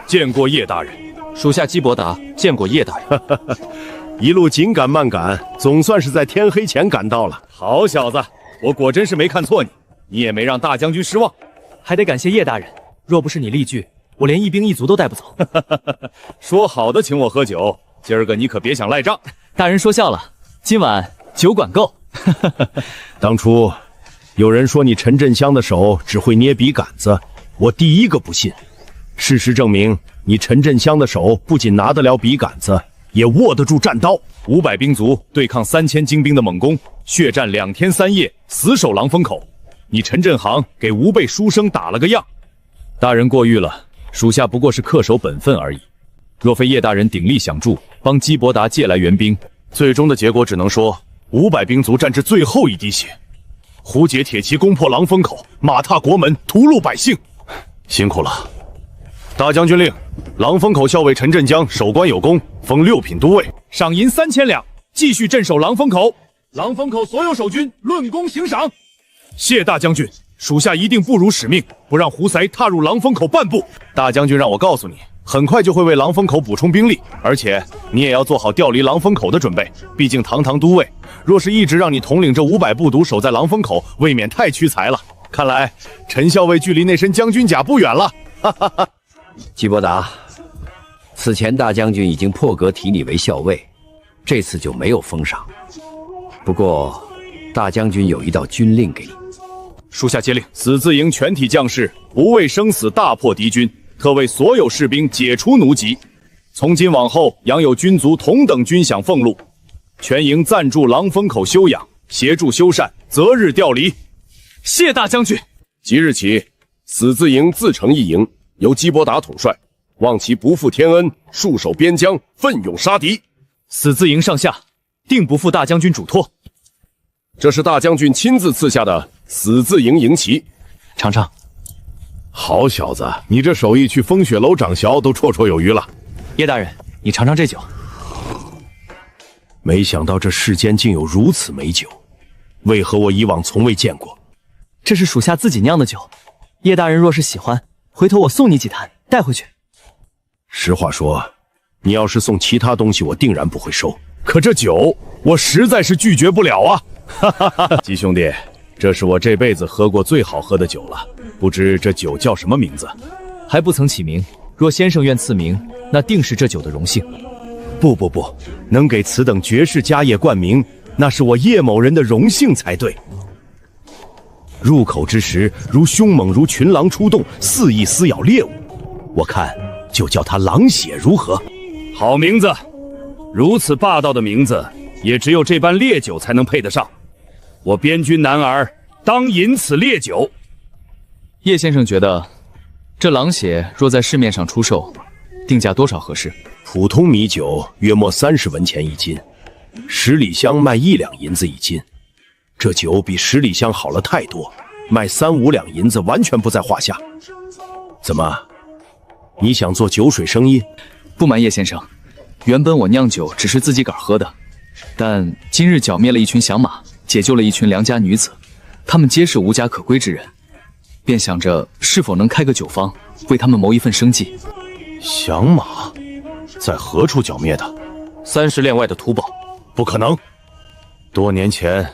见过叶大人。属下姬伯达，见过叶大人。一路紧赶慢赶，总算是在天黑前赶到了。好小子，我果真是没看错你，你也没让大将军失望。还得感谢叶大人，若不是你力拒，我连一兵一卒都带不走。说好的请我喝酒，今儿个你可别想赖账。大人说笑了，今晚酒管够。当初有人说你陈振香的手只会捏笔杆子，我第一个不信。事实证明，你陈振香的手不仅拿得了笔杆子，也握得住战刀。500兵卒对抗3000精兵的猛攻，血战2天3夜，死守狼风口。你陈振航给吾辈书生打了个样。大人过誉了，属下不过是恪守本分而已。若非叶大人鼎力相助，帮姬伯达借来援兵，最终的结果只能说500兵卒战至最后一滴血，胡解铁骑攻破狼风口，马踏国门，屠戮百姓，辛苦了。大将军令，狼风口校尉陈振江守关有功，封6品都尉，赏银3000两，继续镇守狼风口。狼风口所有守军论功行赏。谢大将军，属下一定不辱使命，不让胡塞踏入狼风口半步。大将军让我告诉你，很快就会为狼风口补充兵力，而且你也要做好调离狼风口的准备。毕竟堂堂都尉，若是一直让你统领这500步卒守在狼风口，未免太屈才了。看来陈校尉距离那身将军甲不远了。哈哈哈。姬伯达，此前大将军已经破格提你为校尉，这次就没有封赏。不过，大将军有一道军令给你。属下接令，死字营全体将士不畏生死，大破敌军，特为所有士兵解除奴籍。从今往后，养有军卒同等军饷俸禄。全营暂驻狼风口休养，协助修缮，择日调离。谢大将军。即日起，死字营自成一营，由姬伯达统帅，望其不负天恩，戍守边疆，奋勇杀敌。死字营上下定不负大将军嘱托。这是大将军亲自赐下的死字营营旗，尝尝。好小子，你这手艺去风雪楼掌勺都绰绰有余了。叶大人，你尝尝这酒。没想到这世间竟有如此美酒，为何我以往从未见过？这是属下自己酿的酒，叶大人若是喜欢，回头我送你几坛带回去。实话说，你要是送其他东西，我定然不会收。可这酒，我实在是拒绝不了啊！哈哈哈！吉兄弟，这是我这辈子喝过最好喝的酒了，不知这酒叫什么名字？还不曾起名。若先生愿赐名，那定是这酒的荣幸。不，能给此等绝世佳业冠名，那是我叶某人的荣幸才对。入口之时，如凶猛如群狼出动，肆意撕咬猎物。我看就叫他狼血如何？好名字，如此霸道的名字，也只有这般烈酒才能配得上。我边军男儿当饮此烈酒。叶先生觉得，这狼血若在市面上出售，定价多少合适？普通米酒约莫30文钱一斤，10里香卖1两银子一斤。这酒比10里香好了太多，卖3、5两银子完全不在话下。怎么，你想做酒水生意？不瞒叶先生，原本我酿酒只是自己个儿喝的，但今日剿灭了一群响马，解救了一群良家女子，他们皆是无家可归之人，便想着是否能开个酒坊，为他们谋一份生计。响马在何处剿灭的？30练外的土堡。不可能，多年前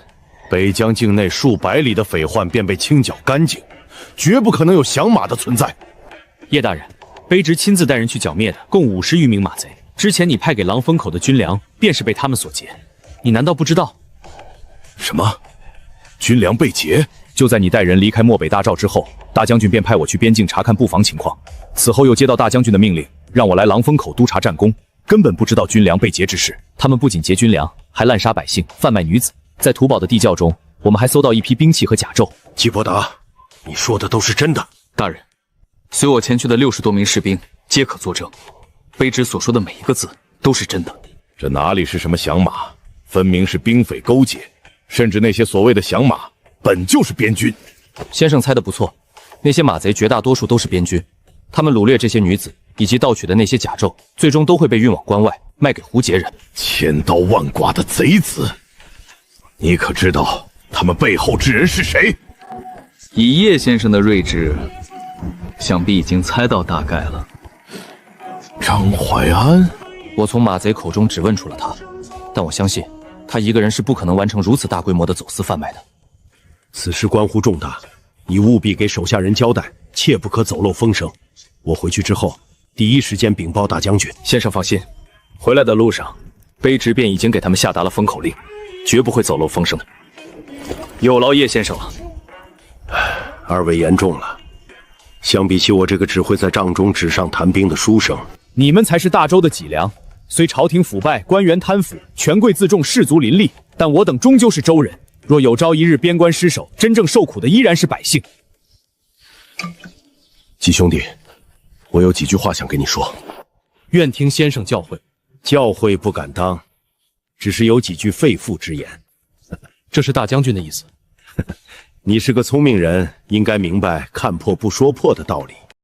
北疆境内数百里的匪患便被清剿干净，绝不可能有响马的存在。叶大人，卑职亲自带人去剿灭的，共50余名马贼。之前你派给狼风口的军粮，便是被他们所劫。你难道不知道？什么？军粮被劫？就在你带人离开漠北大赵之后，大将军便派我去边境查看布防情况。此后又接到大将军的命令，让我来狼风口督察战功，根本不知道军粮被劫之事。他们不仅劫军粮，还滥杀百姓，贩卖女子。在土堡的地窖中，我们还搜到一批兵器和甲胄。季伯达，你说的都是真的？大人，随我前去的60多名士兵皆可作证，卑职所说的每一个字都是真的。这哪里是什么响马，分明是兵匪勾结，甚至那些所谓的响马本就是边军。先生猜得不错，那些马贼绝大多数都是边军，他们掳掠这些女子以及盗取的那些甲胄，最终都会被运往关外，卖给胡劫人。千刀万剐的贼子，你可知道他们背后之人是谁？以叶先生的睿智，想必已经猜到大概了。张怀安，我从马贼口中只问出了他，但我相信他一个人是不可能完成如此大规模的走私贩卖的。此事关乎重大，你务必给手下人交代，切不可走漏风声。我回去之后，第一时间禀报大将军。先生放心，回来的路上，卑职便已经给他们下达了封口令，绝不会走漏风声的。有劳叶先生了。二位言重了，相比起我这个只会在帐中纸上谈兵的书生，你们才是大周的脊梁。虽朝廷腐败，官员贪腐，权贵自重，士族林立，但我等终究是周人。若有朝一日边关失守，真正受苦的依然是百姓。季兄弟，我有几句话想跟你说。愿听先生教诲。教诲不敢当，只是有几句肺腑之言。这是大将军的意思。你是个聪明人，应该明白看破不说破的道理。